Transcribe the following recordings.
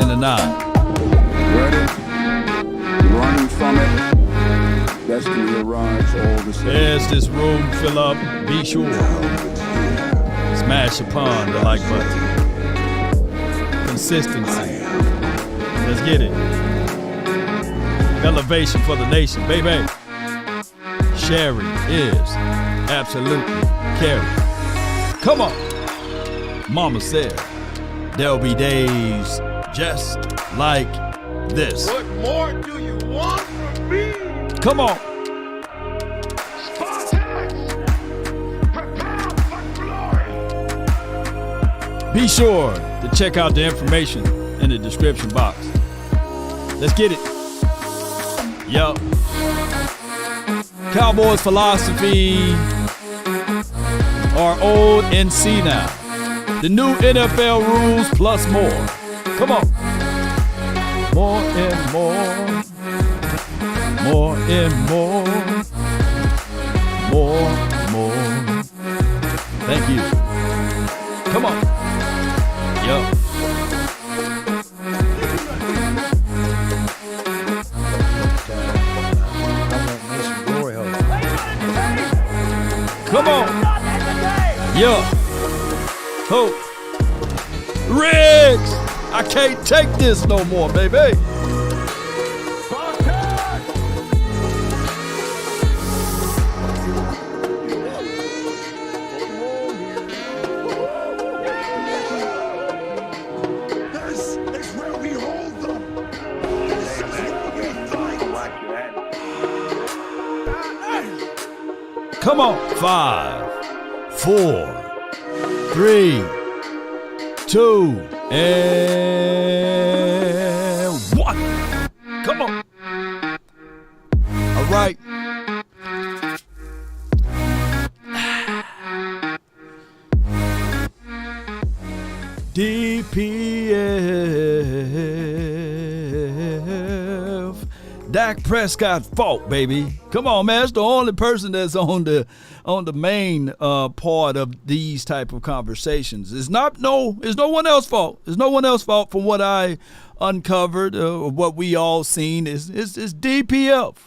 in the 9. Ready? Running from it. Destiny arrives all the same. As this room fill up, be sure. Smash upon the like button. Consistency. Let's get it. Elevation for the nation, baby. Sharing is absolutely caring. Come on. Mama said there'll be days just like this. What more do you want from me? Come on. Be sure to check out the information in the description box. Let's get it. Yup. Cowboys philosophy are old and senile. The new NFL rules plus more. Come on. More and more. More and more. More. Thank you. Come on. Yup. Come on. Yup. Ho. Riggs. I can't take this no more, baby. Come on. 5, 4, 3, 2, and 1. Come on. All right. DPF. Dak Prescott fault, baby. Come on, man. That's the only person that's on the main part of these type of conversations. It's no one else's fault. It's no one else's fault from what I uncovered or what we all seen. It's DPF.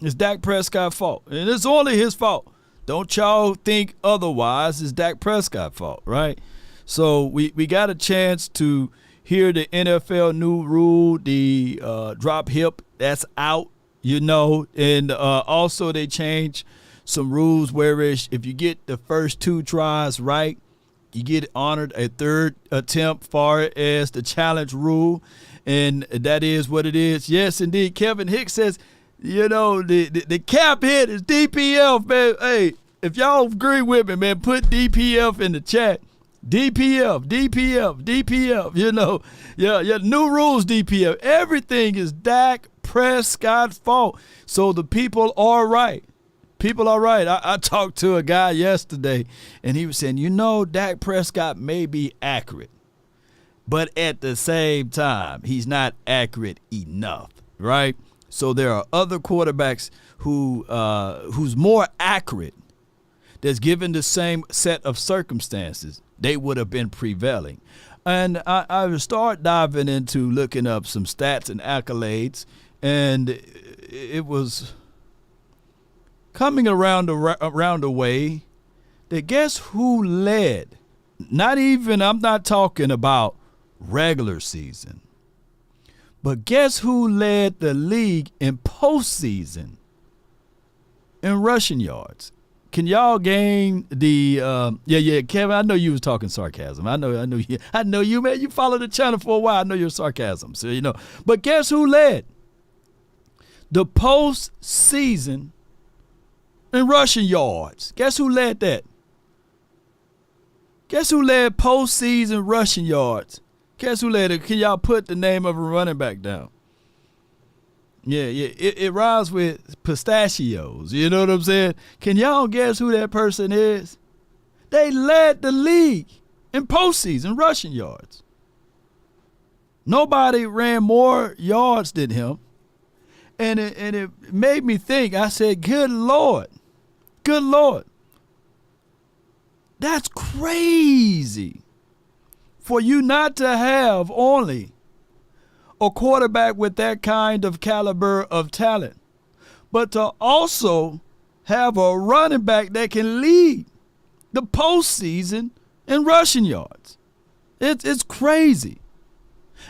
It's Dak Prescott's fault. And it's only his fault. Don't y'all think otherwise. It's Dak Prescott's fault, right? So we got a chance to hear the NFL new rule, the drop hip, that's out, and also they changed some rules where if you get the first 2 tries right, you get honored a third attempt far as the challenge rule, and that is what it is. Yes, indeed. Kevin Hicks says, the cap hit is DPF, man. Hey, if y'all agree with me, man, put DPF in the chat. DPF. Yeah, new rules, DPF. Everything is Dak Prescott's fault. So the people are right. I talked to a guy yesterday, and he was saying, Dak Prescott may be accurate, but at the same time, he's not accurate enough, right? So there are other quarterbacks who's more accurate, that's given the same set of circumstances, they would have been prevailing. And I would start diving into looking up some stats and accolades, and it was coming around a way that guess who led? I'm not talking about regular season, but guess who led the league in postseason in rushing yards? Can y'all gain the Kevin? I know you was talking sarcasm. I know you, man. You followed the channel for a while. I know your sarcasm. So But guess who led the postseason in rushing yards? Guess who led that? Guess who led postseason rushing yards? Guess who led it? Can y'all put the name of a running back down? Yeah. It rhymes with pistachios. You know what I'm saying? Can y'all guess who that person is? They led the league in postseason rushing yards. Nobody ran more yards than him. And it made me think. I said, good Lord. That's crazy for you not to have only a quarterback with that kind of caliber of talent, but to also have a running back that can lead the postseason in rushing yards. It's crazy.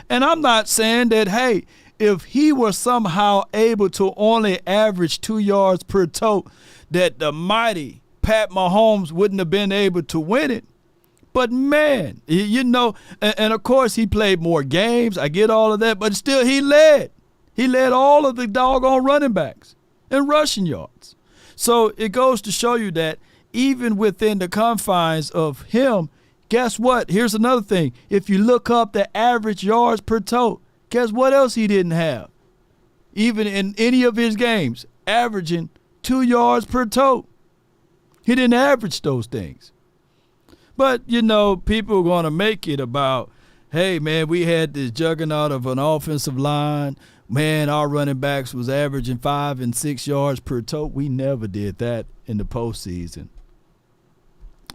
And I'm not saying that, hey, if he were somehow able to only average 2 yards per tote, that the mighty Pat Mahomes wouldn't have been able to win it. But, man, and of course he played more games. I get all of that. But still, he led. He led all of the doggone running backs in rushing yards. So it goes to show you that even within the confines of him, guess what? Here's another thing. If you look up the average yards per tote, guess what else he didn't have? Even in any of his games, averaging 2 yards per tote. He didn't average those things. But, people are going to make it about, hey, man, we had this juggernaut of an offensive line. Man, our running backs was averaging 5 and 6 yards per tote. We never did that in the postseason.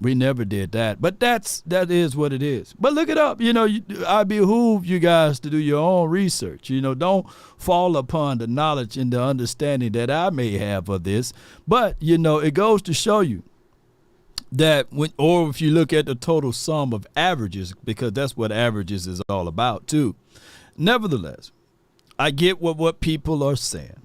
We never did that. But that is what it is. But look it up. I behoove you guys to do your own research. Don't fall upon the knowledge and the understanding that I may have of this. But, it goes to show you that or if you look at the total sum of averages, because that's what averages is all about too. Nevertheless, I get what people are saying.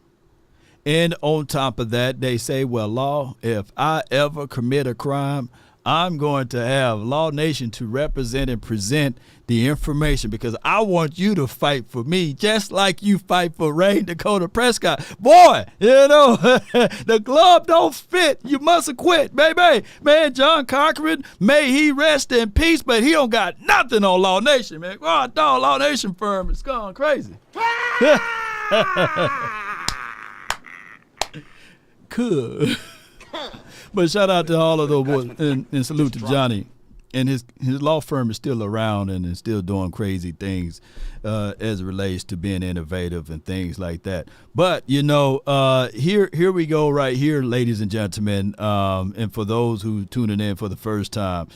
And on top of that, they say, well, Law, if I ever commit a crime, I'm going to have Law Nation to represent and present the information, because I want you to fight for me just like you fight for Dakota Prescott. Boy, the glove don't fit. You must have quit, baby. Man, John Cochran, may he rest in peace, but he don't got nothing on Law Nation, man. Oh, dog, Law Nation firm is gone crazy. Cool. But shout out to all of those boys, and salute to Johnny. And his law firm is still around and is still doing crazy things as it relates to being innovative and things like that. But, here we go right here, ladies and gentlemen. And for those who tuning in for the first time,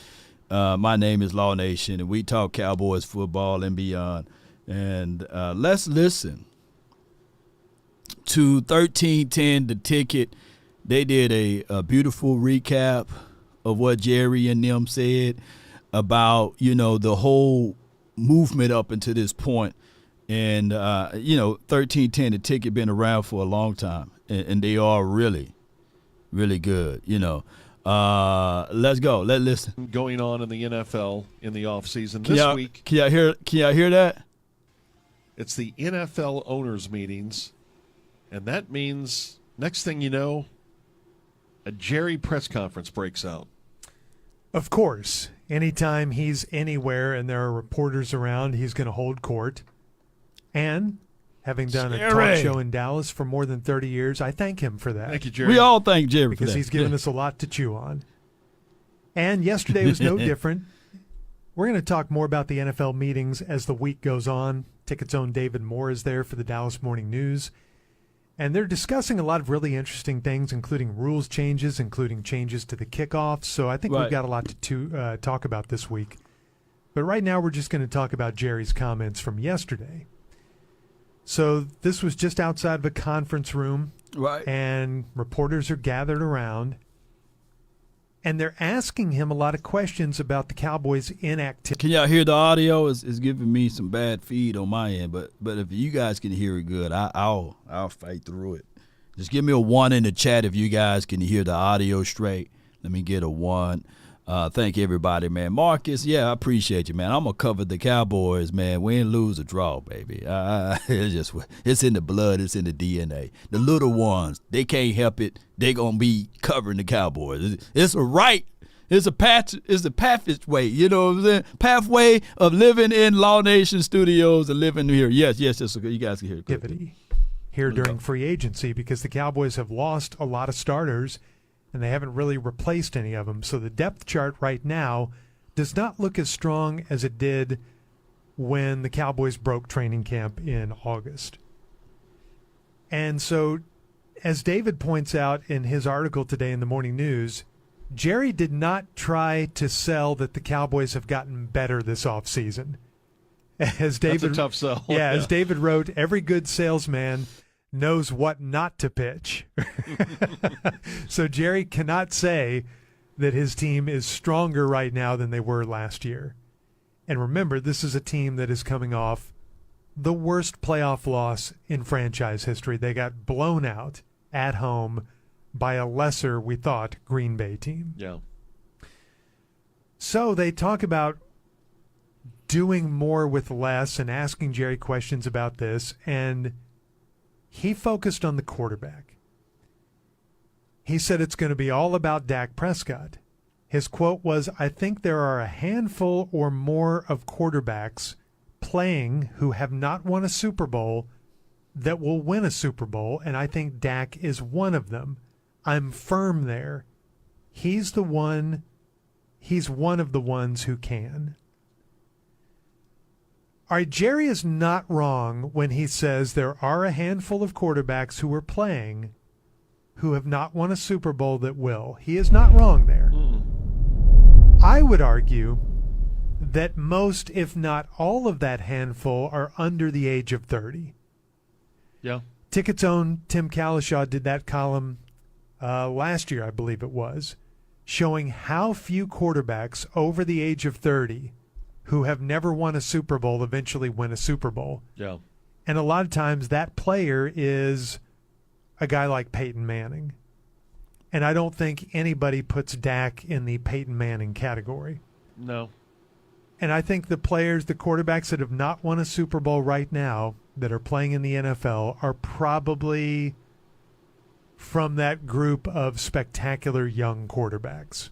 my name is Law Nation, and we talk Cowboys football and beyond. And let's listen to 1310 The Ticket. They did a beautiful recap of what Jerry and them said about, the whole movement up until this point. And, 1310 The Ticket been around for a long time, and they are really, really good, Let's go. Let's listen. Going on in the NFL in the offseason this week. Can y'all hear that? It's the NFL owners meetings, and that means next thing you know, a Jerry press conference breaks out. Of course, anytime he's anywhere and there are reporters around, he's going to hold court. And having done a talk show in Dallas for more than 30 years, I thank him for that. Thank you, Jerry. We all thank Jerry for that. Because he's given us a lot to chew on. And yesterday was no different. We're going to talk more about the NFL meetings as the week goes on. Ticket's own David Moore is there for the Dallas Morning News. And they're discussing a lot of really interesting things, including rules changes, including changes to the kickoffs. So I think we've got a lot to talk about this week. But right now we're just going to talk about Jerry's comments from yesterday. So this was just outside of a conference room. Right. And reporters are gathered around. And they're asking him a lot of questions about the Cowboys' inactivity. Can y'all hear the audio? It's giving me some bad feed on my end, but if you guys can hear it good, I'll fight through it. Just give me a 1 in the chat if you guys can hear the audio straight. Let me get a 1. Thank everybody, man. Marcus, I appreciate you, man. I'm going to cover the Cowboys, man. Win, lose, or draw, baby. It's in the blood. It's in the DNA. The little ones, they can't help it. They going to be covering the Cowboys. It's a right. It's a pathway, you know what I'm saying? Pathway of living in Law Nation Studios and living here. Yes, it's okay. You guys can hear it. Here during free agency, because the Cowboys have lost a lot of starters and they haven't really replaced any of them. So the depth chart right now does not look as strong as it did when the Cowboys broke training camp in August. And so, as David points out in his article today in the Morning News, Jerry did not try to sell that the Cowboys have gotten better this offseason. As David, That's a tough sell. Yeah, as David wrote, every good salesman knows what not to pitch. So Jerry cannot say that his team is stronger right now than they were last year. And remember, this is a team that is coming off the worst playoff loss in franchise history. They got blown out at home by a lesser, we thought, Green Bay team. Yeah. So they talk about doing more with less and asking Jerry questions about this, and he focused on the quarterback. He said it's going to be all about Dak Prescott. His quote was, "I think there are a handful or more of quarterbacks playing who have not won a Super Bowl that will win a Super Bowl, and I think Dak is one of them. I'm firm there. He's one of the ones who can." All right, Jerry is not wrong when he says there are a handful of quarterbacks who are playing who have not won a Super Bowl that will. He is not wrong there. I would argue that most, if not all of that handful, are under the age of 30. Yeah. Ticket's own Tim Kalishaw did that column last year, I believe it was, showing how few quarterbacks over the age of 30 who have never won a Super Bowl eventually win a Super Bowl. Yeah. And a lot of times that player is a guy like Peyton Manning. And I don't think anybody puts Dak in the Peyton Manning category. No. And I think the players, the quarterbacks that have not won a Super Bowl right now that are playing in the NFL are probably from that group of spectacular young quarterbacks,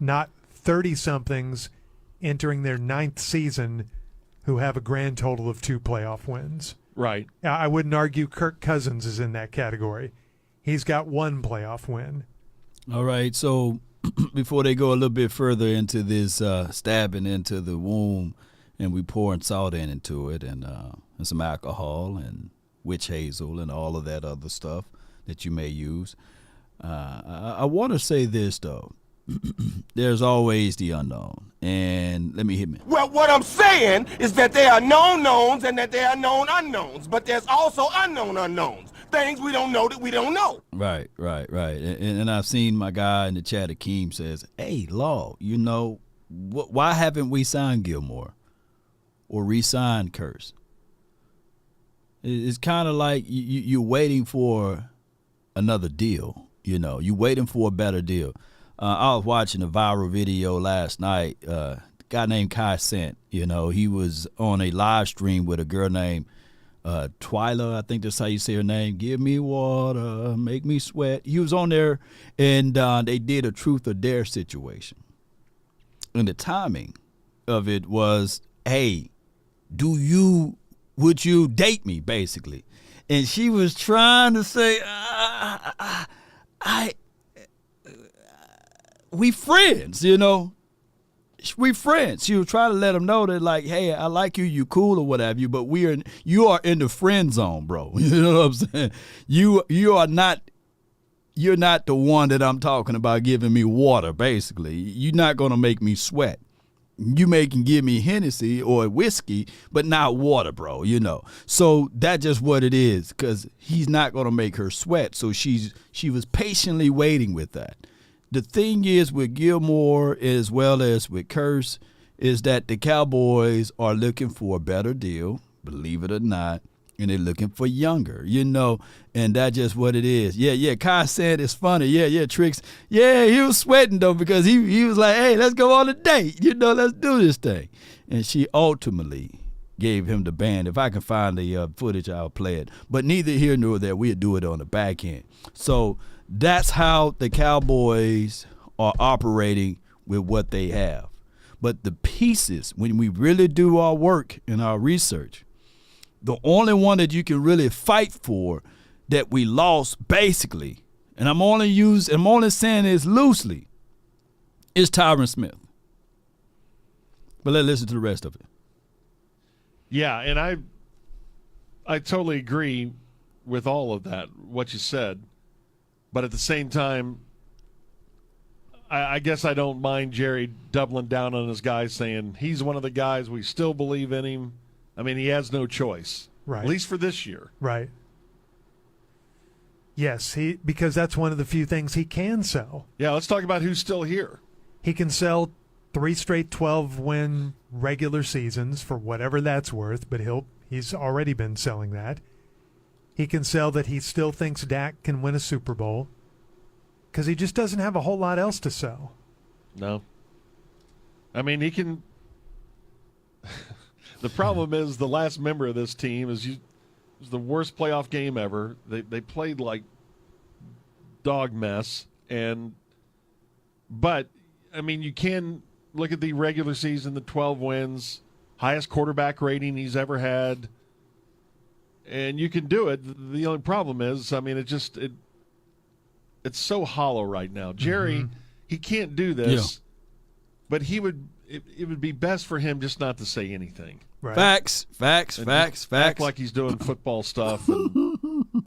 not 30-somethings entering their 9th season who have a grand total of 2 playoff wins. Right. I wouldn't argue Kirk Cousins is in that category. He's got 1 playoff win. All right, so before they go a little bit further into this stabbing into the womb, and we pouring salt into it, and some alcohol and witch hazel and all of that other stuff that you may use, I want to say this, though. There's always the unknown. And let me hit me. Well, what I'm saying is that there are known knowns and that there are known unknowns, but there's also unknown unknowns. Things we don't know that we don't know. Right. And I've seen my guy in the chat, Akeem, says, "Hey, Law, why haven't we signed Gilmore or re-signed Curse?" It's kind of like you're waiting for another deal. You're waiting for a better deal. I was watching a viral video last night. A guy named Kai Sant, he was on a live stream with a girl named Twyla, I think that's how you say her name. "Give me water, make me sweat." He was on there, and they did a truth or dare situation. And the timing of it was, "Hey, would you date me?" basically. And she was trying to say, we friends, we friends. She was trying to let him know that, like, "Hey, I like you, you cool or whatever, but you are in the friend zone, bro." You know what I'm saying? You're not the one that I'm talking about giving me water, basically. You're not gonna make me sweat. You can give me Hennessy or whiskey, but not water, bro, So that's just what it is, because he's not gonna make her sweat. So she was patiently waiting with that. The thing is with Gilmore as well as with Curse is that the Cowboys are looking for a better deal, believe it or not, and they're looking for younger, and that's just what it is. Yeah, Kai said it's funny. Yeah, Tricks. Yeah, he was sweating, though, because he was like, "Hey, let's go on a date. Let's do this thing." And she ultimately gave him the band. If I can find the footage, I'll play it. But neither here nor there, we'll do it on the back end. So that's how the Cowboys are operating with what they have. But the pieces, when we really do our work and our research, the only one that you can really fight for that we lost, basically, and I'm only saying this loosely, is Tyron Smith. But let's listen to the rest of it. Yeah, and I totally agree with all of that, what you said. But at the same time, I guess I don't mind Jerry doubling down on his guys, saying he's one of the guys, we still believe in him. I mean, he has no choice, Right. at least for this year. Right. Yes, because that's one of the few things he can sell. Yeah, let's talk about who's still here. He can sell 3 straight 12-win regular seasons for whatever that's worth, but he's already been selling that. He can sell that he still thinks Dak can win a Super Bowl because he just doesn't have a whole lot else to sell. No. I mean, he can. The problem is the last member of this team is it was the worst playoff game ever. They played like dog mess, but I mean, you can look at the regular season, the 12 wins, highest quarterback rating he's ever had, and you can do it. The only problem is, I mean, it's so hollow right now. Jerry, he can't do this, but it would be best for him just not to say anything. Right. Facts. Act like he's doing football stuff and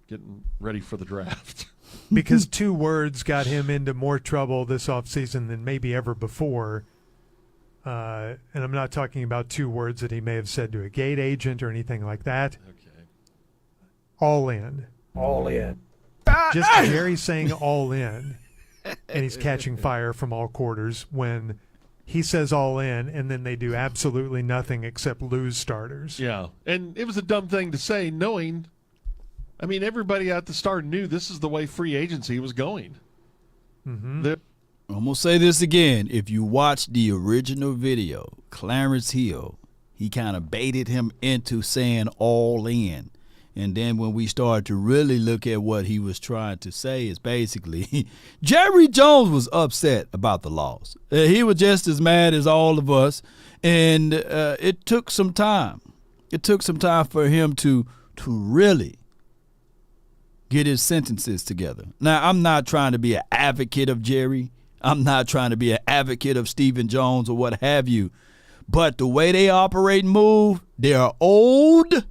getting ready for the draft. Because 2 words got him into more trouble this offseason than maybe ever before. And I'm not talking about 2 words that he may have said to a gate agent or anything like that. Okay. All in. All in. Just Jerry saying all in, and he's catching fire from all quarters when he says all in, and then they do absolutely nothing except lose starters. Yeah, and it was a dumb thing to say, knowing, I mean, everybody at the start knew this is the way free agency was going. Mm-hmm. I'm going to say this again. If you watch the original video, Clarence Hill, he kind of baited him into saying all in. And then when we started to really look at what he was trying to say is basically Jerry Jones was upset about the loss. He was just as mad as all of us. And it took some time. It took some time for him to really get his sentences together. Now, I'm not trying to be an advocate of Jerry. I'm not trying to be an advocate of Stephen Jones or what have you. But the way they operate and move, they are old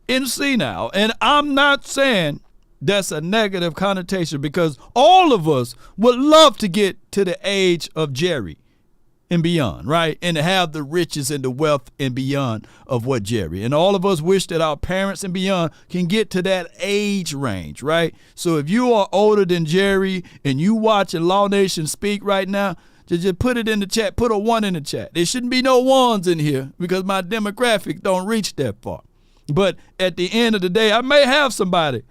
and senile. And I'm not saying that's a negative connotation, because all of us would love to get to the age of Jerry and beyond, right? And to have the riches and the wealth and beyond of what Jerry. And all of us wish that our parents and beyond can get to that age range, right? So if you are older than Jerry and you watching Law Nation speak right now, just put it in the chat. Put a 1 in the chat. There shouldn't be no 1s in here because my demographic don't reach that far. But at the end of the day, I may have somebody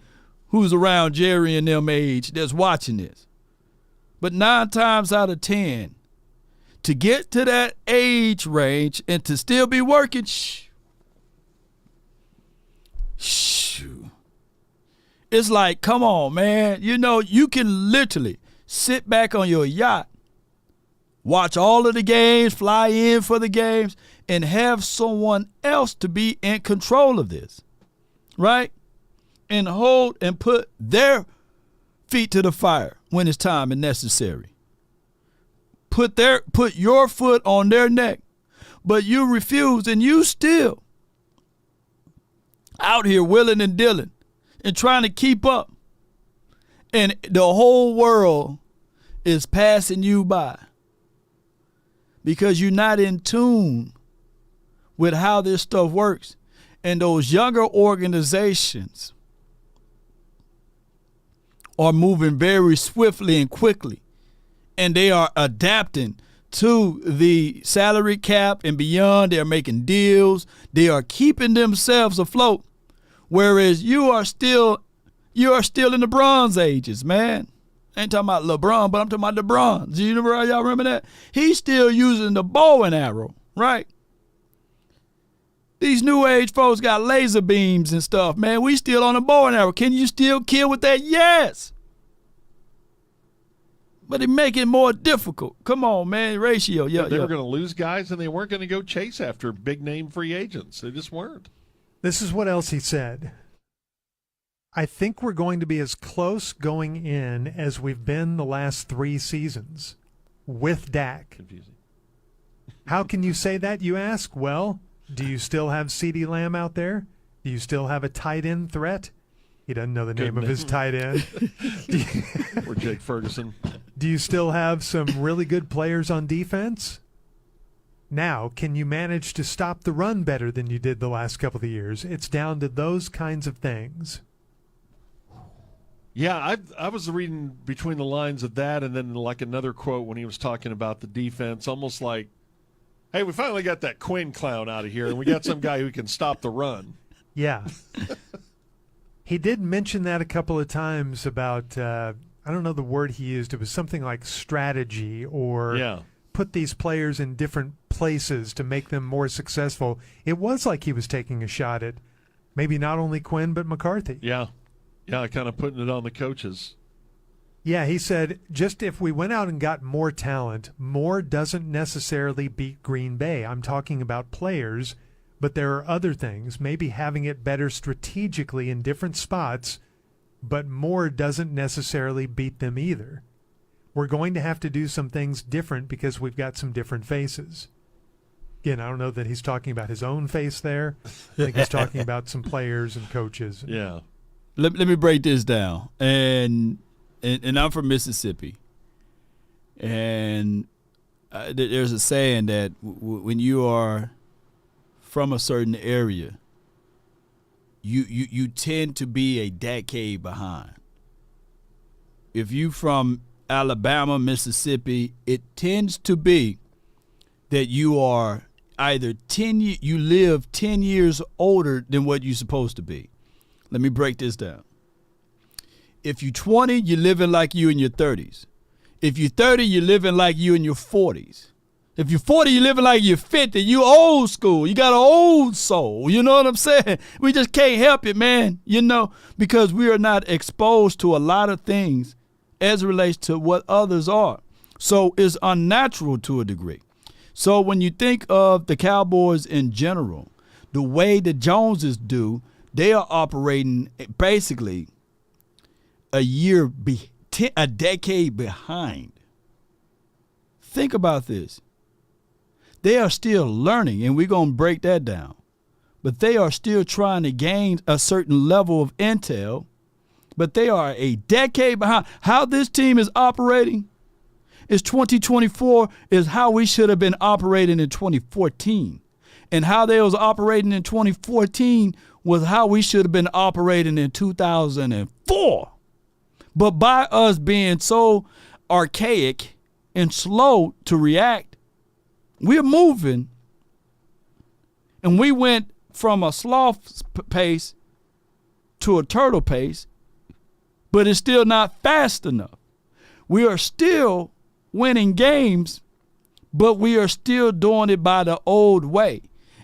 who's around Jerry and them age that's watching this. But 9 times out of 10, to get to that age range and to still be working, it's like, come on, man. You know, you can literally sit back on your yacht, watch all of the games, fly in for the games, and have someone else to be in control of this, right? And hold and put their feet to the fire when it's time and necessary. Put your foot on their neck, but you refuse, and you still out here willing and dealing and trying to keep up. And the whole world is passing you by because you're not in tune with how this stuff works. And those younger organizations are moving very swiftly and quickly. And they are adapting to the salary cap and beyond. They're making deals. They are keeping themselves afloat. Whereas you are still in the Bronze Ages, man. I ain't talking about LeBron, but I'm talking about the Bronze. Y'all remember that? He's still using the bow and arrow, right? These new age folks got laser beams and stuff, man. We still on the bow and arrow. Can you still kill with that? Yes. But it make it more difficult. Come on, man. Ratio. Yeah, they were going to lose guys, and they weren't going to go chase after big-name free agents. They just weren't. This is what else he said. I think we're going to be as close going in as we've been the last 3 seasons with Dak. Confusing. How can you say that, you ask? Well, do you still have CeeDee Lamb out there? Do you still have a tight end threat? He doesn't know the name of his tight end. Or Jake Ferguson. Do you still have some really good players on defense? Now, can you manage to stop the run better than you did the last couple of years? It's down to those kinds of things. Yeah, I was reading between the lines of that and then like another quote when he was talking about the defense, almost like, hey, we finally got that Quinn clown out of here, and we got some guy who can stop the run. Yeah. He did mention that a couple of times about, I don't know the word he used. It was something like strategy or put these players in different places to make them more successful. It was like he was taking a shot at maybe not only Quinn but McCarthy. Yeah, kind of putting it on the coaches. Yeah, he said, just if we went out and got more talent, more doesn't necessarily beat Green Bay. I'm talking about players, but there are other things, maybe having it better strategically in different spots, but more doesn't necessarily beat them either. We're going to have to do some things different because we've got some different faces. Again, I don't know that he's talking about his own face there. I think he's talking about some players and coaches. Yeah. Let me break this down. And I'm from Mississippi. And there's a saying that when you are from a certain area, you tend to be a decade behind. If you from Alabama, Mississippi, it tends to be that you are either you live 10 years older than what you're supposed to be. Let me break this down. If you're 20, you're living like you in your 30s. If you're 30, you're living like you in your 40s. If you're 40, you're living like you're 50. You old school. You got an old soul. You know what I'm saying? We just can't help it, man. You know, because we are not exposed to a lot of things as it relates to what others are. So it's unnatural to a degree. So when you think of the Cowboys in general, the way the Joneses do, they are operating basically a decade behind. Think about this. They are still learning, and we're going to break that down. But they are still trying to gain a certain level of intel, but they are a decade behind. How this team is operating is 2024 is how we should have been operating in 2014. And how they was operating in 2014 was how we should have been operating in 2004. But by us being so archaic and slow to react, we're moving, and we went from a sloth pace to a turtle pace, but it's still not fast enough. We are still winning games, but we are still doing it by the old way.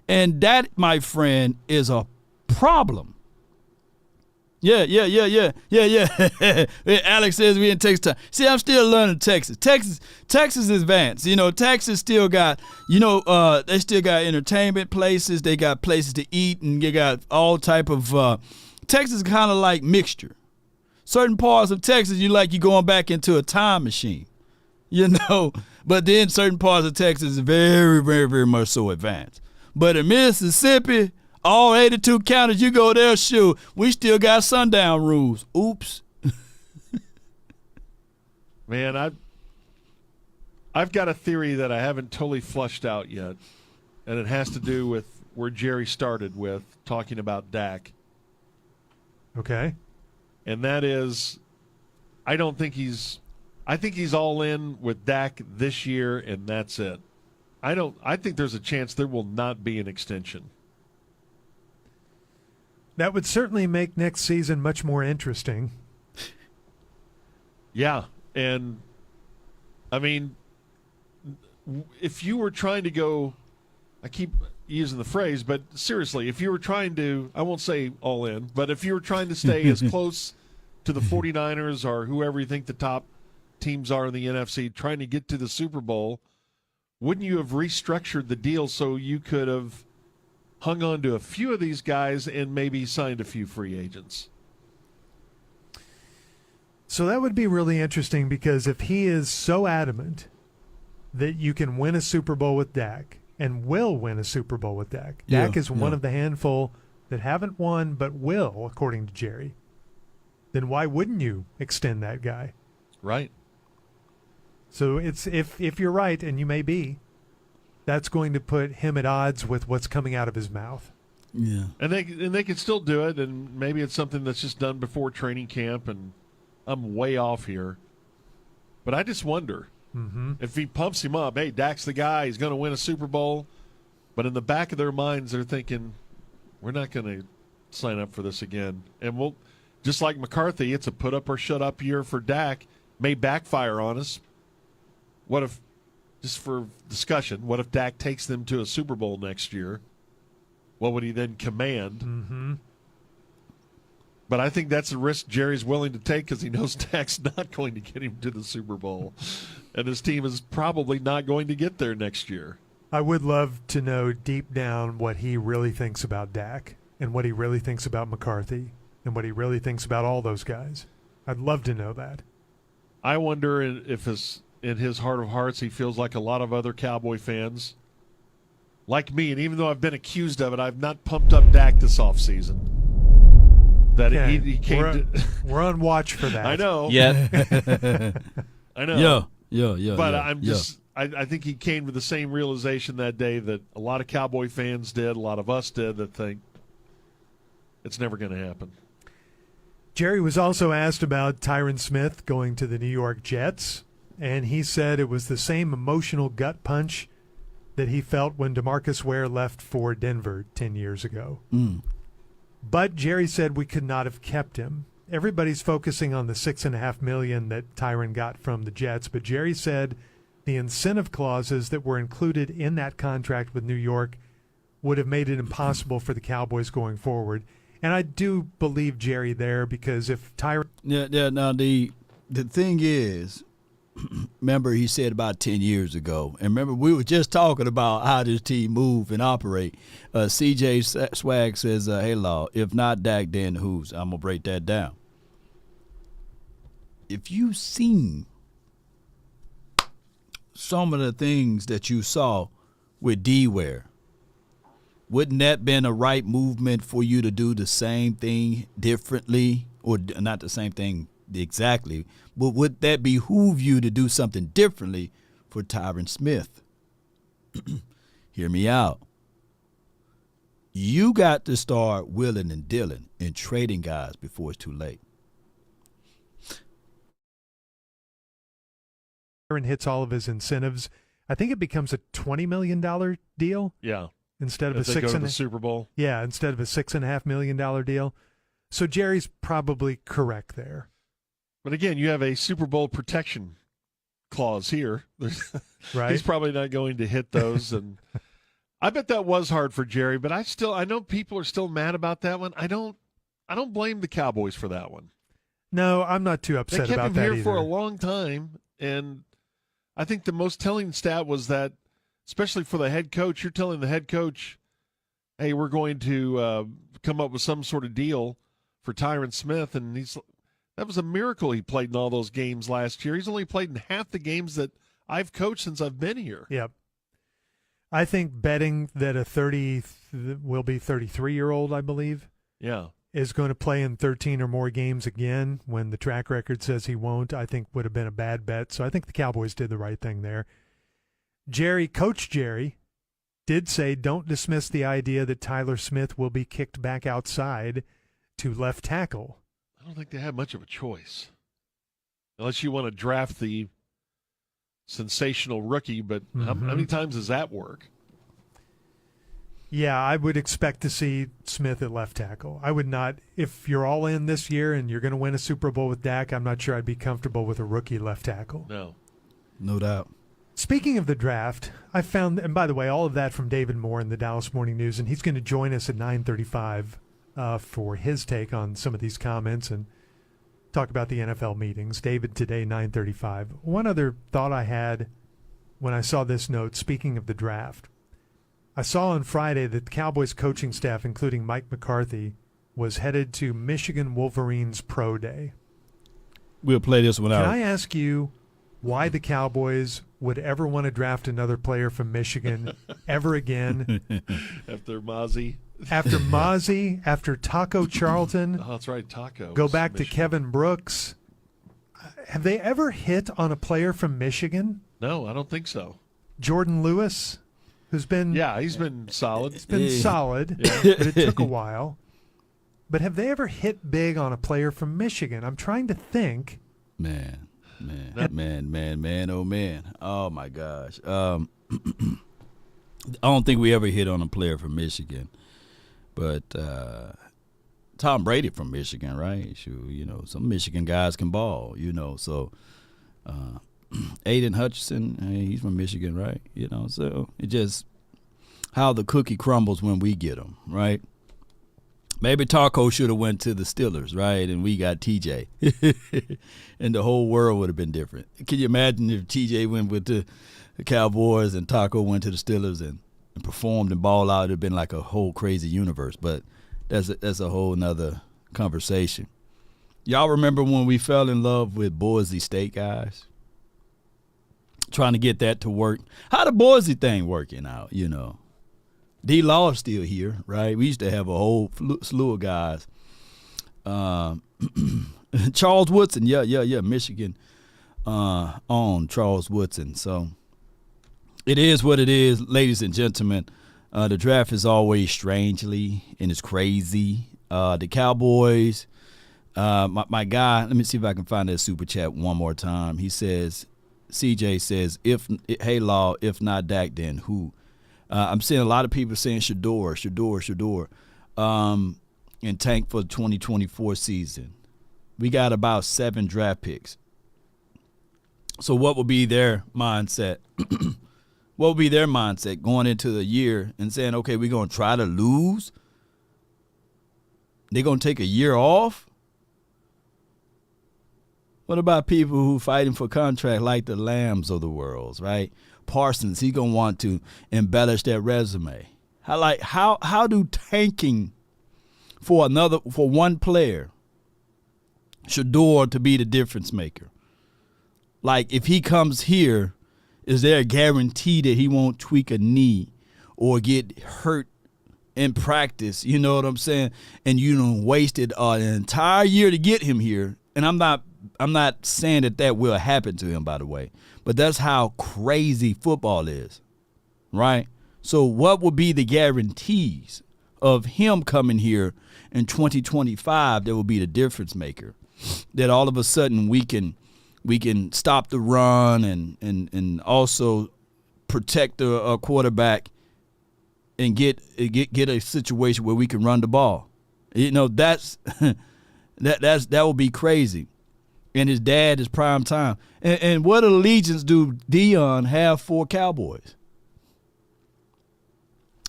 And that, my friend, is a problem. Yeah. Alex says we in Texas time. See, I'm still learning Texas. Texas is advanced. You know, Texas still got, they still got entertainment places. They got places to eat, and they got all type of, Texas is kind of like mixture. Certain parts of Texas, you're going back into a time machine, But then certain parts of Texas is very, very, very much so advanced. But in Mississippi, all 82 counties, you go there, shoot, we still got sundown rules. Oops. Man, I've got a theory that I haven't totally flushed out yet, and it has to do with where Jerry started with talking about Dak. Okay. And that is, I think he's all in with Dak this year, and that's it. I think there's a chance there will not be an extension. That would certainly make next season much more interesting. Yeah, and I mean, if you were trying to go, I keep using the phrase, but seriously, if you were trying to, I won't say all in, but if you were trying to stay as close to the 49ers or whoever you think the top teams are in the NFC, trying to get to the Super Bowl, wouldn't you have restructured the deal so you could have hung on to a few of these guys and maybe signed a few free agents? So that would be really interesting, because if he is so adamant that you can win a Super Bowl with Dak and will win a Super Bowl with Dak, Dak is one of the handful that haven't won but will, according to Jerry, then why wouldn't you extend that guy? Right. So it's if you're right, and you may be, that's going to put him at odds with what's coming out of his mouth. Yeah. And they can still do it, and maybe it's something that's just done before training camp, and I'm way off here. But I just wonder if he pumps him up, hey, Dak's the guy, he's going to win a Super Bowl. But in the back of their minds, they're thinking, we're not going to sign up for this again. And we'll, just like McCarthy, it's a put up or shut up year for Dak. May backfire on us. What if, just for discussion, what if Dak takes them to a Super Bowl next year? What would he then command? But I think that's a risk Jerry's willing to take because he knows Dak's not going to get him to the Super Bowl. And his team is probably not going to get there next year. I would love to know deep down what he really thinks about Dak and what he really thinks about McCarthy and what he really thinks about all those guys. I'd love to know that. I wonder if in his heart of hearts he feels like a lot of other Cowboy fans, like me, and even though I've been accused of it, I've not pumped up Dak this offseason. That Okay. he came we're on watch for that. I know. Yeah. I know. Yeah. But yeah, I'm just I think he came to the same realization that day that a lot of Cowboy fans did, a lot of us did, that think it's never going to happen. Jerry was also asked about Tyron Smith going to the New York Jets, and he said it was the same emotional gut punch that he felt when DeMarcus Ware left for Denver 10 years ago. But Jerry said we could not have kept him. Everybody's focusing on the $6.5 million that Tyron got from the Jets, but Jerry said the incentive clauses that were included in that contract with New York would have made it impossible for the Cowboys going forward. And I do believe Jerry there because if Tyron... Yeah. Now, the thing is, remember he said about 10 years ago, and remember we were just talking about how this team move and operate. CJ Swag says, hey, Law, if not Dak, then who's? I'm going to break that down. If you seen some of the things that you saw with D-Ware, wouldn't that been a right movement for you to do the same thing differently, or not the same thing exactly, but would that behoove you to do something differently for Tyron Smith? Hear me out. You got to start willing and dealing and trading guys before it's too late. Tyron hits all of his incentives, I think it becomes a $20 million deal. Yeah. Instead of If a they go to the Super Bowl. Yeah, instead of a $6.5 million deal. So Jerry's probably correct there. But again, you have a Super Bowl protection clause here. Right. He's probably not going to hit those, and I bet that was hard for Jerry. But I know people are still mad about that one. I don't blame the Cowboys for that one. No, I'm not too They upset kept about him that here either. for a long time, and I think the most telling stat was that, especially for the head coach, you're telling the head coach, hey, we're going to come up with some sort of deal for Tyron Smith, and that was a miracle he played in all those games last year. He's only played in half the games that I've coached since I've been here. Yep. I think betting that a 33-year-old, I believe, is going to play in 13 or more games again when the track record says he won't, I think would have been a bad bet. So I think the Cowboys did the right thing there. Coach Jerry, did say don't dismiss the idea that Tyler Smith will be kicked back outside to left tackle. I don't think they have much of a choice. Unless you want to draft the sensational rookie, but how many times does that work? Yeah, I would expect to see Smith at left tackle. I would not, if you're all in this year and you're going to win a Super Bowl with Dak, I'm not sure I'd be comfortable with a rookie left tackle. No doubt. Speaking of the draft, I found, and by the way, all of that from David Moore in the Dallas Morning News, and he's going to join us at 9:35 for his take on some of these comments and talk about the NFL meetings. David today, 9:35. One other thought I had when I saw this note, speaking of the draft, I saw on Friday that the Cowboys coaching staff, including Mike McCarthy, was headed to Michigan Wolverines Pro Day. We'll play this one out. Can I ask you why the Cowboys would ever want to draft another player from Michigan ever again? After Mozzie. After Mozzie, after Taco Charlton. Oh, that's right, Taco. Go back Michigan. to Kevin Brooks. Have they ever hit on a player from Michigan? No, I don't think so. Jordan Lewis? who's been he's been solid. It's been solid, but it took a while. But have they ever hit big on a player from Michigan? I'm trying to think. Man, oh man. Oh my gosh. I don't think we ever hit on a player from Michigan. But Tom Brady from Michigan, right? Sure, some Michigan guys can ball, so Aiden Hutchinson, he's from Michigan, right? So it just how the cookie crumbles when we get them, right? Maybe Taco should have went to the Steelers, right? And we got TJ. And the whole world would have been different. Can you imagine if TJ went with the Cowboys and Taco went to the Steelers and performed and balled out? It would have been like a whole crazy universe. But that's a whole nother conversation. Y'all remember when we fell in love with Boise State guys? Trying to get that to work. How the Boise thing working out, D-Law's still here, right? We used to have a whole slew of guys. Charles Woodson, Michigan on Charles Woodson. So it is what it is, ladies and gentlemen. The draft is always strangely and it's crazy. The Cowboys, my guy, let me see if I can find that super chat one more time. He says, CJ says, hey, Law, if not Dak, then who? I'm seeing a lot of people saying Shador, and tank for the 2024 season. We got about 7 draft picks. So what would be their mindset? What would be their mindset going into the year and saying, okay, we're going to try to lose? They're going to take a year off? What about people who fighting for contract like the Lambs of the world, right? Parsons, he gonna want to embellish that resume. How do tanking for one player, Shador, to be the difference maker? Like if he comes here, is there a guarantee that he won't tweak a knee or get hurt in practice? You know what I'm saying? And wasted an entire year to get him here. And I'm not saying that will happen to him, by the way. But that's how crazy football is, right? So what would be the guarantees of him coming here in 2025 that will be the difference maker? That all of a sudden we can stop the run and also protect the quarterback and get a situation where we can run the ball. That's that will be crazy. And his dad is prime time. And what allegiance do Dion have for Cowboys?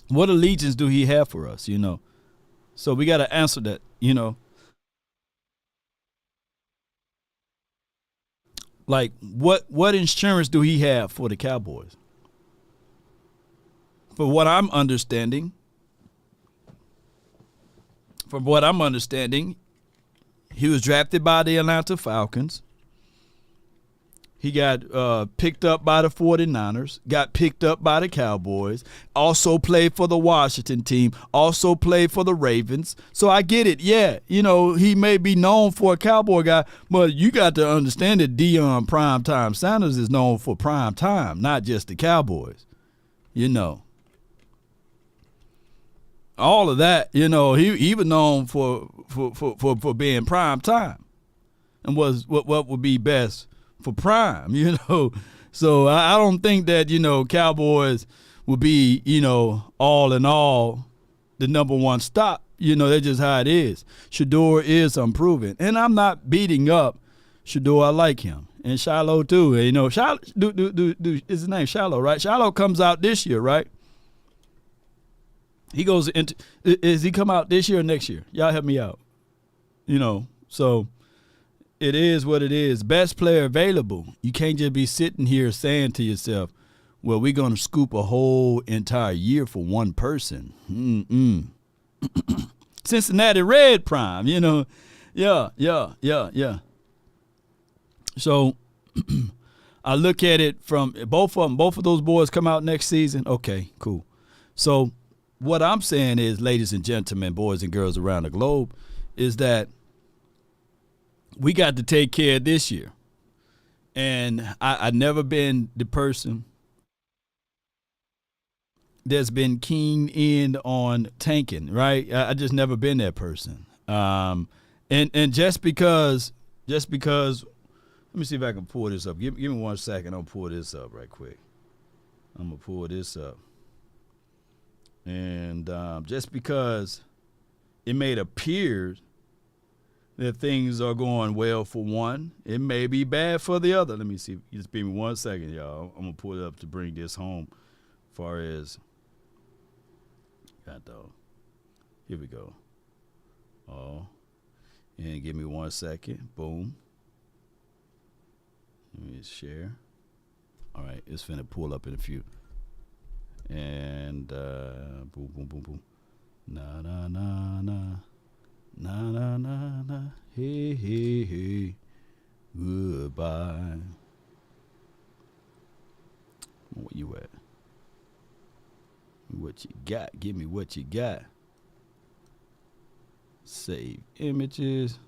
What allegiance do he have for us, So we got to answer that, Like, what insurance do he have for the Cowboys? From what I'm understanding, he was drafted by the Atlanta Falcons. He got picked up by the 49ers, got picked up by the Cowboys, also played for the Washington team, also played for the Ravens. So I get it. Yeah, he may be known for a Cowboy guy, but you got to understand that Deion Primetime Sanders is known for prime time, not just the Cowboys. All of that, he was known for being prime time and was what would be best for prime, So I don't think that, Cowboys will be, all in all the number one stop. That's just how it is. Shador is unproven. And I'm not beating up Shador. I like him. And Shiloh too. Shiloh, is his name Shiloh, right? Shiloh comes out this year, right? He goes into – is he come out this year or next year? Y'all help me out. So it is what it is. Best player available. You can't just be sitting here saying to yourself, well, we're going to scoop a whole entire year for one person. Cincinnati Red Prime, Yeah. So I look at it from both of those boys come out next season. Okay, cool. So – what I'm saying is, ladies and gentlemen, boys and girls around the globe, is that we got to take care of this year. And I've never been the person that's been keen in on tanking, right? I just never been that person. And just because, let me see if I can pull this up. Give me 1 second. I'll pull this up right quick. I'm going to pull this up. And just because it may appear that things are going well for one, it may be bad for the other. Let me see. Just give me 1 second, y'all. I'm going to pull it up to bring this home as far as here we go. Oh, and give me 1 second. Boom. Let me share. All right, it's finna pull up in a few. And boom, boom, boom, boom. Na na na na, na na na na. Hey hey hey. Goodbye. Where you at? What you got? Give me what you got. Save images.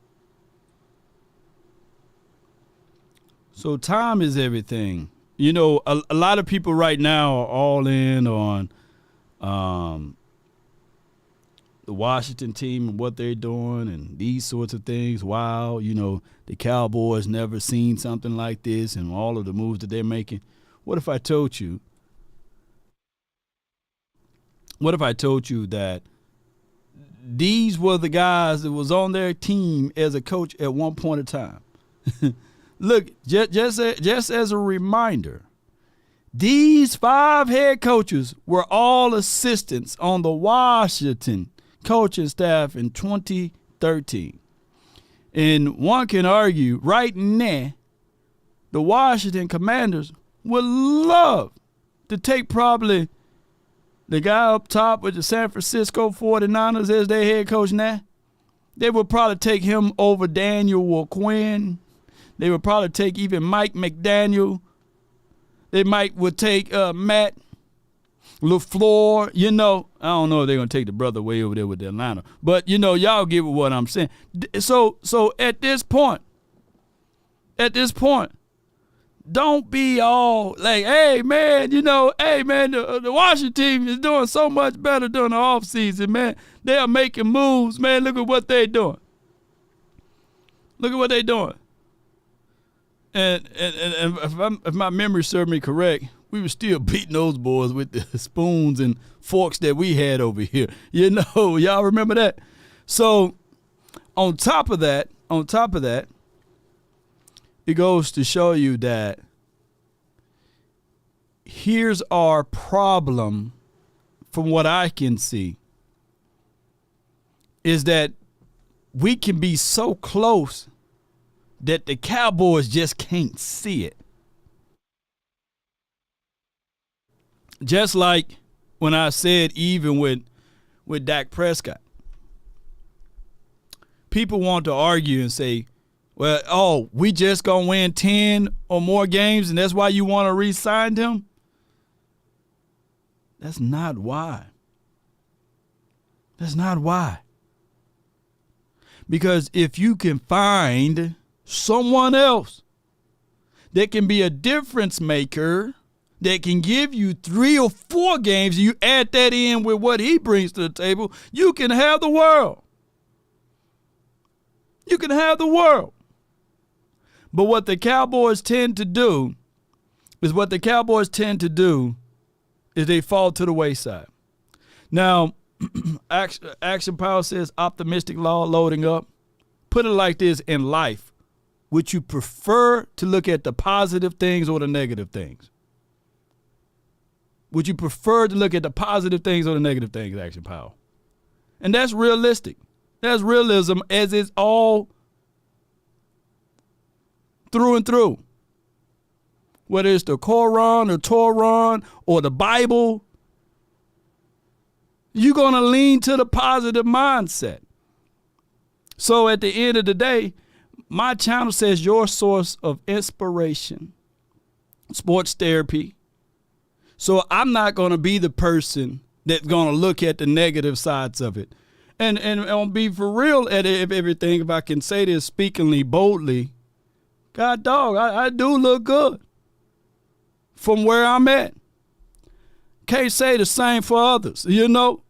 So time is everything. You know, a lot of people right now are all in on the Washington team and what they're doing and these sorts of things. Wow, you know, the Cowboys never seen something like this and all of the moves that they're making. What if I told you that these were the guys that was on their team as a coach at one point in time? Look, just as a reminder, these 5 head coaches were all assistants on the Washington coaching staff in 2013. And one can argue right now the Washington Commanders would love to take probably the guy up top with the San Francisco 49ers as their head coach now. They would probably take him over Daniel Quinn. They would probably take even Mike McDaniel. They would take Matt LaFleur. You know, I don't know if they're going to take the brother way over there with Atlanta. But, you know, y'all get what I'm saying. So at this point, don't be all like, hey, man, the Washington team is doing so much better during the offseason, man. They are making moves, man. Look at what they're doing. And if my memory serves me correct, we were still beating those boys with the spoons and forks that we had over here. You know, y'all remember that? So on top of that, it goes to show you that here's our problem from what I can see is that we can be so close that the Cowboys just can't see it. Just like when I said even with Dak Prescott. People want to argue and say, well, we just going to win 10 or more games and that's why you want to re-sign him? That's not why. Because if you can find someone else that can be a difference maker, that can give you 3 or 4 games, and you add that in with what he brings to the table, you can have the world. But what the Cowboys tend to do is they fall to the wayside. Now, Action Power says optimistic law loading up. Put it like this in life. Would you prefer to look at the positive things or the negative things? Would you prefer to look at the positive things or the negative things, Action Power? And that's realistic. That's realism as it's all through and through. Whether it's the Quran or Torah or the Bible, you're going to lean to the positive mindset. So at the end of the day, my channel says your source of inspiration, sports therapy. So I'm not going to be the person that's going to look at the negative sides of it. And I'll be for real at everything, if I can say this speakingly boldly, God dog, I do look good from where I'm at. Can't say the same for others, you know?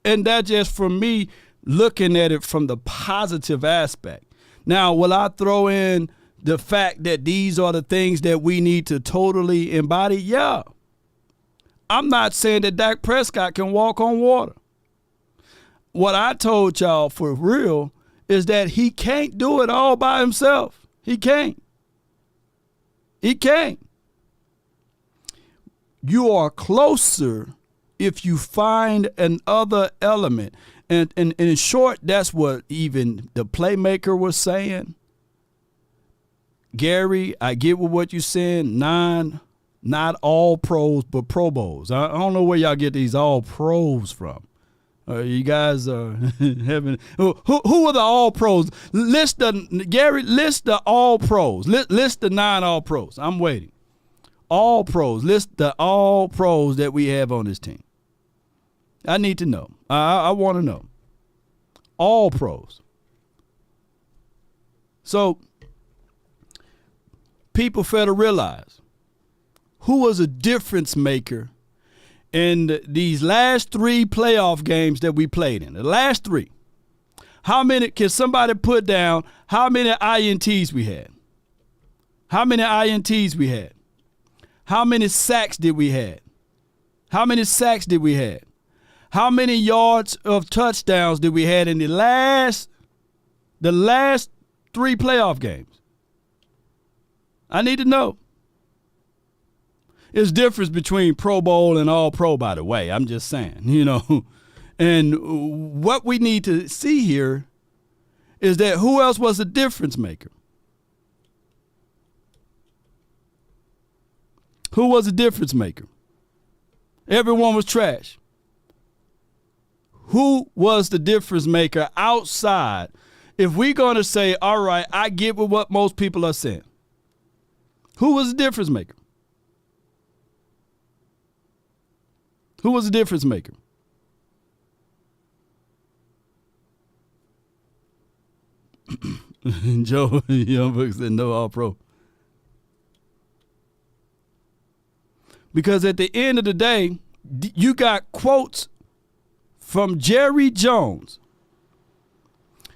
And that just for me looking at it from the positive aspect. Now, will I throw in the fact that these are the things that we need to totally embody? Yeah. I'm not saying that Dak Prescott can walk on water. What I told y'all for real is that he can't do it all by himself. He can't. He can't. You are closer if you find another element. And in short, that's what even the playmaker was saying. Gary, I get what you're saying. Not all pros, but Pro Bowls. I don't know where y'all get these all pros from. You guys are having who are the all pros? List the all pros. List the 9 all pros. I'm waiting. All pros. List the all pros that we have on this team. I need to know. I want to know. All pros. So people fail to realize who was a difference maker in these last 3 playoff games that we played in. The last 3. How many can somebody put down how many INTs we had? How many INTs we had? How many sacks did we have? How many sacks did we have? How many yards of touchdowns did we have in the last 3 playoff games? I need to know. There's difference between Pro Bowl and all pro, by the way. I'm just saying, you know. And what we need to see here is that who else was a difference maker? Who was a difference maker? Everyone was trash. Who was the difference maker outside? If we're going to say, all right, I get with what most people are saying. Who was the difference maker? Who was the difference maker? Joe Youngbook said no all pro. Because at the end of the day, you got quotes from Jerry Jones,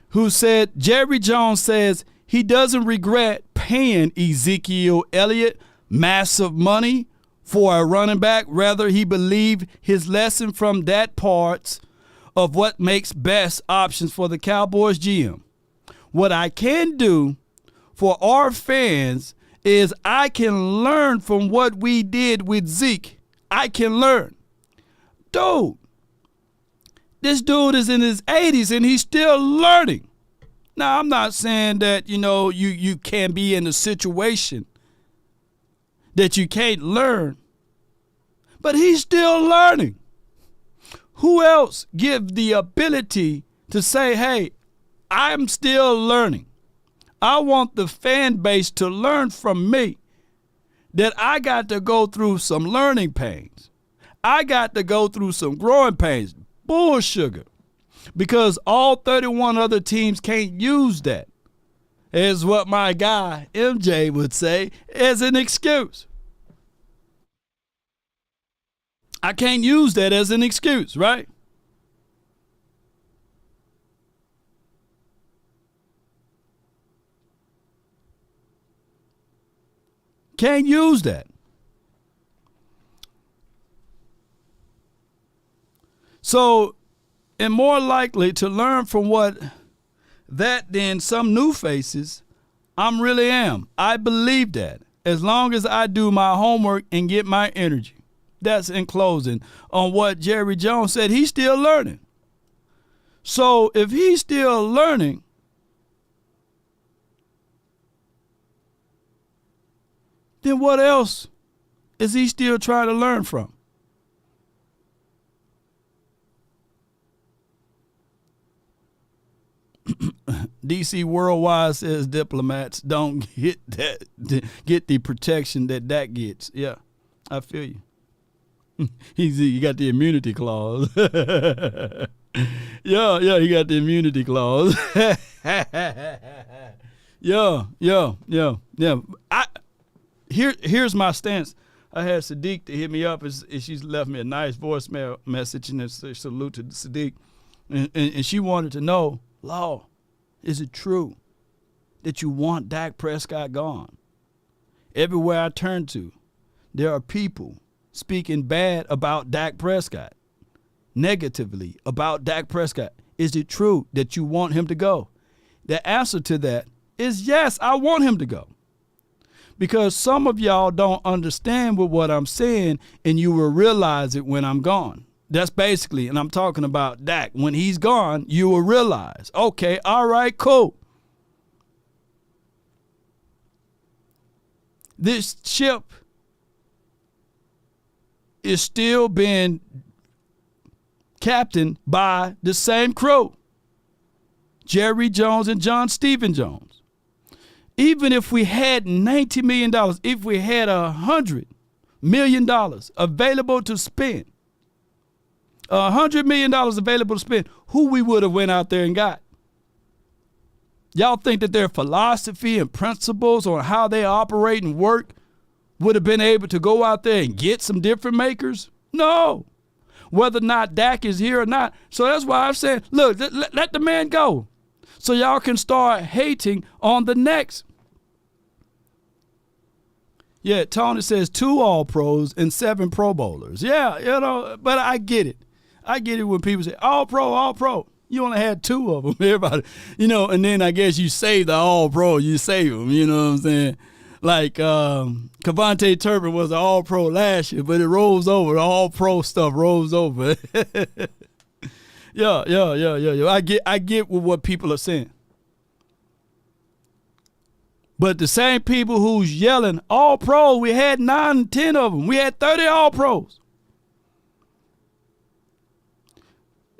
who said, Jerry Jones says he doesn't regret paying Ezekiel Elliott massive money for a running back. Rather, he believed his lesson from that parts of what makes best options for the Cowboys GM. What I can do for our fans is I can learn from what we did with Zeke. I can learn. Dude, this dude is in his 80s and he's still learning. Now, I'm not saying that, you can be in a situation that you can't learn, but he's still learning. Who else give the ability to say, hey, I'm still learning? I want the fan base to learn from me that I got to go through some learning pains. I got to go through some growing pains. Bull sugar. Because all 31 other teams can't use that, as what my guy MJ would say, as an excuse. I can't use that as an excuse, right? Can't use that. So, and more likely to learn from what that than some new faces, I really am. I believe that as long as I do my homework and get my energy. That's in closing on what Jerry Jones said. He's still learning. So if he's still learning, then what else is he still trying to learn from? DC Worldwide says diplomats don't get the protection that gets. Yeah, I feel you. You got the immunity clause. yeah, you got the immunity clause. yeah. Here's my stance. I had Sadiq to hit me up, and she's left me a nice voicemail message, and it's a salute to Sadiq. And she wanted to know, Law, is it true that you want Dak Prescott gone? Everywhere I turn to, there are people speaking bad about Dak Prescott, negatively about Dak Prescott. Is it true that you want him to go? The answer to that is yes, I want him to go. Because some of y'all don't understand what I'm saying, and you will realize it when I'm gone. That's basically, and I'm talking about Dak. When he's gone, you will realize, okay, all right, cool. This ship is still being captained by the same crew, Jerry Jones and John Stephen Jones. Even if we had $90 million, if we had $100 million available to spend, $100 million available to spend, who we would have went out there and got? Y'all think that their philosophy and principles on how they operate and work would have been able to go out there and get some different makers? No. Whether or not Dak is here or not. So that's why I'm saying, look, let the man go, so y'all can start hating on the next. Yeah, Tony says 2 All-Pros and 7 Pro Bowlers. Yeah, but I get it. I get it when people say, All-Pro, All-Pro. You only had 2 of them, everybody. And then I guess you save the All-Pro. You save them, you know what I'm saying? Like Cavante Turpin was an All-Pro last year, but it rolls over. The All-Pro stuff rolls over. Yeah. I get what people are saying. But the same people who's yelling All-Pro, we had 9, 10 of them. We had 30 All-Pros.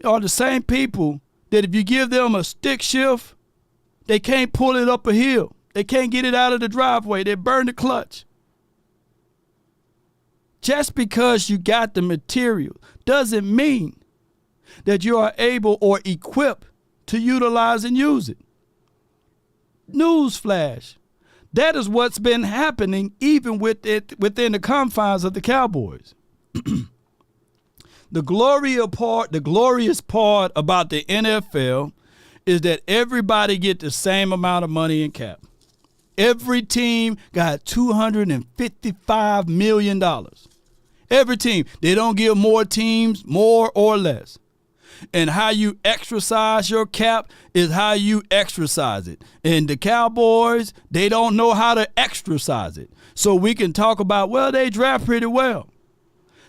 Are the same people that if you give them a stick shift, they can't pull it up a hill. They can't get it out of the driveway. They burn the clutch. Just because you got the material doesn't mean that you are able or equipped to utilize and use it. Newsflash. That is what's been happening even within the confines of the Cowboys. The glorious part about the NFL is that everybody get the same amount of money in cap. Every team got $255 million. Every team. They don't give more teams more or less. And how you exercise your cap is how you exercise it. And the Cowboys, they don't know how to exercise it. So we can talk about, well, they draft pretty well.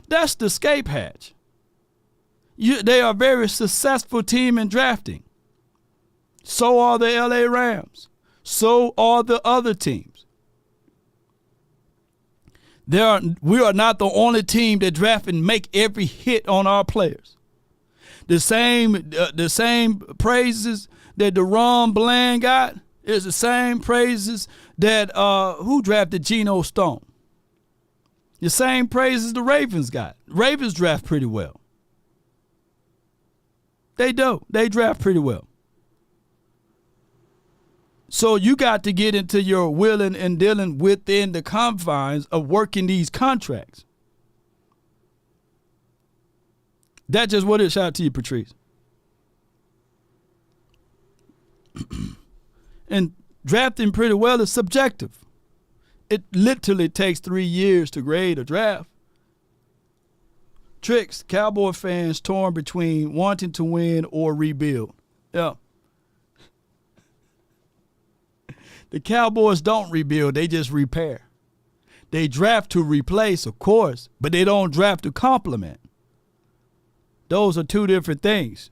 That's the escape hatch. They are a very successful team in drafting. So are the LA Rams. So are the other teams. We are not the only team that draft and make every hit on our players. The same praises that DeRon Bland got is the same praises that who drafted Geno Stone. The same praises the Ravens got. Ravens draft pretty well. They do. They draft pretty well. So you got to get into your willing and dealing within the confines of working these contracts. That's just what it is. Shout out to you, Patrice. And drafting pretty well is subjective. It literally takes 3 years to grade a draft. Tricks, Cowboy fans torn between wanting to win or rebuild. Yeah. The Cowboys don't rebuild, they just repair. They draft to replace, of course, but they don't draft to complement. Those are 2 different things.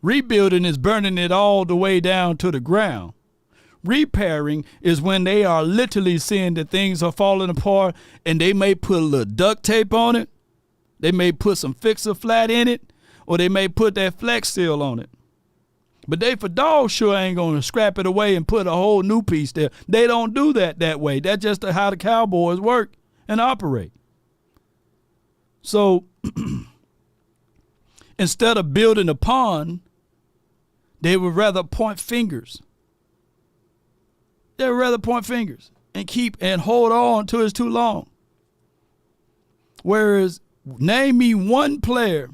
Rebuilding is burning it all the way down to the ground. Repairing is when they are literally seeing that things are falling apart and they may put a little duct tape on it. They may put some fix-a-flat in it, or they may put that Flex Seal on it. But they for dog sure ain't going to scrap it away and put a whole new piece there. They don't do that way. That's just how the Cowboys work and operate. So instead of building a pond, they would rather point fingers. They would rather point fingers and keep and hold on till it's too long. Whereas, name me one player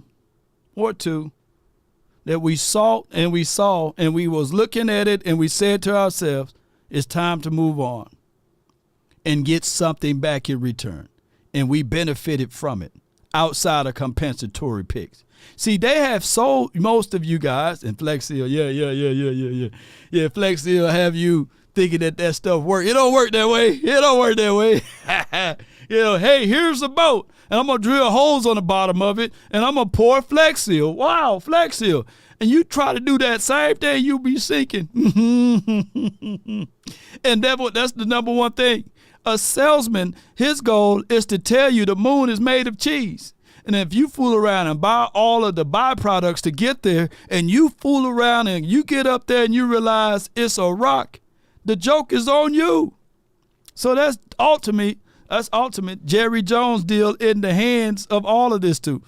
or two that we saw and we was looking at it and we said to ourselves, it's time to move on and get something back in return. And we benefited from it outside of compensatory picks. See, they have sold most of you guys, and Flexil, yeah, Flexil have you thinking that stuff work. It don't work that way. It don't work that way. Hey, here's a boat, and I'm going to drill holes on the bottom of it, and I'm going to pour Flexil. Wow, Flexil. And you try to do that same thing, you'll be sinking. And that's the number one thing. A salesman, his goal is to tell you the moon is made of cheese. And if you fool around and buy all of the byproducts to get there, and you fool around and you get up there and you realize it's a rock, the joke is on you. So that's ultimate Jerry Jones deal in the hands of all of this too.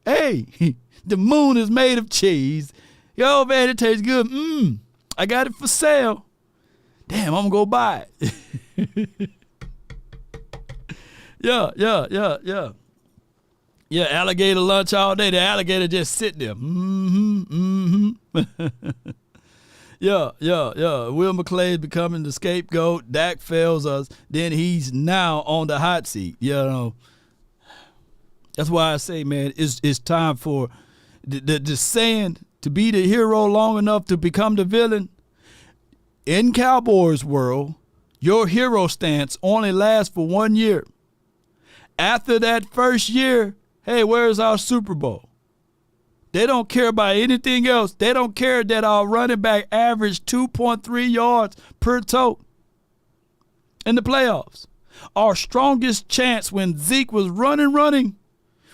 Hey, the moon is made of cheese. Yo, man, it tastes good. I got it for sale. Damn, I'm gonna go buy it. Yeah, alligator lunch all day. The alligator just sitting there. Yeah. Will McClay's becoming the scapegoat. Dak fails us. Then he's now on the hot seat. That's why I say, man, it's time for the saying to be the hero long enough to become the villain. In Cowboys world, your hero stance only lasts for 1 year. After that first year, hey, where's our Super Bowl? They don't care about anything else. They don't care that our running back averaged 2.3 yards per tote in the playoffs. Our strongest chance when Zeke was running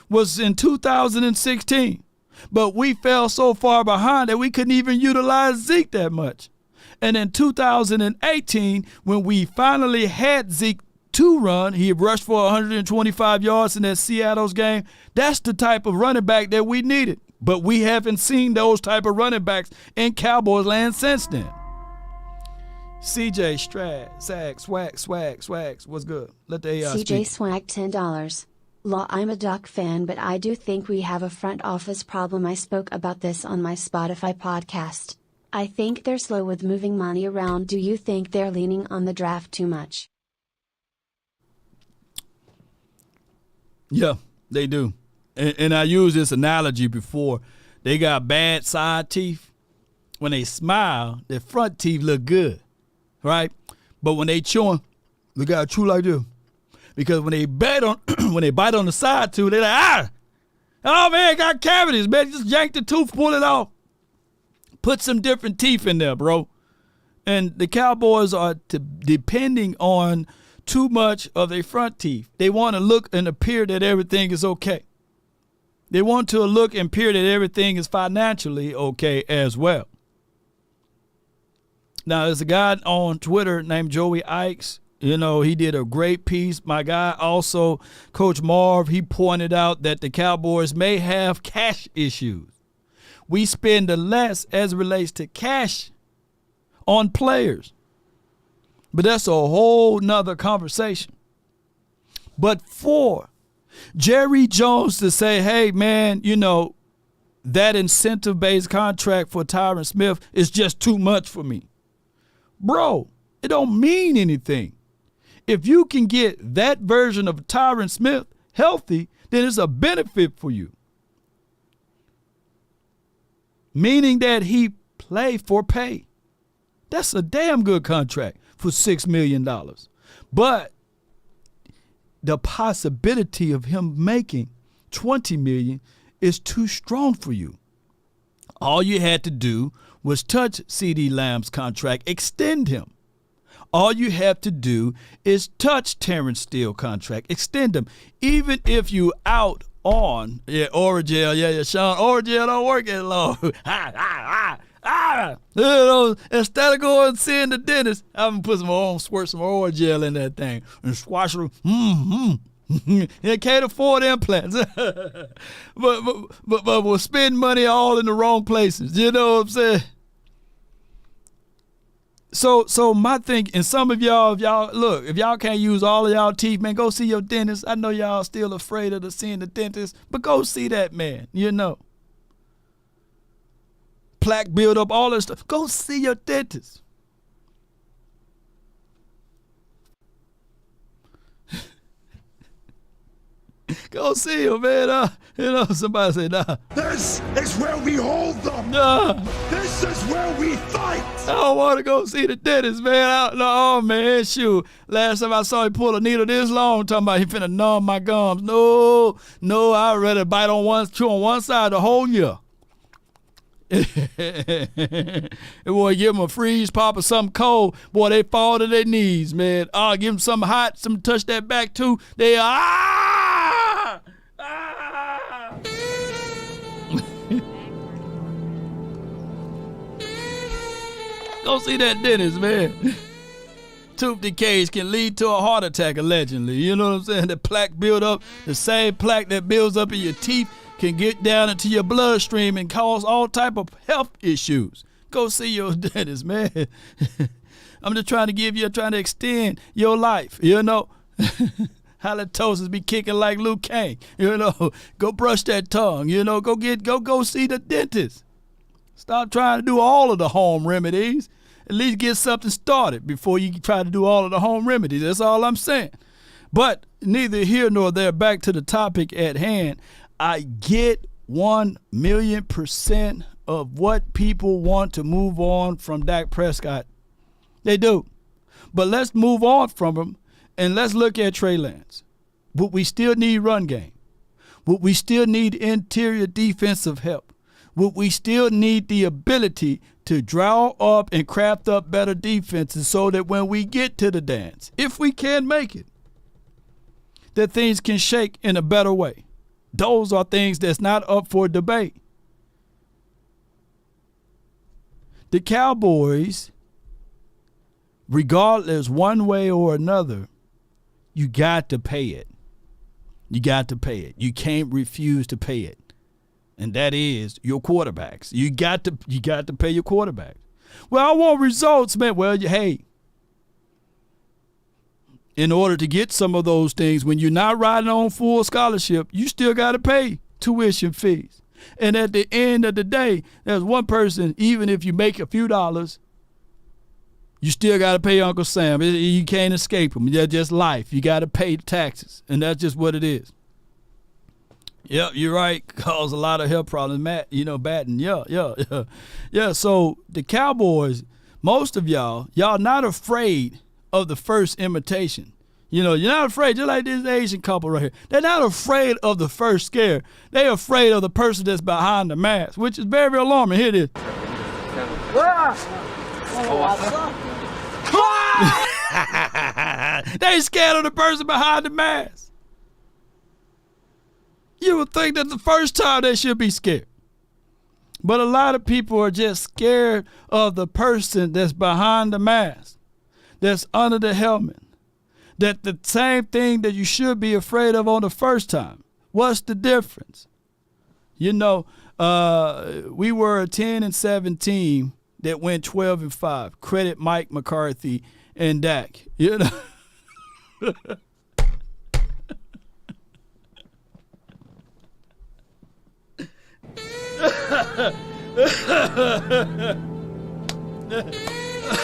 was in 2016. But we fell so far behind that we couldn't even utilize Zeke that much. And in 2018, when we finally had Zeke to run, he rushed for 125 yards in that Seattle's game. That's the type of running back that we needed. But we haven't seen those type of running backs in Cowboys land since then. CJ Swags, what's good? Let the AI CJ speak. Swag $10. Law, I'm a Duck fan, but I do think we have a front office problem. I spoke about this on my Spotify podcast. I think they're slow with moving money around. Do you think they're leaning on the draft too much? Yeah, they do. And I used this analogy before. They got bad side teeth. When they smile, their front teeth look good, right? But when they chewing, they got chew like this. Because when they bite on the side tooth, they're like, oh man, got cavities, man. Just yank the tooth, pull it off. Put some different teeth in there, bro. And the Cowboys are depending on too much of their front teeth. They want to look and appear that everything is okay. They want to look and appear that everything is financially okay as well. Now, there's a guy on Twitter named Joey Ikes. He did a great piece. My guy also, Coach Marv, he pointed out that the Cowboys may have cash issues. We spend less as it relates to cash on players. But that's a whole nother conversation. But for Jerry Jones to say, hey, man, that incentive-based contract for Tyron Smith is just too much for me. Bro, it don't mean anything. If you can get that version of Tyron Smith healthy, then it's a benefit for you. Meaning that he play for pay. That's a damn good contract for $6 million. But the possibility of him making $20 million is too strong for you. All you had to do was touch CeeDee Lamb's contract, extend him. All you have to do is touch Terrence Steele contract, extend him. Even if you out on, Oragel, Sean, Oragel don't work as long. Instead of going and seeing the dentist, I'm going to put squirt some Oragel in that thing and squash it. They can't afford implants. but we'll spend money all in the wrong places. You know what I'm saying? So my thing, and some of y'all, if y'all can't use all of y'all teeth, man, go see your dentist. I know y'all still afraid of seeing the dentist, but go see that man, Plaque build up, all that stuff. Go see your dentist. Go see him, man. Somebody say, nah. This is where we hold them. Nah. This is where we fight. I don't want to go see the dentist, man. No, man, shoot. Last time I saw him pull a needle this long, talking about he finna numb my gums. No, I'd rather chew on one side the whole year. And boy, give them a freeze pop or something cold, boy, they fall to their knees, man. Give them something hot, some touch that back too. They Go see that dentist, man. Tooth decays can lead to a heart attack, allegedly. You know what I'm saying? The plaque build up, the same plaque that builds up in your teeth can get down into your bloodstream and cause all type of health issues. Go see your dentist, man. I'm just trying to extend your life, Halitosis be kicking like Luke Kane, Go brush that tongue, go see the dentist. Stop trying to do all of the home remedies. At least get something started before you try to do all of the home remedies. That's all I'm saying. But neither here nor there, back to the topic at hand. I get 1,000,000% of what people want to move on from Dak Prescott. They do. But let's move on from him and let's look at Trey Lance. Would we still need run game? Would we still need interior defensive help? Would we still need the ability to draw up and craft up better defenses so that when we get to the dance, if we can make it, that things can shake in a better way? Those are things that's not up for debate. The Cowboys, regardless one way or another, you got to pay it. You got to pay it. You can't refuse to pay it. And that is your quarterbacks. You got to pay your quarterbacks. Well, I want results, man. Well, hey, in order to get some of those things, when you're not riding on full scholarship, you still got to pay tuition fees. And at the end of the day, there's one person, even if you make a few dollars, you still got to pay Uncle Sam. You can't escape him. That's just life. You got to pay the taxes, and that's just what it is. Yep, you're right. Cause a lot of health problems, batting. Yeah. So the Cowboys, most of y'all not afraid of the first imitation. You're not afraid, just like this Asian couple right here. They're not afraid of the first scare. They're afraid of the person that's behind the mask, which is very, very alarming. Here it is. They scared of the person behind the mask. You would think that the first time they should be scared. But a lot of people are just scared of the person that's behind the mask, that's under the helmet. That the same thing that you should be afraid of on the first time. What's the difference? We were a 10-7 that went 12-5. Credit Mike McCarthy and Dak.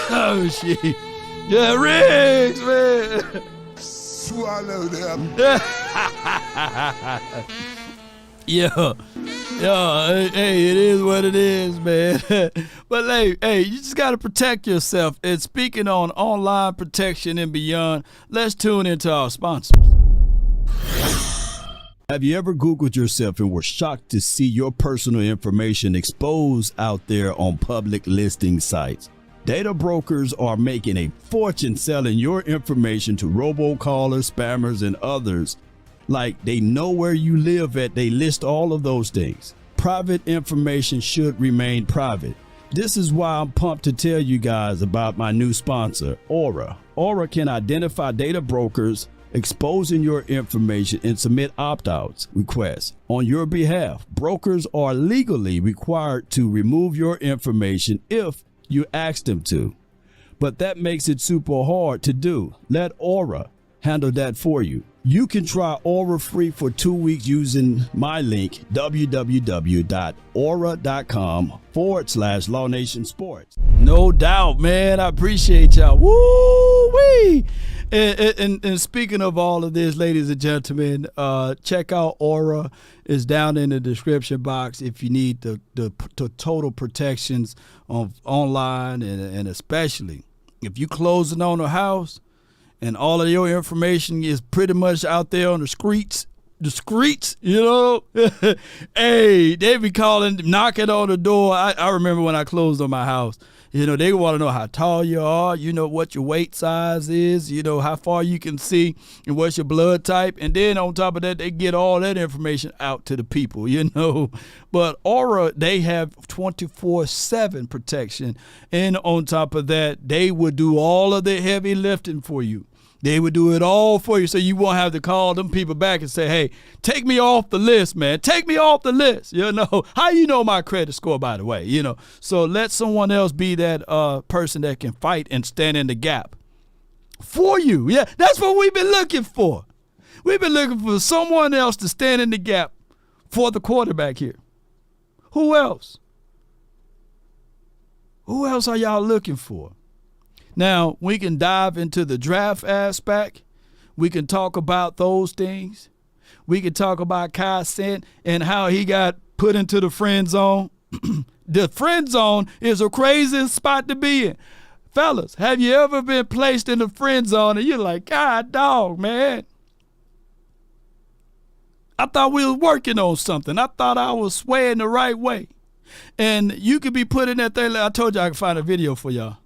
Oh shit. Yeah, Riggs, man. Swallow them. Yeah, hey, it is what it is, man. But hey, you just got to protect yourself. And speaking on online protection and beyond, let's tune into our sponsors. Have you ever Googled yourself and were shocked to see your personal information exposed out there on public listing sites? Data brokers are making a fortune selling your information to robocallers, spammers, and others. Like they know where you live at, they list all of those things. Private information should remain private. This is why I'm pumped to tell you guys about my new sponsor, Aura. Aura can identify data brokers exposing your information and submit opt-outs requests on your behalf. Brokers are legally required to remove your information if you ask them to. but that makes it super hard to do. Let Aura handle that for you. You can try Aura free for 2 weeks using my link, www.aura.com/Law Nation Sports. No doubt, man. I appreciate y'all. Woo-wee! And speaking of all of this, ladies and gentlemen, check out Aura. It's down in the description box if you need the total protections of online and especially if you closing on a house and all of your information is pretty much out there on the streets, you know. Hey, they be calling, knocking on the door. I remember when I closed on my house, you know, they want to know how tall you are, you know, what your weight size is, you know, how far you can see and what's your blood type. And then on top of that, they get all that information out to the people, you know. But Aura, they have 24/7 protection. And on top of that, they would do all of the heavy lifting for you. They would do it all for you, so you won't have to call them people back and say, hey, take me off the list, man. Take me off the list. You know, how you know my credit score, by the way, you know. So let someone else be that person that can fight and stand in the gap for you. Yeah, that's what we've been looking for. We've been looking for someone else to stand in the gap for the quarterback here. Who else? Who else are y'all looking for? Now, we can dive into the draft aspect. We can talk about those things. We can talk about Kai Sent and how he got put into the friend zone. The friend zone is a crazy spot to be in. Fellas, have you ever been placed in the friend zone and you're like, God dog, man, I thought we was working on something. I thought I was swaying the right way. And you could be put in that thing. I told you I could find a video for y'all.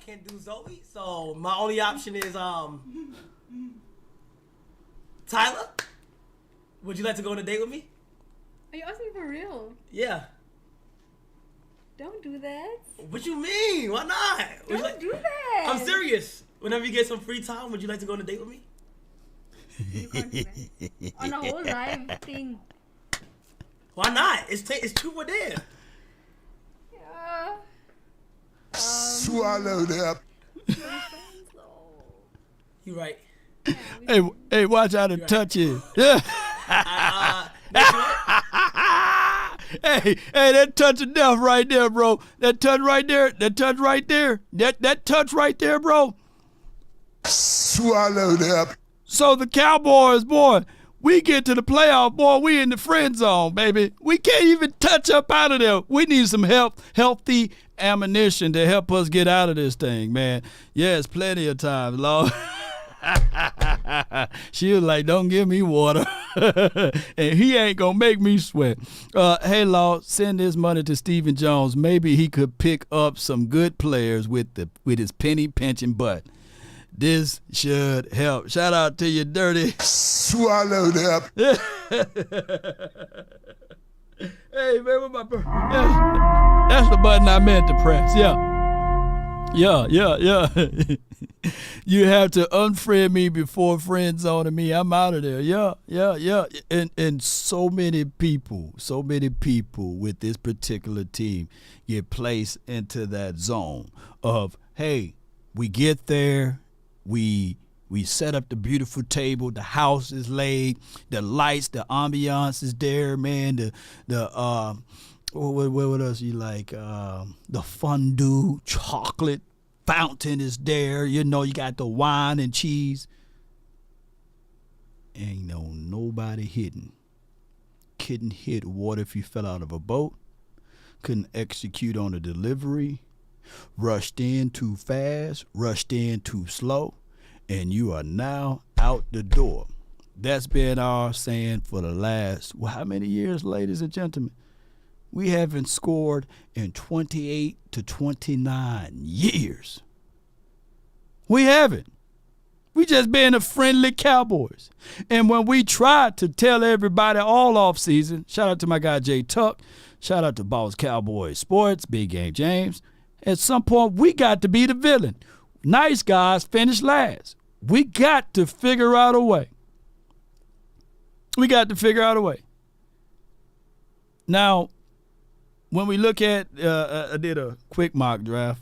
Can't do Zoe, so my only option is Tyler. Would you like to go on a date with me? Are you asking for real? Yeah. Don't do that. What you mean? Why not? Don't do that. I'm serious. Whenever you get some free time, would you like to go on a date with me? You can't do that. On a whole live thing. Why not? It's two for there. Yeah. Swallowed up. You right. Hey, watch how to touch it. Yeah. Hey, that touch of death right there, bro. That touch right there. That touch right there. That touch right there, bro. Swallowed up. So the Cowboys, boy, we get to the playoff, boy, we in the friend zone, baby. We can't even touch up out of there. We need some healthy ammunition to help us get out of this thing, man. Yes, plenty of times, Lord. She was like, don't give me water. And he ain't going to make me sweat. Hey, Lord, send this money to Stephen Jones. Maybe he could pick up some good players with his penny pinching butt. This should help. Shout out to you, Dirty. Swallowed up. Hey, man, what my that's the button I meant to press. Yeah. You have to unfriend me before friend zoning me. I'm out of there. Yeah. And so many people with this particular team get placed into that zone of, hey, we get there, we set up the beautiful table, the house is laid, the lights, the ambiance is there, man. What else you like? The fondue, chocolate fountain is there. You know, you got the wine and cheese. Ain't nobody hidden. Couldn't hit water if you fell out of a boat. Couldn't execute on a delivery. Rushed in too fast. Rushed in too slow. And you are now out the door. That's been our saying for the last, how many years, ladies and gentlemen? We haven't scored in 28 to 29 years. We haven't. We just been a friendly Cowboys. And when we tried to tell everybody all off season, shout out to my guy Jay Tuck, shout out to Boss Cowboys Sports, Big Game James, at some point we got to be the villain. Nice guys finish last. We got to figure out a way. Now, when we look at, I did a quick mock draft,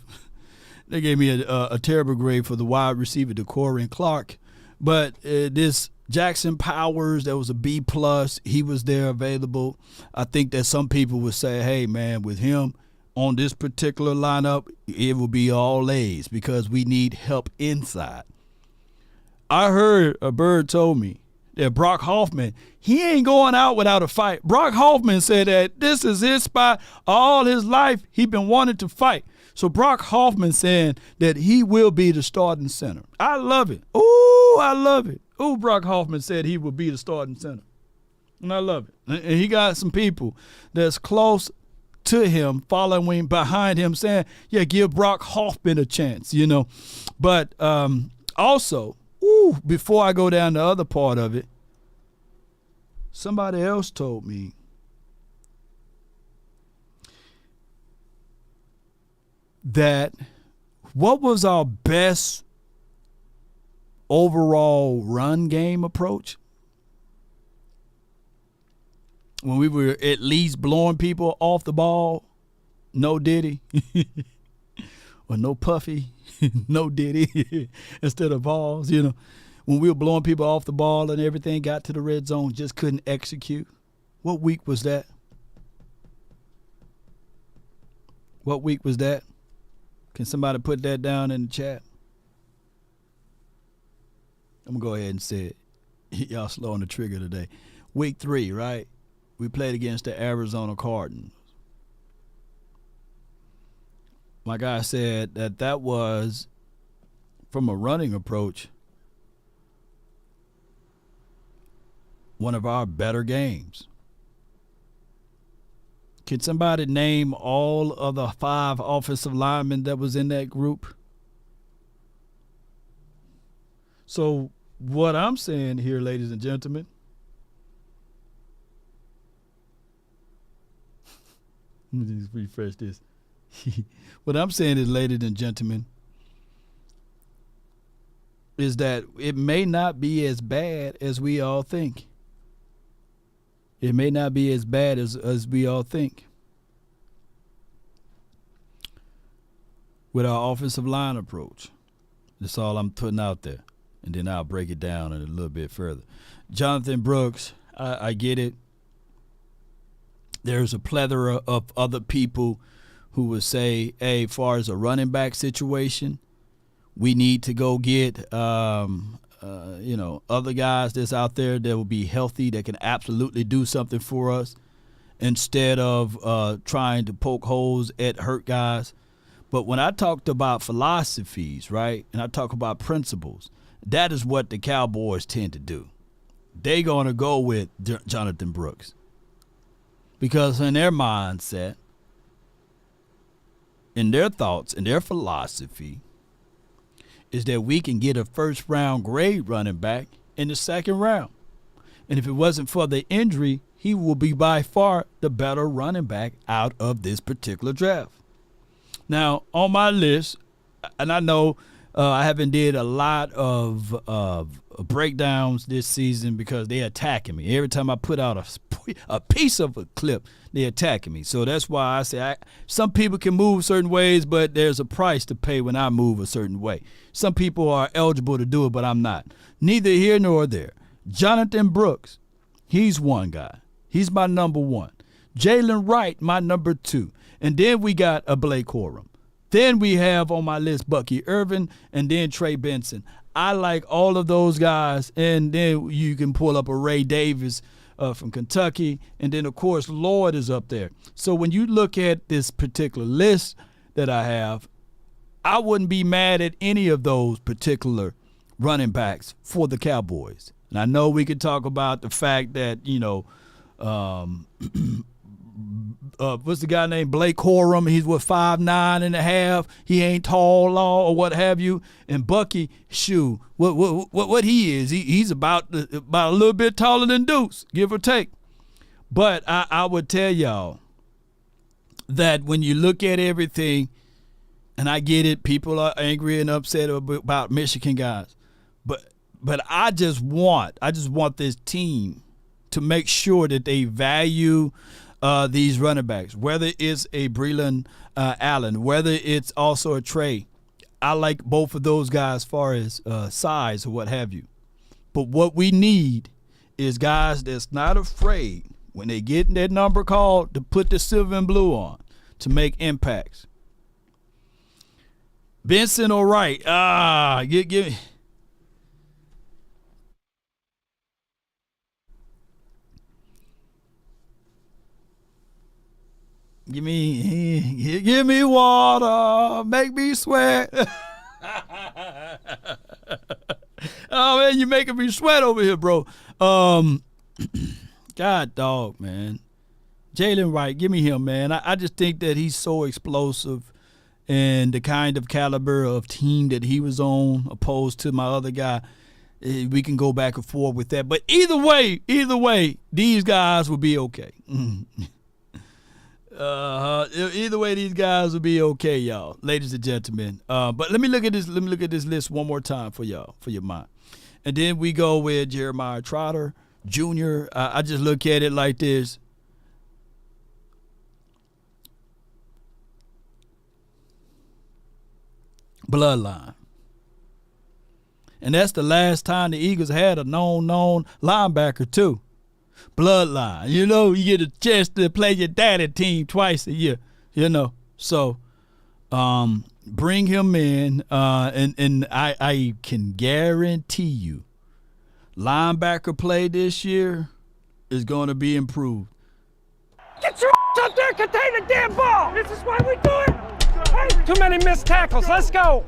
They gave me a terrible grade for the wide receiver, Decorian Clark. But this Jackson Powers, that was a B+. He was there available. I think that some people would say, hey, man, with him on this particular lineup, it will be all A's because we need help inside. I heard a bird told me that Brock Hoffman, he ain't going out without a fight. Brock Hoffman said that this is his spot. All his life, he been wanting to fight. So Brock Hoffman saying that he will be the starting center. I love it. Ooh, I love it. Ooh, Brock Hoffman said he would be the starting center. And I love it. And he got some people that's close to him, following behind him, saying, yeah, give Brock Hoffman a chance, you know. But also, before I go down the other part of it, somebody else told me that what was our best overall run game approach? When we were at least blowing people off the ball, no Diddy, or no Puffy, no Diddy, instead of balls, you know. When we were blowing people off the ball and everything, got to the red zone, just couldn't execute. What week was that? What week was that? Can somebody put that down in the chat? I'm going to go ahead and say it. Y'all slow on the trigger today. Week 3, right? We played against the Arizona Cardinals. My guy said that was, from a running approach, one of our better games. Can somebody name all of the 5 offensive linemen that was in that group? So what I'm saying here, ladies and gentlemen, let me just refresh this. What I'm saying is, ladies and gentlemen, is that it may not be as bad as we all think. It may not be as bad as we all think. With our offensive line approach. That's all I'm putting out there. And then I'll break it down a little bit further. Jonathan Brooks, I get it. There's a plethora of other people who would say, hey, as far as a running back situation, we need to go get other guys that's out there that will be healthy, that can absolutely do something for us instead of trying to poke holes at hurt guys. But when I talked about philosophies, right, and I talk about principles, that is what the Cowboys tend to do. They're going to go with Jonathan Brooks because in their mindset, in their thoughts, in their philosophy, is that we can get a first-round grade running back in the second round. And if it wasn't for the injury, he will be by far the better running back out of this particular draft. Now, on my list, and I know I haven't did a lot of breakdowns this season because they're attacking me. Every time I put out a piece of a clip, they're attacking me. So that's why I say some people can move certain ways, but there's a price to pay when I move a certain way. Some people are eligible to do it, but I'm not. Neither here nor there. Jonathan Brooks, he's one guy. He's my number 1. Jalen Wright, my number 2. And then we got a Blake Corum. Then we have on my list Bucky Irvin and then Trey Benson. I like all of those guys. And then you can pull up a Ray Davis from Kentucky. And then, of course, Lloyd is up there. So when you look at this particular list that I have, I wouldn't be mad at any of those particular running backs for the Cowboys. And I know we could talk about the fact that, what's the guy named Blake Corum? He's 5'9.5". He ain't tall or what have you. And Bucky, what he is? He's about a little bit taller than Deuce, give or take. But I would tell y'all that when you look at everything, and I get it, people are angry and upset about Michigan guys, but I just want this team to make sure that they value these running backs, whether it's a Breland Allen, whether it's also a Trey. I like both of those guys as far as size or what have you. But what we need is guys that's not afraid when they get that number called to put the silver and blue on to make impacts. Benson or Wright? Give me water, make me sweat. Oh man, you're making me sweat over here, bro. God dog, man. Jalen Wright, give me him, man. I just think that he's so explosive and the kind of caliber of team that he was on opposed to my other guy. We can go back and forth with that. But either way, these guys will be okay. Either way, these guys will be okay, y'all, ladies and gentlemen. But let me look at this. Let me look at this list one more time for y'all, for your mind. And then we go with Jeremiah Trotter Jr. I just look at it like this. Bloodline. And that's the last time the Eagles had a known linebacker too. Bloodline. You know, you get a chance to play your daddy team twice a year, you know. So bring him in, and I can guarantee you linebacker play this year is going to be improved. Get your up there, contain the damn ball. This is why we do it. Hey, too many missed tackles. Let's go.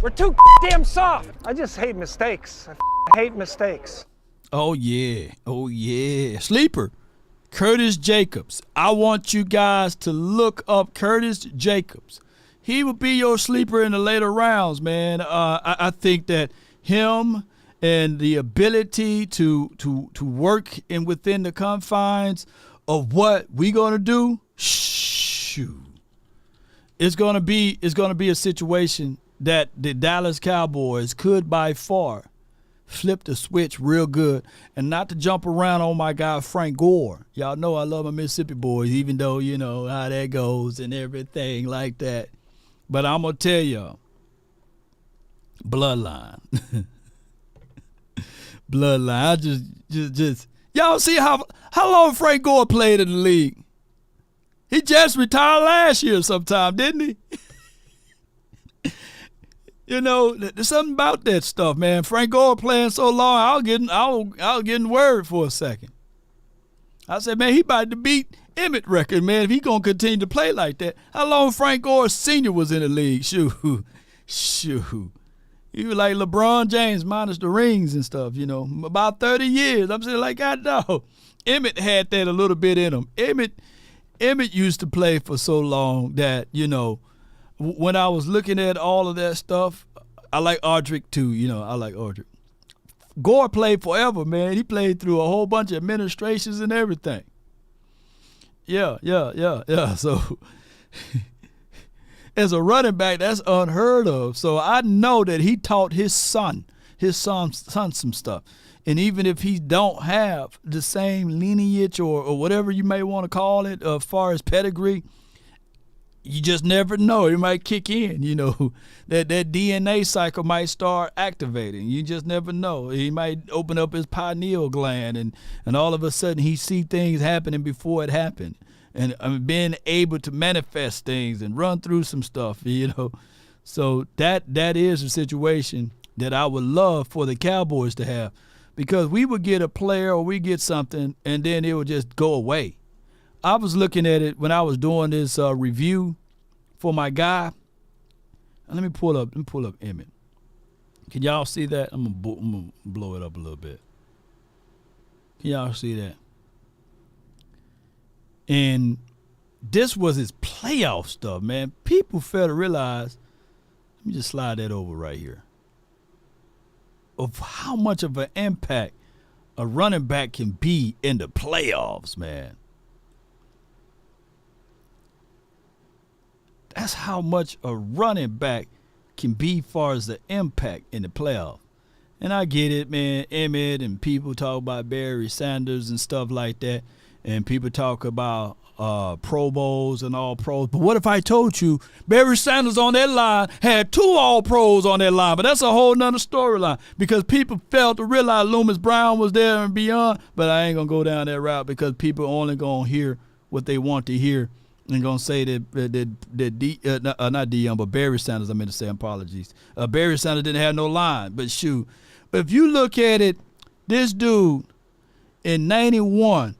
We're too damn soft. I just hate mistakes. I hate mistakes. Oh, yeah. Sleeper, Curtis Jacobs. I want you guys to look up Curtis Jacobs. He will be your sleeper in the later rounds, man. I think that him and the ability to work in within the confines of what we're going to do, shoot. It's going to be a situation that the Dallas Cowboys could by far flip the switch real good, and not to jump around on my guy Frank Gore. Y'all know I love my Mississippi boys, even though you know how that goes and everything like that. But I'm gonna tell y'all, bloodline, bloodline. I just y'all see how long Frank Gore played in the league. He just retired last year sometime, didn't he? You know, there's something about that stuff, man. Frank Gore playing so long, I was getting worried for a second. I said, man, he about to beat Emmett record, man, if he gonna continue to play like that. How long Frank Gore Sr. was in the league? Shoot. He was like LeBron James minus the rings and stuff, you know, about 30 years. I'm saying, like, God, no. Emmett had that a little bit in him. Emmett used to play for so long that, you know, when I was looking at all of that stuff, I like Ardrick too. You know, I like Ardrick. Gore played forever, man. He played through a whole bunch of administrations and everything. Yeah. So as a running back, that's unheard of. So I know that he taught his son some stuff. And even if he don't have the same lineage or whatever you may want to call it, as far as pedigree, you just never know. It might kick in, you know. That DNA cycle might start activating. You just never know. He might open up his pineal gland and all of a sudden he see things happening before it happened. And being able to manifest things and run through some stuff, you know. So that is a situation that I would love for the Cowboys to have, because we would get a player or we get something and then it would just go away. I was looking at it when I was doing this review for my guy. Let me pull up Emmett. Can y'all see that? I'm gonna blow it up a little bit. Can y'all see that? And this was his playoff stuff, man. People fail to realize. Let me just slide that over right here. Of how much of an impact a running back can be in the playoffs, man. That's how much a running back can be far as the impact in the playoff. And I get it, man. Emmett and people talk about Barry Sanders and stuff like that. And people talk about Pro Bowls and all pros. But what if I told you Barry Sanders on that line had 2 all pros on that line? But that's a whole nother storyline because people failed to realize Loomis Brown was there and beyond. But I ain't going to go down that route because people only going to hear what they want to hear and going to say that not Dion, but Barry Sanders, I meant to say, apologies. Barry Sanders didn't have no line. But shoot, if you look at it, this dude in 91,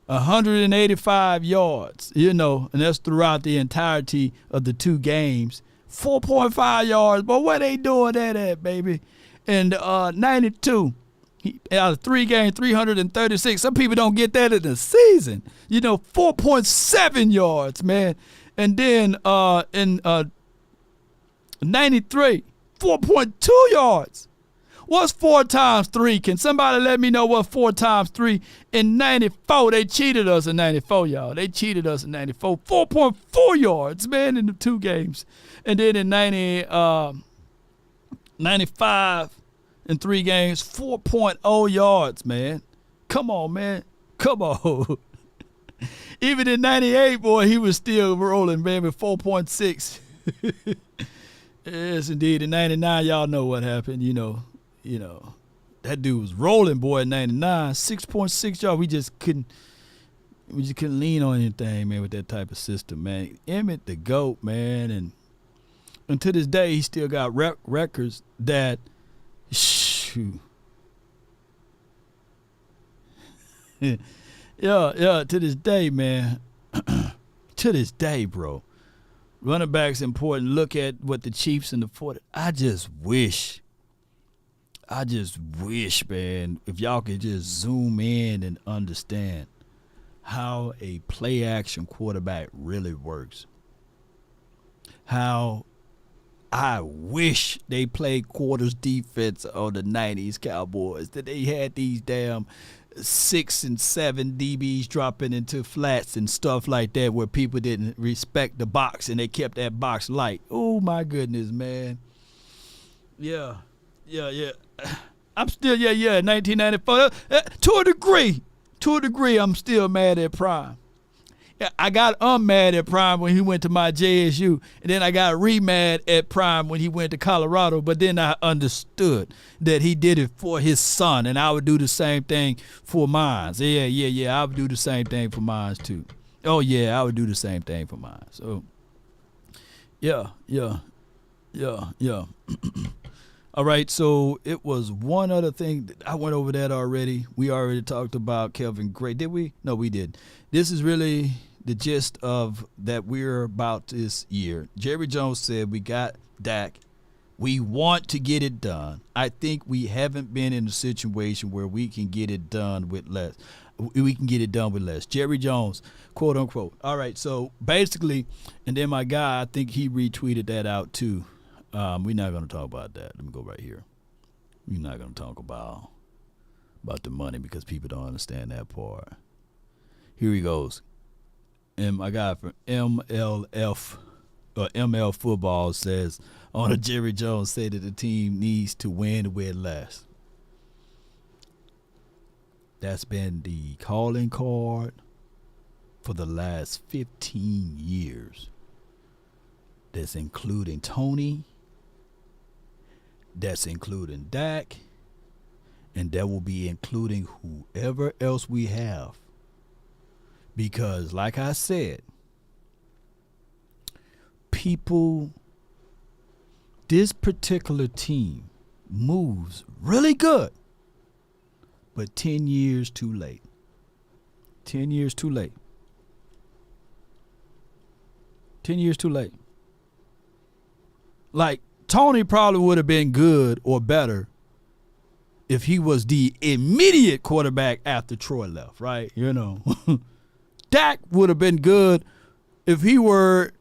185 yards, and that's throughout the entirety of the 2 games. 4.5 yards, but where they doing that at, baby? And 92, out of 3 games, 336. Some people don't get that in the season. 4.7 yards, man. And then in 93, 4.2 yards. What's 4 times 3? Can somebody let me know what 4 times 3? In 94, they cheated us in 94, y'all. They cheated us in 94. 4.4 yards, man, in the 2 games. And then in 95, in 3 games, 4.0 yards, man. Come on, man. Come on. Even in 98, boy, he was still rolling, man, with 4.6. Yes, indeed. In 99, y'all know what happened, that dude was rolling, boy, in 99. 6.6 yards. We just couldn't lean on anything, man, with that type of system, man. Emmett the GOAT, man, and to this day he still got records that shoot. yeah, to this day, man. To this day, bro. Running back's important. Look at what the Chiefs and the 40. I just wish, man, if y'all could just zoom in and understand how a play-action quarterback really works. How I wish they played quarters defense on the 90s Cowboys, that they had these damn 6 and 7 DBs dropping into flats and stuff like that where people didn't respect the box and they kept that box light. Oh, my goodness, man. Yeah. I'm still, 1994. To a degree, I'm still mad at Prime. I got unmad at Prime when he went to my JSU, and then I got re-mad at Prime when he went to Colorado, but then I understood that he did it for his son, and I would do the same thing for mine. Yeah, I would do the same thing for mine too. Oh, yeah, I would do the same thing for mine. So, yeah. All right, so it was one other thing. I went over that already. We already talked about Kelvin Gray. Did we? No, we did. This is really the gist of that we're about this year. Jerry Jones said we got Dak. We want to get it done. I think we haven't been in a situation where we can get it done with less. Jerry Jones, quote unquote. All right, so basically, and then my guy, I think he retweeted that out too. We're not going to talk about that. Let me go right here. We're not going to talk about the money because people don't understand that part. Here he goes. And my guy from ML Football says, Owner Jerry Jones said that the team needs to win with less. That's been the calling card for the last 15 years. That's including Tony. That's including Dak. And that will be including whoever else we have. Because, like I said, this particular team moves really good, but 10 years too late. 10 years too late. 10 years too late. Like, Tony probably would have been good or better if he was the immediate quarterback after Troy left, right? Dak would have been good if he were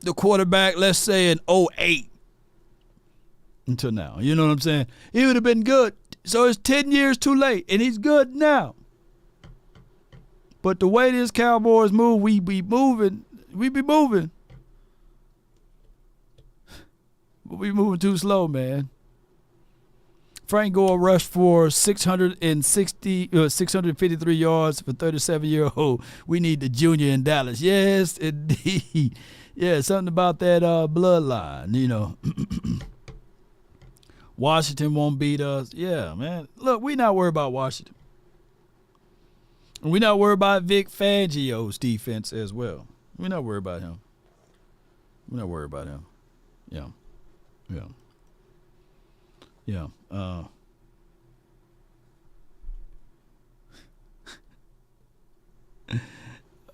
the quarterback, let's say, in 2008 until now. You know what I'm saying? He would have been good. So it's 10 years too late, and he's good now. But the way this Cowboys move, we be moving. But we moving too slow, man. Frank Gore rushed for 653 yards for 37-year-old. We need the junior in Dallas. Yes, indeed. Yeah, something about that bloodline, you know. Washington won't beat us. Yeah, man. Look, we not worried about Washington. And we not worried about Vic Fangio's defense as well. We're not worried about him. We're not worried about him. Yeah. Yeah. Yeah.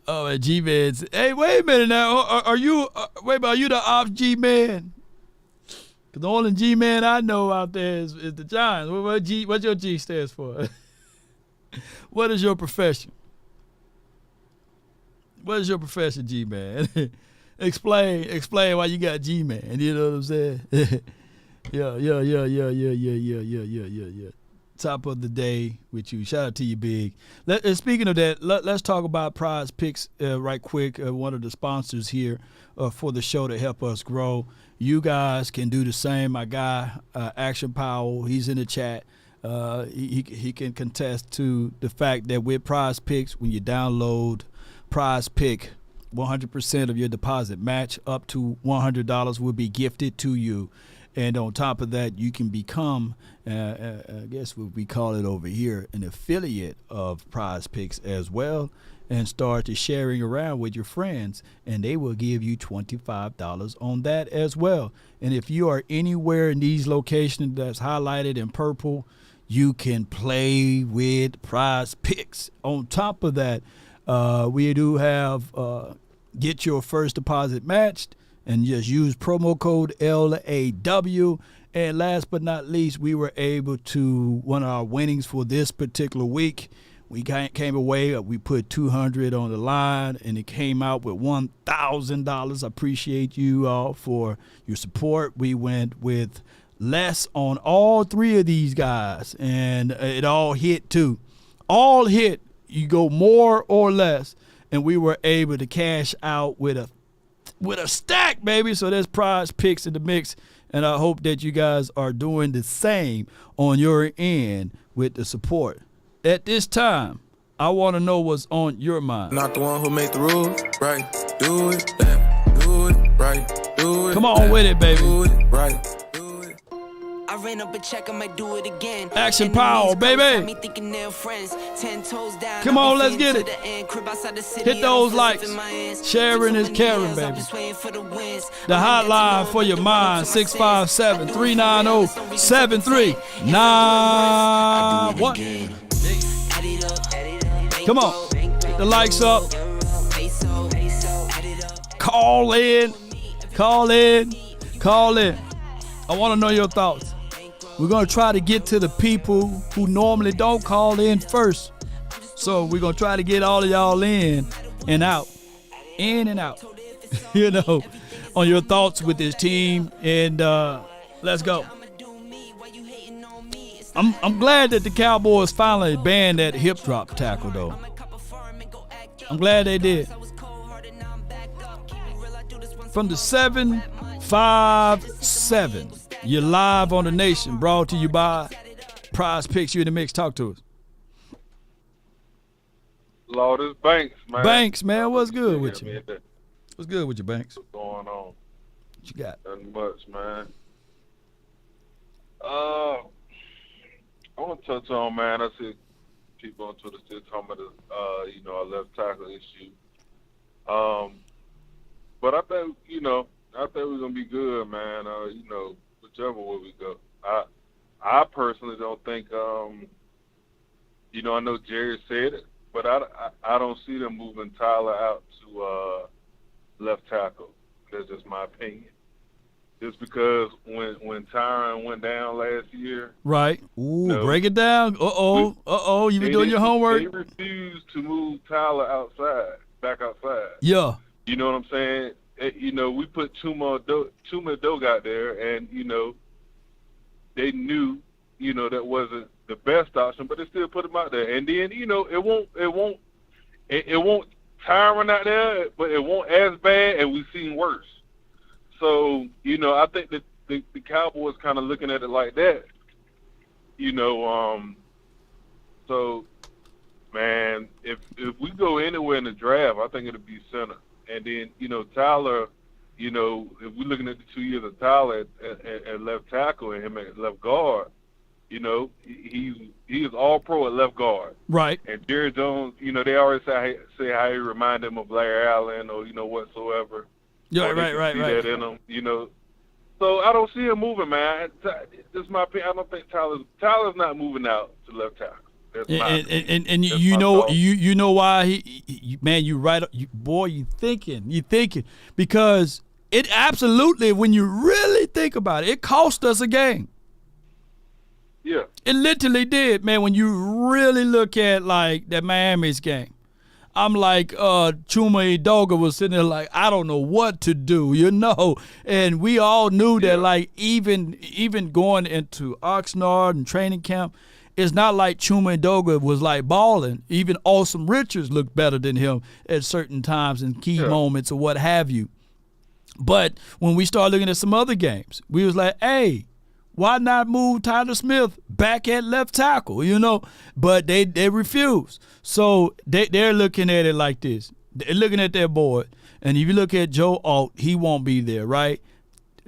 Oh, G-Man. Hey, wait a minute now. Are you the off G-Man? Because the only G-Man I know out there is the Giants. What your G stands for? What is your profession? What is your profession, G-Man? Explain why you got G-Man. You know what I'm saying? Yeah. Top of the day with you. Shout out to you, Big. Speaking of that, let's talk about Prize Picks right quick. One of the sponsors here for the show to help us grow. You guys can do the same. My guy, Action Powell, he's in the chat. He can contest to the fact that with Prize Picks, when you download Prize Pick, 100% of your deposit match up to $100 will be gifted to you. And on top of that, you can become, I guess what we call it over here, an affiliate of Prize Picks as well, and start to sharing around with your friends, and they will give you $25 on that as well. And if you are anywhere in these locations that's highlighted in purple, you can play with Prize Picks. On top of that, we do have get your first deposit matched, and just use promo code LAW. And last but not least, we were able to, one of our winnings for this particular week, we came away, we put $200 on the line, and it came out with $1,000. I appreciate you all for your support. We went with less on all three of these guys, and it all hit too. All hit. You go more or less, and we were able to cash out with a stack, baby. So there's Prize Picks in the mix, and I hope that you guys are doing the same on your end with the support. At this time, I want to know what's on your mind. Not the one who made the rules, right? Do it, left, do it, right, do it. Come on with it, baby. Do it, right. I ran up a check, I might do it again. Action Power, baby. Come on, let's get it. Hit those likes. Sharing is caring, baby. The hotline for your mind, 657-390-7391. Come on. Get the likes up. Call in. I want to know your thoughts. We're going to try to get to the people who normally don't call in first. So we're going to try to get all of y'all in and out. You know, on your thoughts with this team. And let's go. I'm glad that the Cowboys finally banned that hip drop tackle, though. I'm glad they did. From the 757. You're live on the Nation, brought to you by Prize Picks. You in the mix. Talk to us. Lord, it's Banks, man. Banks, man. What's good with you? What's good with you, Banks? What's going on? What you got? Nothing much, man. I want to touch on, man. I see people on Twitter still talking about our left tackle issue. But I think, we're gonna be good, man. Whichever way we go. I personally don't think, I know Jerry said it, but I don't see them moving Tyler out to left tackle. That's just my opinion. Just because when Tyron went down last year. Right. Ooh, break it down. You been doing your homework? They refused to move Tyler back outside. Yeah. You know what I'm saying? We put Tuma Dog out there, and, they knew, that wasn't the best option, but they still put him out there. And then, it won't Tyron out there, but it won't as bad, and we've seen worse. So, I think that the Cowboys kind of looking at it like that. So, man, if we go anywhere in the draft, I think it'll be center. And then, Tyler, if we're looking at the 2 years of Tyler at left tackle and him at left guard, he is all pro at left guard. Right. And Jerry Jones, they always say how he remind him of Larry Allen or, whatsoever. Yeah, right. That in him, So I don't see him moving, man. This is my opinion. I don't think Tyler's not moving out to left tackle. And you know why he man, you right, you thinking because it absolutely, when you really think about it, it cost us a game. Yeah, it literally did, man. When you really look at like that Miami's game, I'm like Chuma Edoga was sitting there like, I don't know what to do, and we all knew that like even going into Oxnard and training camp. It's not like Chuma Edoga was like balling. Even Awesome Richards looked better than him at certain times and key moments or what have you. But when we started looking at some other games, we was like, hey, why not move Tyler Smith back at left tackle, But they refuse. So they're looking at it like this. They're looking at their board. And if you look at Joe Alt, he won't be there, right?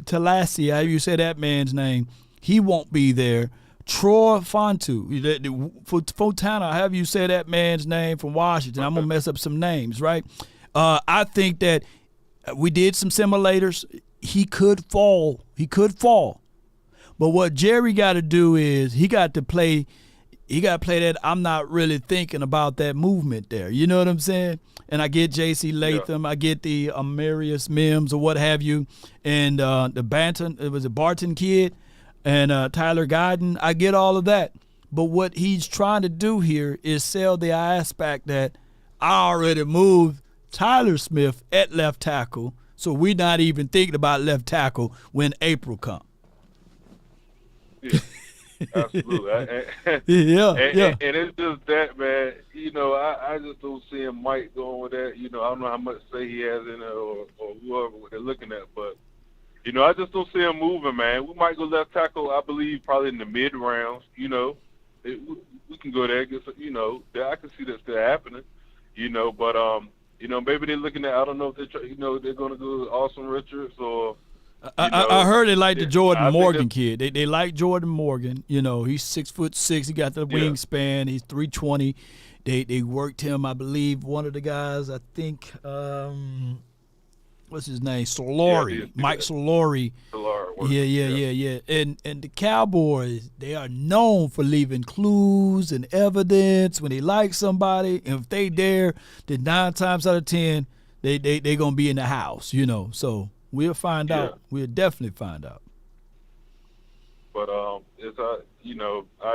Talassi, how you say that man's name, he won't be there. Troy Fontana, however you say that man's name from Washington. I'm going to mess up some names, right? I think that we did some simulators. He could fall. But what Jerry got to do is he got to play that I'm not really thinking about that movement there. You know what I'm saying? And I get J.C. Latham. I get the Amarius Mims or what have you. And the Barton kid. And Tyler Guyton, I get all of that. But what he's trying to do here is sell the aspect that I already moved Tyler Smith at left tackle, so we're not even thinking about left tackle when April comes. Yeah, absolutely. Yeah. And it's just that, man. I just don't see him Mike going with that. I don't know how much say he has in it or whoever they're looking at, but I just don't see him moving, man. We might go left tackle, I believe, probably in the mid rounds. We can go there. I can see that still happening. But maybe they're looking at. I don't know if they're going to go with Awesome Richards or. I heard they like the Jordan Morgan kid. They like Jordan Morgan. He's 6'6". He got the wingspan. He's 320. They worked him. I believe one of the guys. I think. What's his name? Solari. Mike Solari. Yeah. And the Cowboys, they are known for leaving clues and evidence when they like somebody. And if they dare, then 9 times out of 10, they gonna be in the house. So we'll find out. We'll definitely find out. But I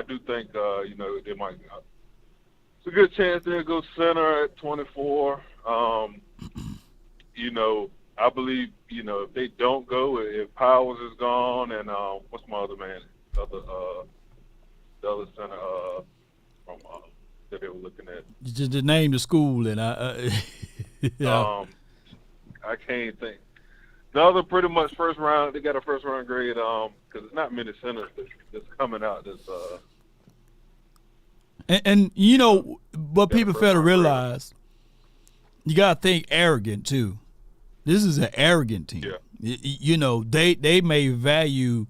do think they might. It's a good chance they'll go center at 24. I believe, if they don't go, if Powers is gone, and what's my other man, the other center that they were looking at. Just to name the school, and I can't think. The other pretty much first round, they got a first round grade because it's not many centers that's coming out. And what people fail to realize, you got to think arrogant too. This is an arrogant team. Yeah. They may value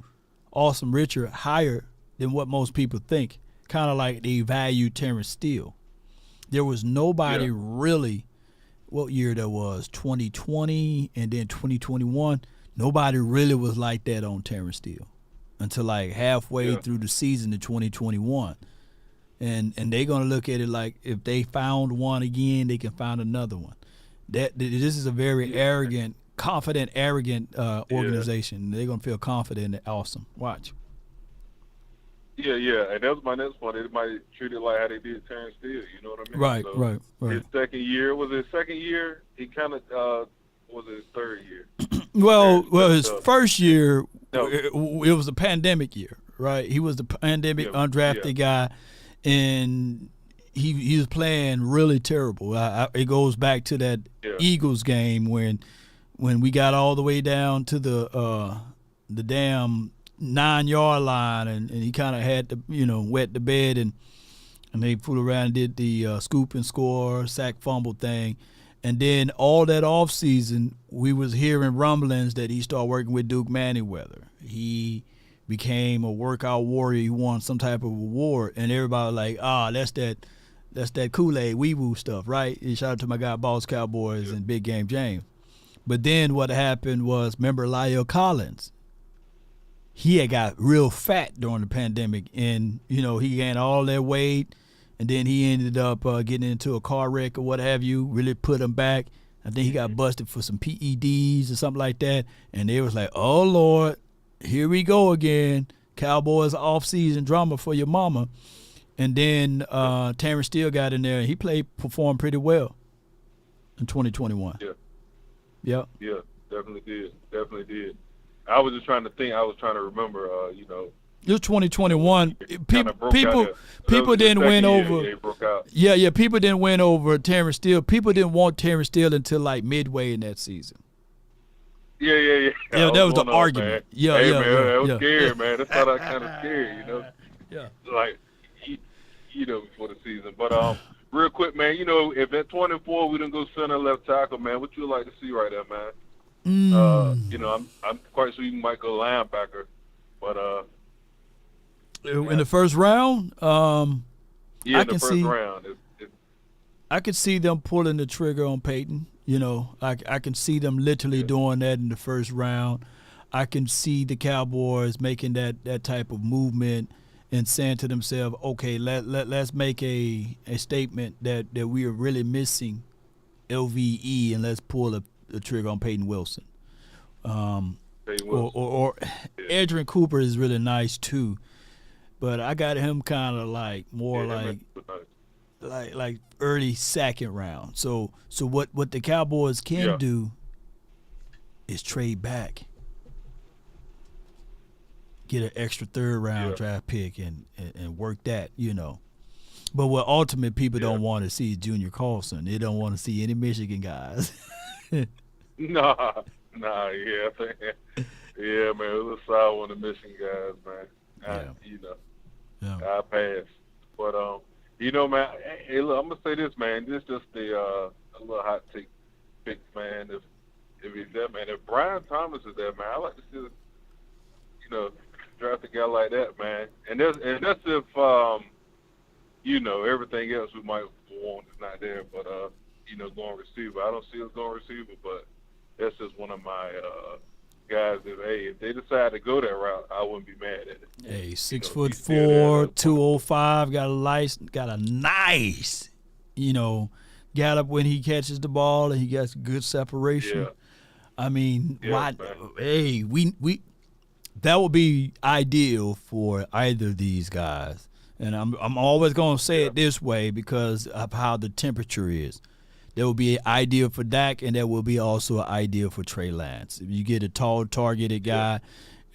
Awesome Richard higher than what most people think. Kind of like they value Terrence Steele. There was nobody really, what year that was, 2020 and then 2021, nobody really was like that on Terrence Steele until like halfway through the season of 2021. And they're going to look at it like if they found one again, they can find another one. This is a very arrogant, confident, organization. They're gonna feel confident and awesome. Watch. Yeah, and that was my next point. They might treat it like how they did Terrence Steele. You know what I mean? Right, so right. His second year was his second year. He kind of was it his third year. well, his first year, it was a pandemic year, right? He was the pandemic undrafted guy, and he was playing really terrible. It goes back to that Eagles game when we got all the way down to the damn 9-yard line, and he kind of had to, wet the bed, and they fooled around and did the scoop and score, sack fumble thing. And then all that offseason, we was hearing rumblings that he started working with Duke Manyweather. He became a workout warrior. He won some type of award, and everybody was like, that's that Kool-Aid, wee-woo stuff, right? And shout out to my guy, Boss Cowboys and Big Game James. But then what happened was, remember Lyle Collins? He had got real fat during the pandemic, and, he gained all that weight, and then he ended up getting into a car wreck or what have you, really put him back. I think he got busted for some PEDs or something like that, and they was like, oh, Lord, here we go again. Cowboys off-season drama for your mama. And then Terrence Steele got in there, and he performed pretty well in 2021. Yeah. Yep. Yeah, definitely did. I was just trying to think. I was trying to remember, It was 2021. People didn't win over. Yeah, people didn't win over Terrence Steele. People didn't want Terrence Steele until like midway in that season. Yeah. Yeah, that was the argument. Man. Man, that was yeah. scary, man. That's not kind of scary, Yeah. Like, before the season. But real quick, man, if at 24 we didn't go center left tackle, man, what you like to see right there, man? I'm quite sure you might go linebacker, but in the first round, in the first round, I could see them pulling the trigger on Peyton. I can see them literally doing that in the first round. I can see the Cowboys making that type of movement and saying to themselves, okay, let's make a statement that we are really missing LVE, and let's pull the trigger on Peyton Wilson. Or Adrian Cooper is really nice too, but I got him kind of like more like early second round. So what the Cowboys can do is trade back, get an extra third round draft pick and work that, But what ultimate people don't want to see is Junior Carlson. They don't want to see any Michigan guys. Nah, yeah, man, it was sour on the Michigan guys, man. I passed. But man, hey, look, I'm gonna say this, man. This just a little hot take pick, man. If he's there, man. If Brian Thomas is there, man, I like to see, draft a guy like that, man. And that's if everything else we might want is not there, but going receiver. I don't see us going receiver, but that's just one of my guys that, if they decide to go that route, I wouldn't be mad at it. Hey, 6'4", 205, got a nice, gallop when he catches the ball, and he gets good separation. Yeah. I mean, that would be ideal for either of these guys. And I'm always going to say it this way because of how the temperature is. That will be ideal for Dak, and that will be also ideal for Trey Lance. If you get a tall, targeted guy,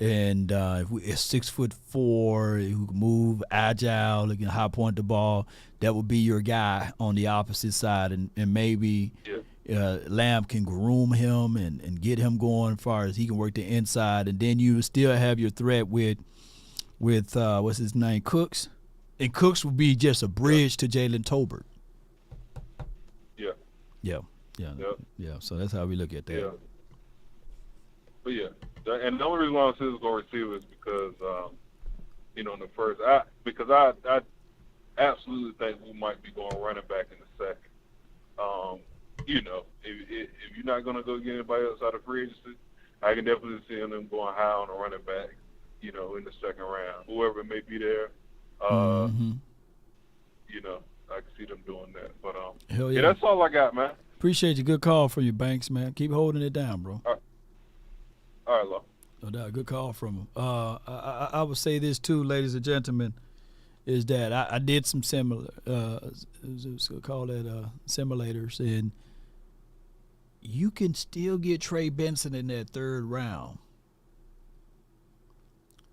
and if we 6'4", who can move, agile, who can high point the ball, that would be your guy on the opposite side, and maybe Lamb can groom him and get him going as far as he can work the inside, and then you still have your threat with what's his name, Cooks, and Cooks would be just a bridge to Jalen Tolbert. Yeah. So that's how we look at that. Yeah. But and the only reason why I say it's going to receive is because, in the first, I absolutely think we might be going running back in the second. If you're not going to go get anybody else out of free agency, I can definitely see them going high on a running back, in the second round. Whoever may be there, I can see them doing that. But hell yeah, that's all I got, man. Appreciate your good call from you, Banks, man. Keep holding it down, bro. All right, Lo. No doubt, good call from him. I would say this too, ladies and gentlemen, is that I did some simulators, and you can still get Trey Benson in that third round.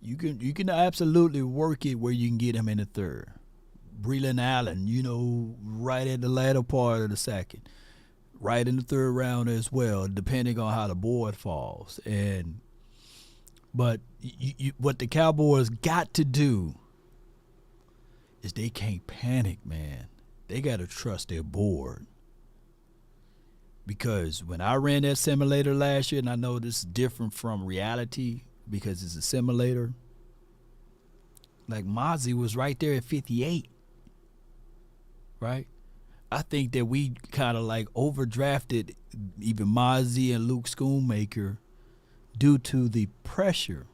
You can absolutely work it where you can get him in the third. Breland Allen, right at the latter part of the second, right in the third round as well, depending on how the board falls. And But what the Cowboys got to do is they can't panic, man. They got to trust their board. Because when I ran that simulator last year, and I know this is different from reality because it's a simulator, like Mozzie was right there at 58, right? I think that we kind of like overdrafted even Mozzie and Luke Schoonmaker due to the pressure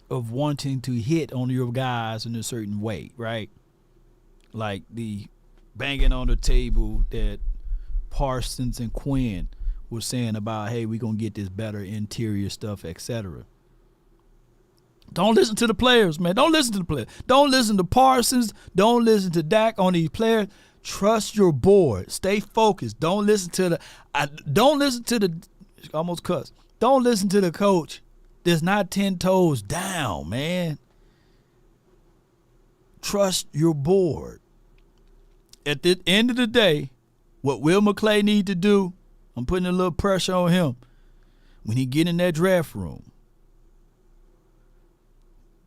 of wanting to hit on your guys in a certain way, right? Like the banging on the table that Parsons and Quinn were saying about, hey, we're going to get this better interior stuff, etc. Don't listen to the players, man. Don't listen to the players. Don't listen to Parsons. Don't listen to Dak on these players. Trust your board. Stay focused. Don't listen to almost cuss. Don't listen to the coach that's not 10 toes down, man. Trust your board. At the end of the day, what Will McClay need to do, I'm putting a little pressure on him. When he get in that draft room,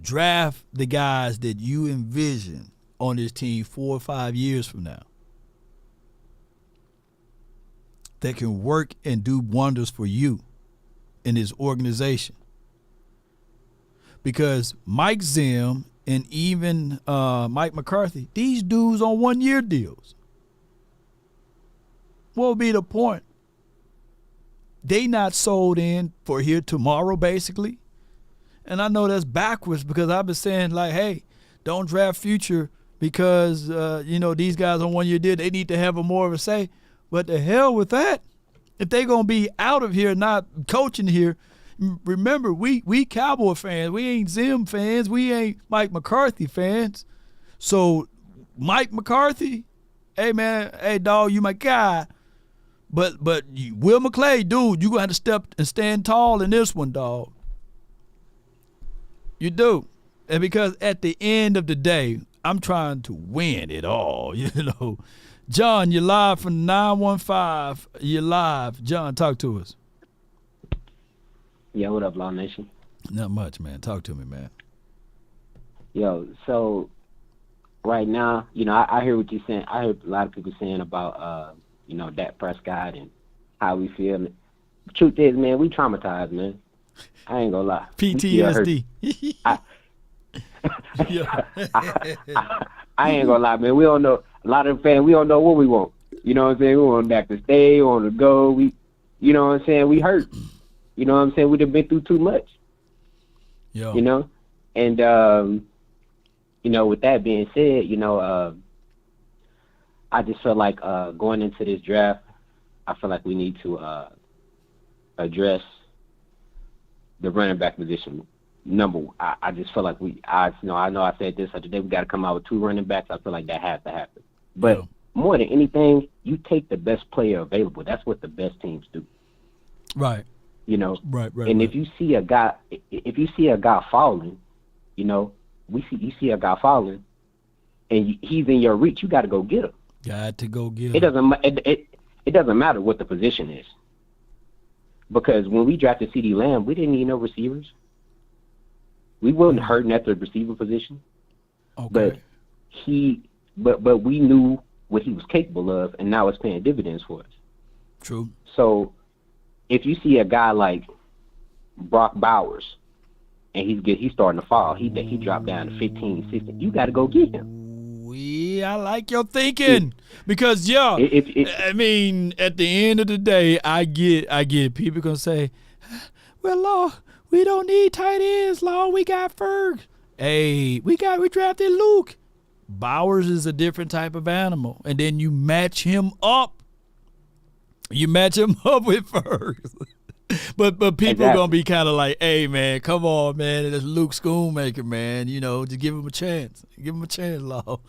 draft the guys that you envision on this team 4 or 5 years from now that can work and do wonders for you in this organization. Because Mike Zim and even Mike McCarthy, these dudes on 1-year deals. What will be the point? They not sold in for here tomorrow, basically. And I know that's backwards because I've been saying, like, hey, don't draft future because, these guys on 1-year deal, they need to have more of a say. But the hell with that. If they're going to be out of here, not coaching here, remember, we Cowboy fans. We ain't Zim fans. We ain't Mike McCarthy fans. So Mike McCarthy, hey, man, hey, dog, you my guy. But Will McClay, dude, you going to have to step and stand tall in this one, dog. You do. And because at the end of the day, I'm trying to win it all, John, you're live from 915. You're live. John, talk to us. Yeah, what up, Law Nation? Not much, man. Talk to me, man. Yo, so right now, I hear what you're saying. I hear a lot of people saying about, Dak Prescott and how we feel. The truth is, man, we traumatized, man. I ain't gonna lie. PTSD. I ain't gonna lie, man. We don't know. A lot of fans, we don't know what we want. You know what I'm saying? We want Dak to stay, we want to go. You know what I'm saying? We hurt. You know what I'm saying? We've been through too much. Yo. And with that being said, I just feel like going into this draft, I feel like we need to address the running back position. I just feel like I know I said this other day, we got to come out with 2 running backs. I feel like that has to happen. But more than anything, you take the best player available. That's what the best teams do. Right. Right. And if you see a guy falling, you see a guy falling, and he's in your reach, you got to go get him. Got to go get him. It doesn't matter what the position is, because when we drafted CeeDee Lamb, we didn't need no receivers. We wasn't hurting at the receiver position. Okay. But we knew what he was capable of, and now it's paying dividends for us. True. So if you see a guy like Brock Bowers, and he's starting to fall, he dropped down to 15, 16, you got to go get him. I like your thinking because I mean, at the end of the day, I get people gonna say, well, Law, we don't need tight ends, Law. We got Ferg. Hey, we drafted Luke. Bowers is a different type of animal, and then you match him up. You match him up with Ferg. But people are gonna be kind of like, hey, man, come on, man, it's Luke Schoonmaker, man. Just give him a chance. Give him a chance, Law.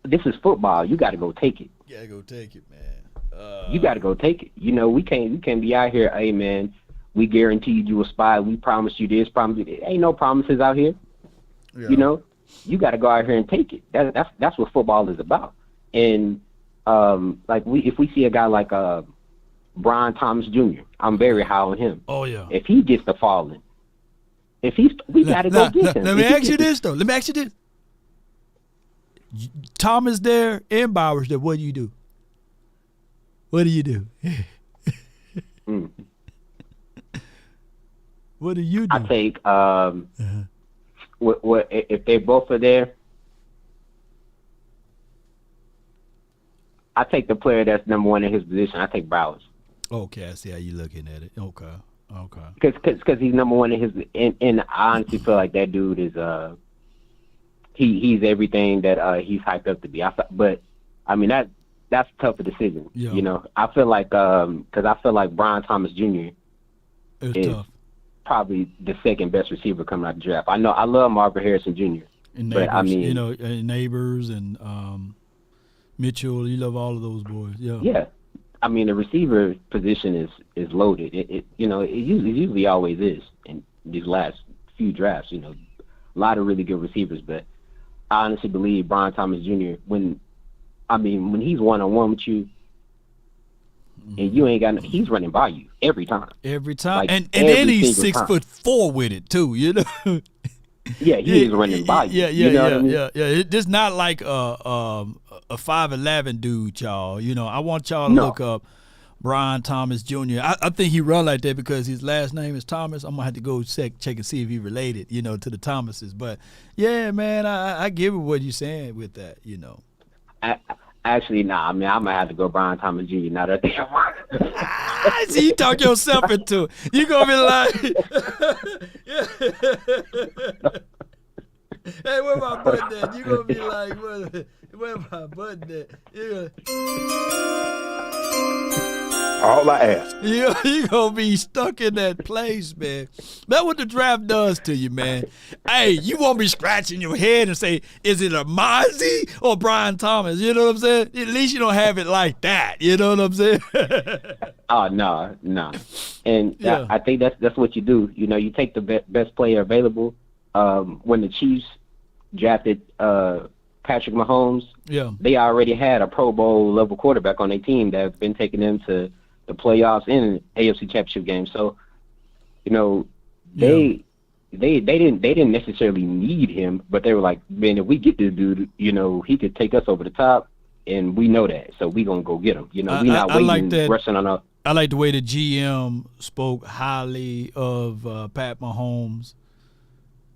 This is football. You got to go take it. You gotta go take it, man. You got to go take it. We can't be out here, hey, man, we guaranteed you a spot. We promised you this, promised you that. Ain't no promises out here. Yeah. You got to go out here and take it. That's what football is about. And if we see a guy like Brian Thomas Jr. I'm very high on him. Oh yeah. If he gets to falling, we got to go get him. Let me ask you this though. Let me ask you this. Thomas there and Bowers there. What do you do? What do you do? What do you do? I take what if they both are there. I take the player that's number one in his position. I take Bowers. Okay, I see how you're looking at it. Okay. Because he's number one in his, and I honestly feel like that dude is he's everything that he's hyped up to be. But I mean that's a tougher decision. Yeah. You know, I feel like because I feel like Brian Thomas Jr. is tough. Probably the second best receiver coming out of the draft. I know I love Marvin Harrison Jr. And but I mean, you know, and Neighbors and Mitchell. You love all of those boys. Yeah. Yeah. I mean, the receiver position is loaded. It usually always is in these last few drafts. You know, a lot of really good receivers, but I honestly believe Brian Thomas Jr. when he's one-on-one with you, and you ain't got he's running by you every time. Every time, Like, and every then he's single 6'4" with it too. You know. Yeah, he is running by you. Yeah. You know what I mean? It's just not like a 5'11" dude, y'all. You know, I want y'all to look up Brian Thomas Jr. I think he run like that because his last name is Thomas. I'm gonna have to go check and see if he related, you know, to the Thomases. But yeah, man, I give it what you're saying with that, you know. Actually, nah. I mean, I'm gonna have to go Brian Thomas Jr. Now that I think about it. See, you talk yourself into it. You gonna be like, hey, where my button at? You gonna be like, where my button at? You All I ask. You gonna be stuck in that place, man. That's what the draft does to you, man. Hey, you won't be scratching your head and say, is it a Mozzie or Brian Thomas? You know what I'm saying? At least you don't have it like that. You know what I'm saying? Oh, no. And I think that's what you do. You know, you take the best player available. When the Chiefs drafted Patrick Mahomes, they already had a Pro Bowl level quarterback on their team that had been taking them to the playoffs and AFC Championship game. So, you know, they didn't necessarily need him, but they were like, man, if we get this dude, you know, he could take us over the top, and we know that, so we gonna go get him. You know, we not waiting, rushing on up. I like the way the GM spoke highly of Pat Mahomes.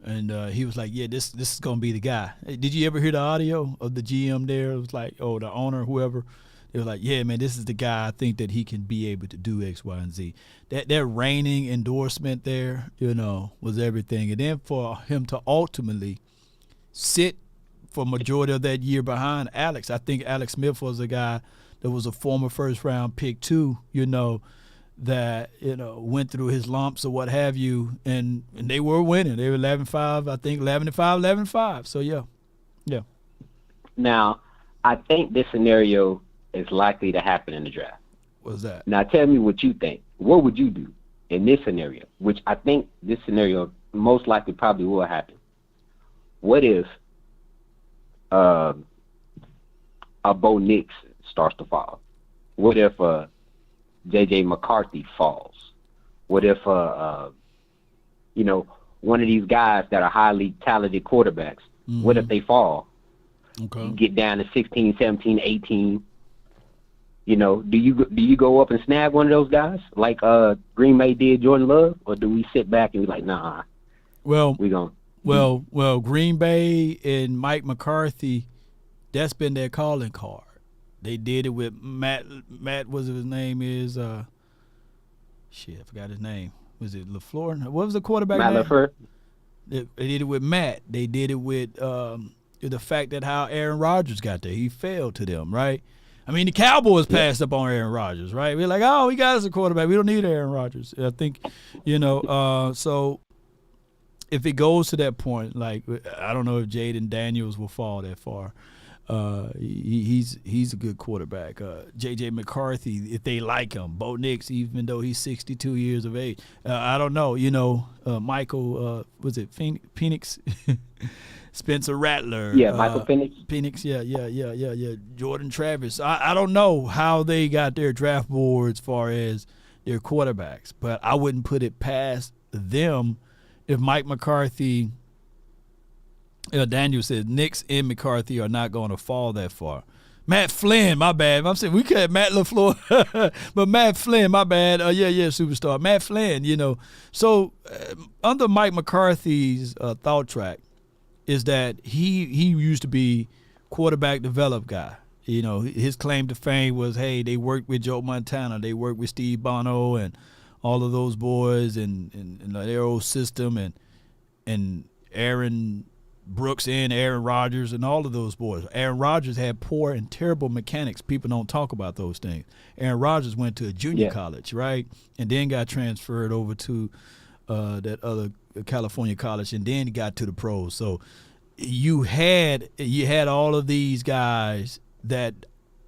And he was like, yeah, this is going to be the guy. Hey, did you ever hear the audio of the GM there? It was like, oh, the owner, whoever. They were like, yeah, man, this is the guy. I think that he can be able to do X, Y, and Z. That reigning endorsement there, you know, was everything. And then for him to ultimately sit for majority of that year behind Alex, I think Alex Smith was a guy that was a former first-round pick too, you know, that, you know, went through his lumps or what have you, and they were winning. They were 11-5, I think 11-5. So, yeah. Now, I think this scenario is likely to happen in the draft. What's that? Now, tell me what you think. What would you do in this scenario, which I think this scenario most likely probably will happen? What if a Bo Nix starts to fall? What if J.J. McCarthy falls? What if, you know, one of these guys that are highly talented quarterbacks, what if they fall? Okay. Get down to 16, 17, 18. You know, do you go up and snag one of those guys like Green Bay did Jordan Love, or do we sit back and be like, nah? Well, we gonna. Well, Green Bay and Mike McCarthy, that's been their calling card. They did it with Matt. What's his name is? I forgot his name. Was it LaFleur? What was the quarterback name? Matt LaFleur. They did it with Matt. They did it with the fact that how Aaron Rodgers got there. He failed to them, right? I mean, the Cowboys passed up on Aaron Rodgers, right? We're like, oh, we got us a quarterback. We don't need Aaron Rodgers. I think, you know, so if it goes to that point, like, I don't know if Jaden Daniels will fall that far. He's a good quarterback. J.J. McCarthy, if they like him. Bo Nix, even though he's 62 years of age. I don't know. You know, Michael, was it Phoenix? Spencer Rattler. Yeah, Michael Penix. Penix, yeah. Jordan Travis. I don't know how they got their draft boards as far as their quarterbacks, but I wouldn't put it past them if Mike McCarthy, Daniel said Nix and McCarthy are not going to fall that far. Matt Flynn, my bad. I'm saying we could have Matt LaFleur, but Matt Flynn, my bad. Superstar. Matt Flynn, So under Mike McCarthy's thought track is that he used to be quarterback develop guy. His claim to fame was, hey, they worked with Joe Montana, they worked with Steve Bono and all of those boys and their old system and Aaron Brooks and Aaron Rodgers and all of those boys. Aaron Rodgers had poor and terrible mechanics. People don't talk about those things. Aaron Rodgers went to a junior college, right, and then got transferred over to that other California college, and then he got to the pros. So you had all of these guys that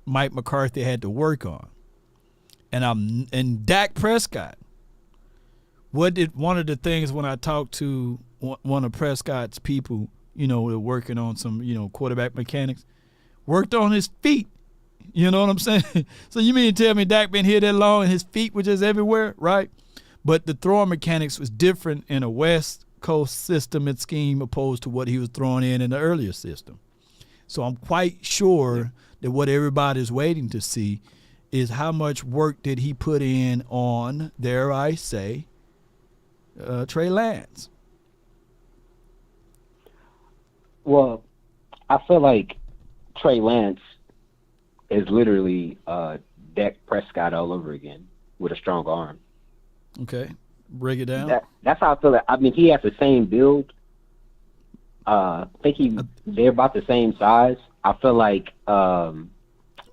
Mike McCarthy had to work on, and Dak Prescott. One of the things when I talked to one of Prescott's people, working on some, quarterback mechanics, worked on his feet. You know what I'm saying? So you mean to tell me Dak been here that long and his feet were just everywhere, right? But the throwing mechanics was different in a West Coast system and scheme opposed to what he was throwing in the earlier system. So I'm quite sure that what everybody's waiting to see is how much work did he put in on, dare I say, Trey Lance. Well, I feel like Trey Lance is literally Dak Prescott all over again with a strong arm. Okay, break it down. That's how I feel. I mean, he has the same build. I think they're about the same size. I feel like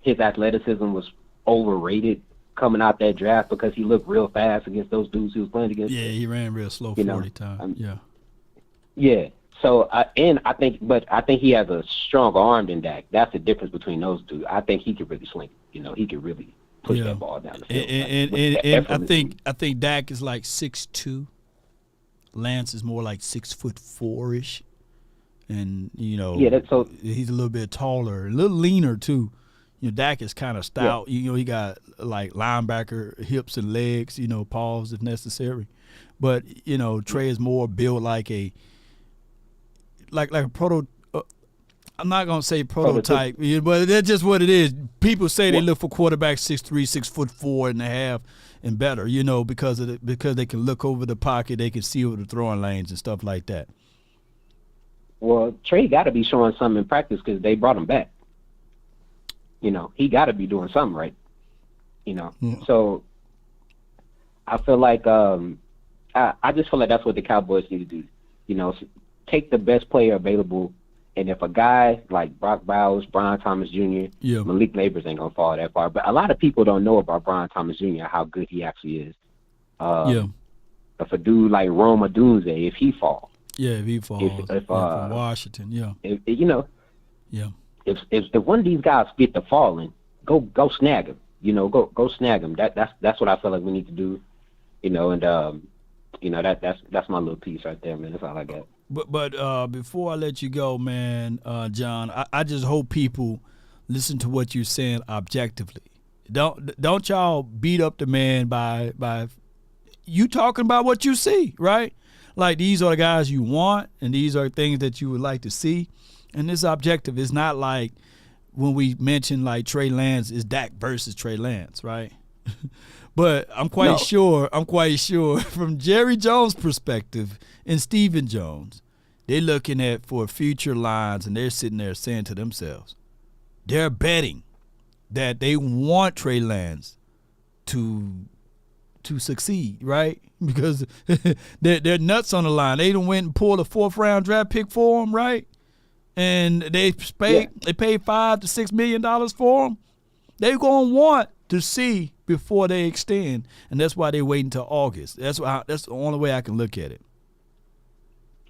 his athleticism was overrated coming out that draft because he looked real fast against those dudes he was playing against. Yeah, he ran real slow 40 times. Yeah. So I think he has a stronger arm than Dak. That's the difference between those two. I think he could really swing. He could really push that ball down the field. And I think Dak is like 6'2". Lance is more like 6'4" and he's a little bit taller, a little leaner too. Dak is kind of stout. Yeah. He got like linebacker hips and legs. Paws if necessary, but Trey is more built like a proto. I'm not gonna say prototype, but that's just what it is. People say they look for quarterbacks 6'3", 6'4.5" and better, because they can look over the pocket, they can see over the throwing lanes and stuff like that. Well, Trey got to be showing something in practice because they brought him back. He got to be doing something right. So I feel like I just feel like that's what the Cowboys need to do. Take the best player available, and if a guy like Brock Bowers, Brian Thomas Jr., Malik Neighbors ain't gonna fall that far. But a lot of people don't know about Brian Thomas Jr. how good he actually is. If a dude like Rome Odunze, if he falls. Yeah, if he falls. From Washington, If one of these guys get to falling, go snag him. Go snag him. That's what I feel like we need to do. That's my little piece right there, man. That's all I got. But before I let you go, man, John, I just hope people listen to what you're saying objectively. Don't y'all beat up the man by you talking about what you see, right? Like these are the guys you want, and these are things that you would like to see. And this objective is not like when we mention like Trey Lance is Dak versus Trey Lance, right? But I'm quite sure from Jerry Jones' perspective and Stephen Jones, they're looking at for future lines, and they're sitting there saying to themselves, they're betting that they want Trey Lance to succeed, right? Because they're nuts on the line. They done went and pulled a 4th-round draft pick for him, right? And they paid $5 to $6 million for him. They're gonna want to see before they extend, and that's why they wait until August. That's the only way I can look at it.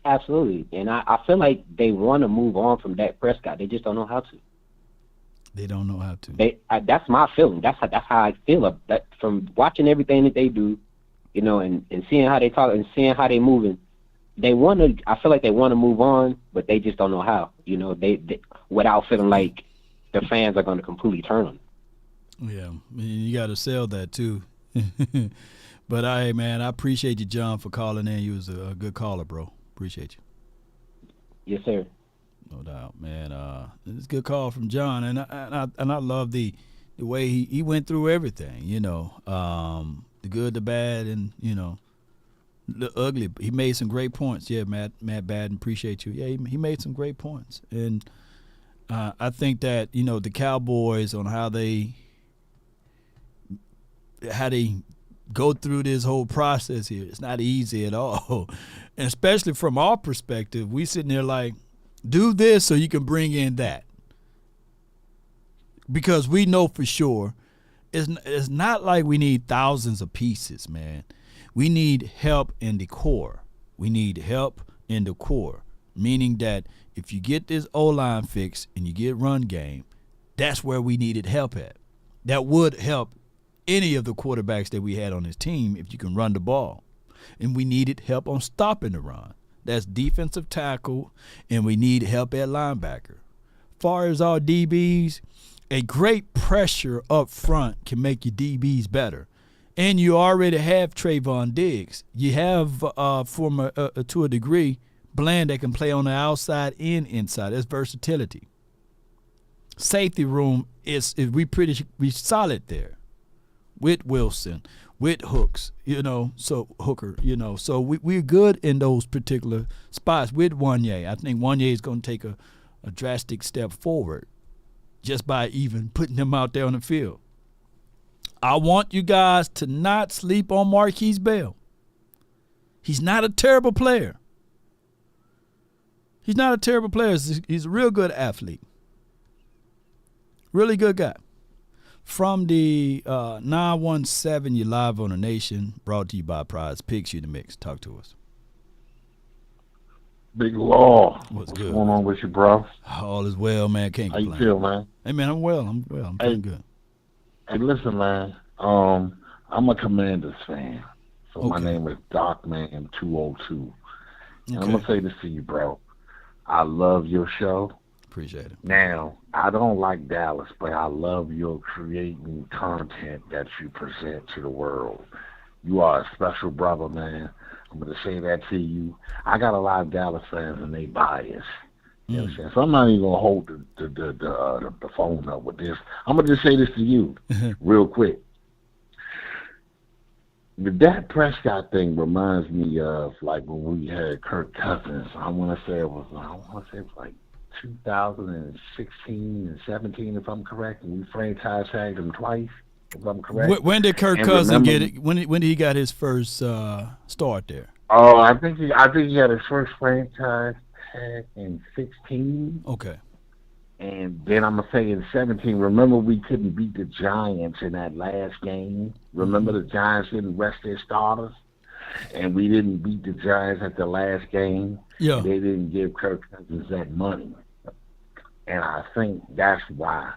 Absolutely, and I feel like they want to move on from Dak Prescott. They just don't know how to. They don't know how to. That's my feeling. That's how I feel. That from watching everything that they do, and seeing how they talk and seeing how they moving. they want to. I feel like they want to move on, but they just don't know how. You know, they without feeling like the fans are going to completely turn on them. Yeah, you got to sell that too. But man, I appreciate you, John, for calling in. You was a good caller, bro. Appreciate you. Yes, sir. No doubt, man. It's a good call from John, and I love the way he went through everything. You know, the good, the bad, and you know, the ugly. He made some great points. Yeah, Matt Baden, appreciate you. Yeah, he made some great points, and I think that you know the Cowboys on how they go through this whole process here. It's not easy at all, and especially from our perspective, we sitting there like, do this so you can bring in that, because we know for sure it's not like we need thousands of pieces, man. We need help in the core. We need help in the core, meaning that if you get this O-line fixed and you get run game, that's where we needed help at. That would help any of the quarterbacks that we had on this team if you can run the ball. And we needed help on stopping the run. That's defensive tackle, and we need help at linebacker. Far as our DBs, a great pressure up front can make your DBs better. And you already have Trayvon Diggs. You have, to a degree, Bland that can play on the outside and inside. That's versatility. Safety room we solid there with Wilson, with Hooks, Hooker, So we're good in those particular spots with Wanye. I think Wanye is going to take a drastic step forward just by even putting him out there on the field. I want you guys to not sleep on Marquise Bell. He's not a terrible player. He's a real good athlete. Really good guy. From the 917, you're live on the Nation, brought to you by Prize Picks. You in the mix. Talk to us. Big Law. What's good? What's going on with you, bro? All is well, man. Can't complain. How you feel, man? Hey, man, I'm well. I'm feeling good. Hey, listen, man. I'm a Commanders fan. So my name is Docman202. And I'm going to say this to you, bro. I love your show. Appreciate it. Now, I don't like Dallas, but I love your creating content that you present to the world. You are a special brother, man. I'm going to say that to you. I got a lot of Dallas fans, and they biased. You understand? So I'm not even going to hold the phone up with this. I'm going to just say this to you real quick. The Dak Prescott thing reminds me of like when we had Kirk Cousins. I want to say it was like 2016 and 17, if I'm correct, and we franchise tagged him twice, if I'm correct. When did Kirk Cousins get it? When did he got his first start there? Oh, I think he had his first franchise tag in 16. Okay. And then I'm gonna say in 17. Remember, we couldn't beat the Giants in that last game. Remember, the Giants didn't rest their starters, and we didn't beat the Giants at the last game. Yeah. They didn't give Kirk Cousins that money. And I think that's why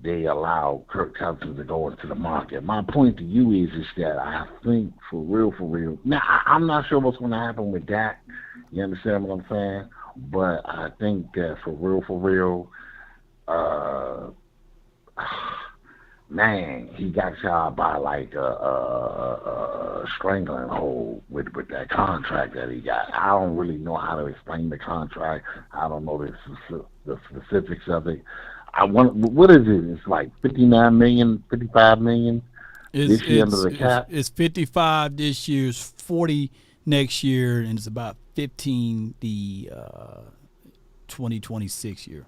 they allow Kirk Cousins to go into the market. My point to you is that I think for real. Now, I'm not sure what's going to happen with Dak. You understand what I'm saying? But I think that for real, man, he got y'all by like a strangling hold with that contract that he got. I don't really know how to explain the contract. I don't know the specifics of it. What is it? It's like 59 million, 55 million this year under the cap. It's 55 this year, 40 next year, and it's about 15 the 2026 year,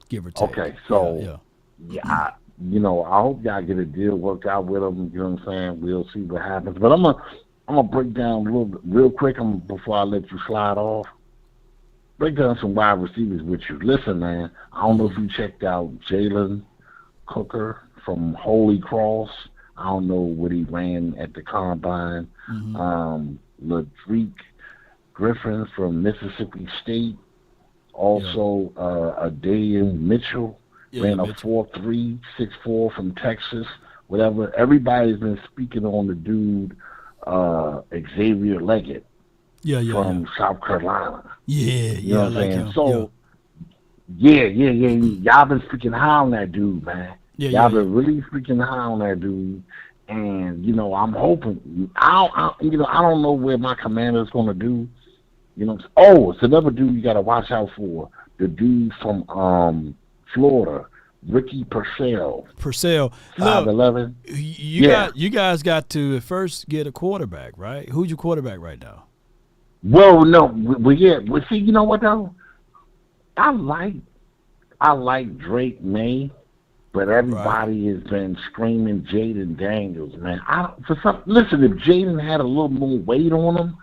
give or take. Okay, so I hope y'all get a deal worked out with them. You know what I'm saying? We'll see what happens. But I'm gonna break down a little bit real quick before I let you slide off. Break down some wide receivers with you. Listen, man, I don't know if you checked out Jalen Cooker from Holy Cross. I don't know what he ran at the combine. Ladrick Griffin from Mississippi State. Also, Adayan Mitchell ran a 4.364 from Texas. Whatever. Everybody's been speaking on the dude Xavier Leggett. from South Carolina. Yeah, You know what I'm like saying? him. So, yeah. Y'all been freaking high on that dude, man. Y'all been really freaking high on that dude. And, you know, I'm hoping, I don't know where my commander's going to do. You know, it's another dude you got to watch out for. The dude from Florida, Ricky Purcell. Look, 5'11". You guys got to first get a quarterback, right? Who's your quarterback right now? Well, no, see, you know what though? I like Drake May, but everybody has been screaming Jaden Daniels, man. Listen, if Jaden had a little more weight on him,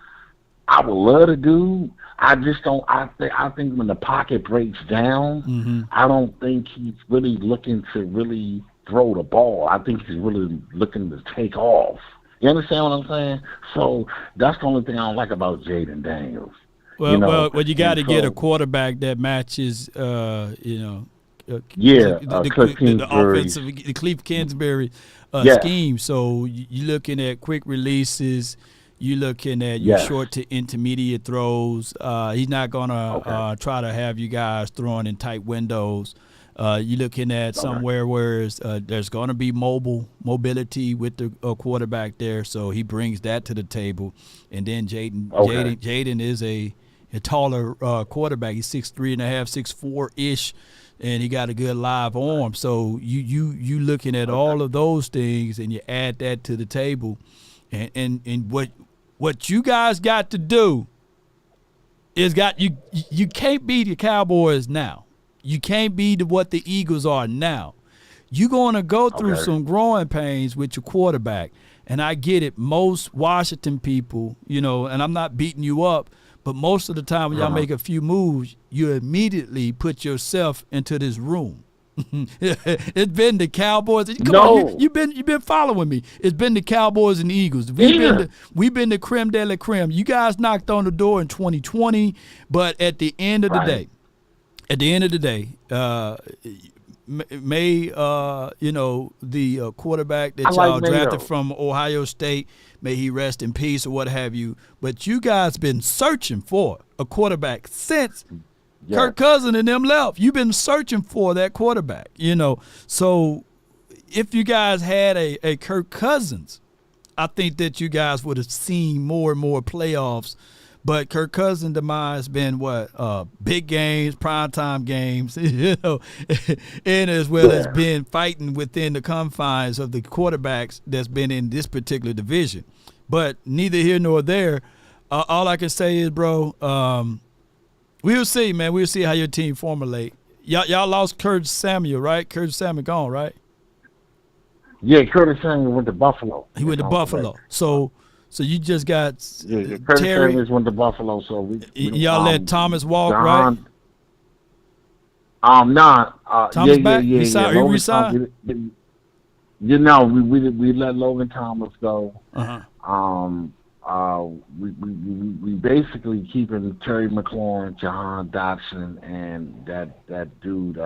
I would love the dude. I just don't. I think when the pocket breaks down, I don't think he's really looking to really throw the ball. I think he's really looking to take off. You understand what I'm saying? So that's the only thing I don't like about Jaden Daniels. Well, you got to get a quarterback that matches, the offensive, the Cliff Kingsbury scheme. So you're looking at quick releases. You're looking at your short to intermediate throws. He's not going to try to have you guys throwing in tight windows. You're looking at somewhere where there's going to be mobility with the quarterback there, so he brings that to the table. And then Jaden is a taller quarterback. He's 6'3.5", 6'4" and he got a good live arm. So you looking at all of those things, and you add that to the table, and what you guys got to do is you can't be the Cowboys now. You can't be what the Eagles are now. You're going to go through some growing pains with your quarterback. And I get it. Most Washington people, and I'm not beating you up, but most of the time when y'all make a few moves, you immediately put yourself into this room. It's been the Cowboys. Come on, you've been following me. It's been the Cowboys and the Eagles. We've been the creme de la creme. You guys knocked on the door in 2020, but at the end of the day, the quarterback that y'all drafted from Ohio State, may he rest in peace or what have you. But you guys been searching for a quarterback since Kirk Cousins and them left. You've been searching for that quarterback, So if you guys had a Kirk Cousins, I think that you guys would have seen more and more playoffs. But Kirk Cousins' demise has been big games, primetime games, and as well as being fighting within the confines of the quarterbacks that's been in this particular division. But neither here nor there. All I can say is, bro, we'll see, man. We'll see how your team formulate. Y'all lost Curtis Samuel, right? Curtis Samuel gone, right? Yeah, Curtis Samuel went to Buffalo. He went to Buffalo. So you just got Curtis Terry. Samuel went to Buffalo. So y'all let Thomas walk, right? Thomas back? He resigned? We let Logan Thomas go. We basically keeping Terry McLaurin, Jahan Dotson, and that dude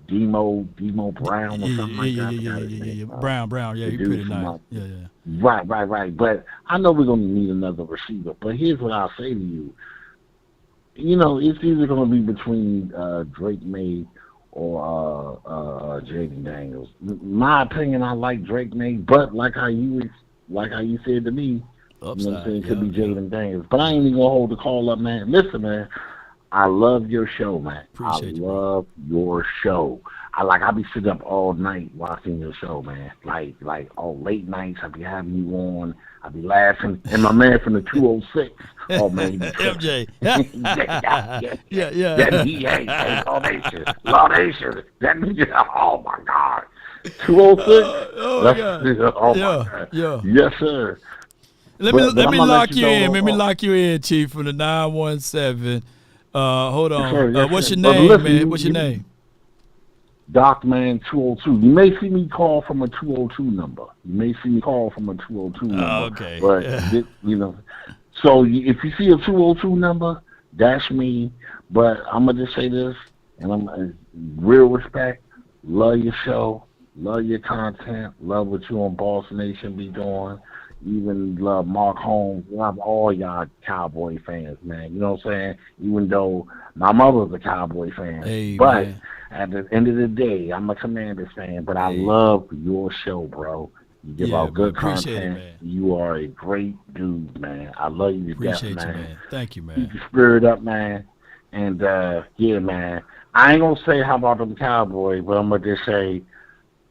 Demo Brown or something like that. Yeah. Brown. Yeah, he's pretty nice. Right. But I know we're gonna need another receiver. But here's what I'll say to you. It's either gonna be between Drake May or Jaden Daniels. My opinion, I like Drake May, but like how you said to me, it could be Jaden Daniels. But I ain't even gonna hold the call up, man. Listen, man. I love your show, man. Love your show. I be sitting up all night watching your show, man. Like all late nights, I be having you on. I be laughing. And my man from the 206. Oh man, MJ. Yeah. Laudation. Oh my God. 206. Oh my God. Yeah. Yes, sir. Let me lock you in. Let me lock you in, Chief, from the 917. Hold on. What's your name, man? What's your name? Docman 202. You may see me call from a 202 number. Okay. But so if you see a 202 number, that's me. But I'm gonna just say this, and I'm real respect. Love your show. Love your content. Love what you on Boss Nation be doing. even love Mark Holmes. Love all y'all Cowboy fans, man. You know what I'm saying? Even though my mother's a Cowboy fan. Hey, but man. at the end of the day, I'm a Commanders fan. But I love your show, bro. You give out good appreciate content. it, man. You are a great dude, man. I love you to death, Appreciate man. you, man. Thank you, man. Keep your spirit up, man. And, yeah, man. I ain't going to say how about them Cowboys, but I'm going to just say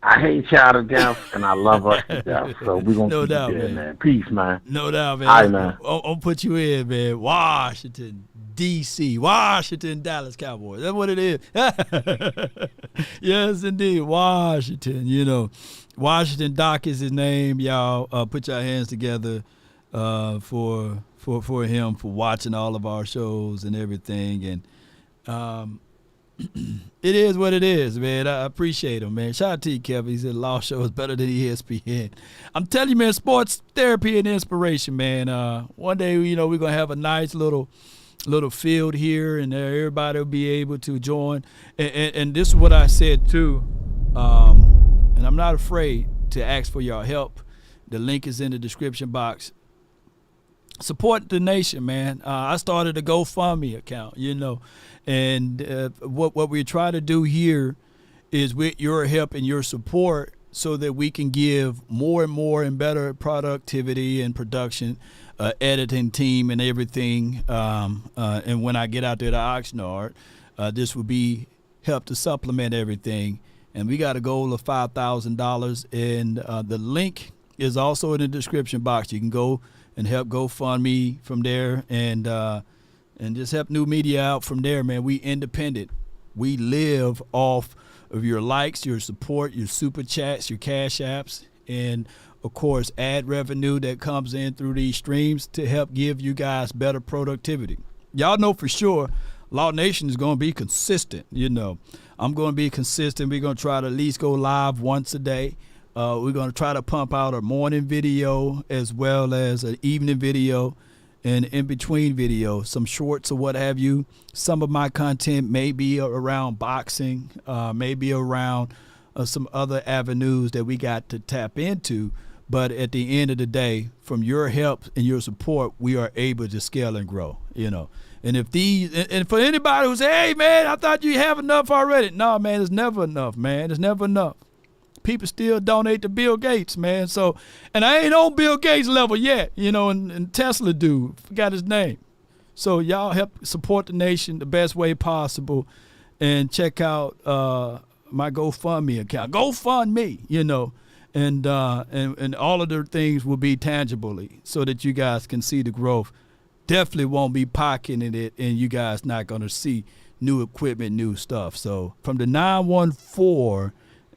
I hate y'all to death, and I love us to death. So we're going to keep it there, man. Peace, man. No doubt, man. All right, man. I'll put you in, man. Washington, D.C. Washington, Dallas Cowboys. That's what it is. Yes, indeed. Washington, you know. Washington Doc is his name, y'all. Put your hands together for him, for watching all of our shows and everything. And it is what it is, man. I appreciate him, man. Shout out to you, Kevin. He said Law Show is better than ESPN. I'm telling you, man, sports therapy and inspiration, man. One day, you know, we're going to have a nice little field here, and everybody will be able to join. And this is what I said, too. And I'm not afraid to ask for your help. The link is in the description box. Support the nation, man. I started a GoFundMe account, you know. And what we try to do here is with your help and your support so that we can give more and more and better productivity and production, editing team and everything. And when I get out there to Oxnard, this will be help to supplement everything. And we got a goal of $5,000, and the link is also in the description box. You can go and help GoFundMe from there, and just help New Media out from there, man. We independent. We live off of your likes, your support, your super chats, your cash apps, and of course ad revenue that comes in through these streams to help give you guys better productivity. Y'all know for sure Law Nation is going to be consistent, you know. I'm going to be consistent. We're going to try to at least go live once a day. We're going to try to pump out a morning video as well as an evening video and in-between video, some shorts or what have you. Some of my content may be around boxing, maybe around some other avenues that we got to tap into. But at the end of the day, from your help and your support, we are able to scale and grow, you know. And if and for anybody who say, hey, man, I thought you have enough already. No, man, it's never enough, man. It's never enough. People still donate to Bill Gates, man. So, and I ain't on Bill Gates level yet, you know, and Tesla dude, forgot his name. So y'all help support the nation the best way possible, and check out my GoFundMe account. GoFundMe, you know, and all of the things will be tangibly so that you guys can see the growth. Definitely won't be pocketing it, and you guys not going to see new equipment, new stuff. So from the 914,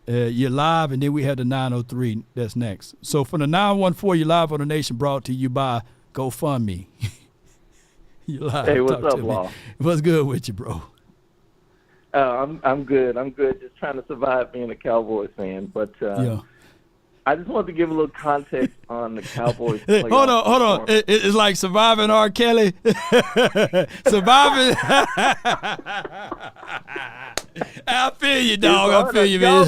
you're live, and then we have the 903 that's next. So from the 914, you're live on the nation, brought to you by GoFundMe. You're live. Hey, what's up, Law? What's good with you, bro? I'm good. I'm good. Just trying to survive being a Cowboys fan. But yeah. I just wanted to give a little context on the Cowboys. Hold on. It's like surviving R. Kelly. Surviving. I feel you, dog. I feel you, man. It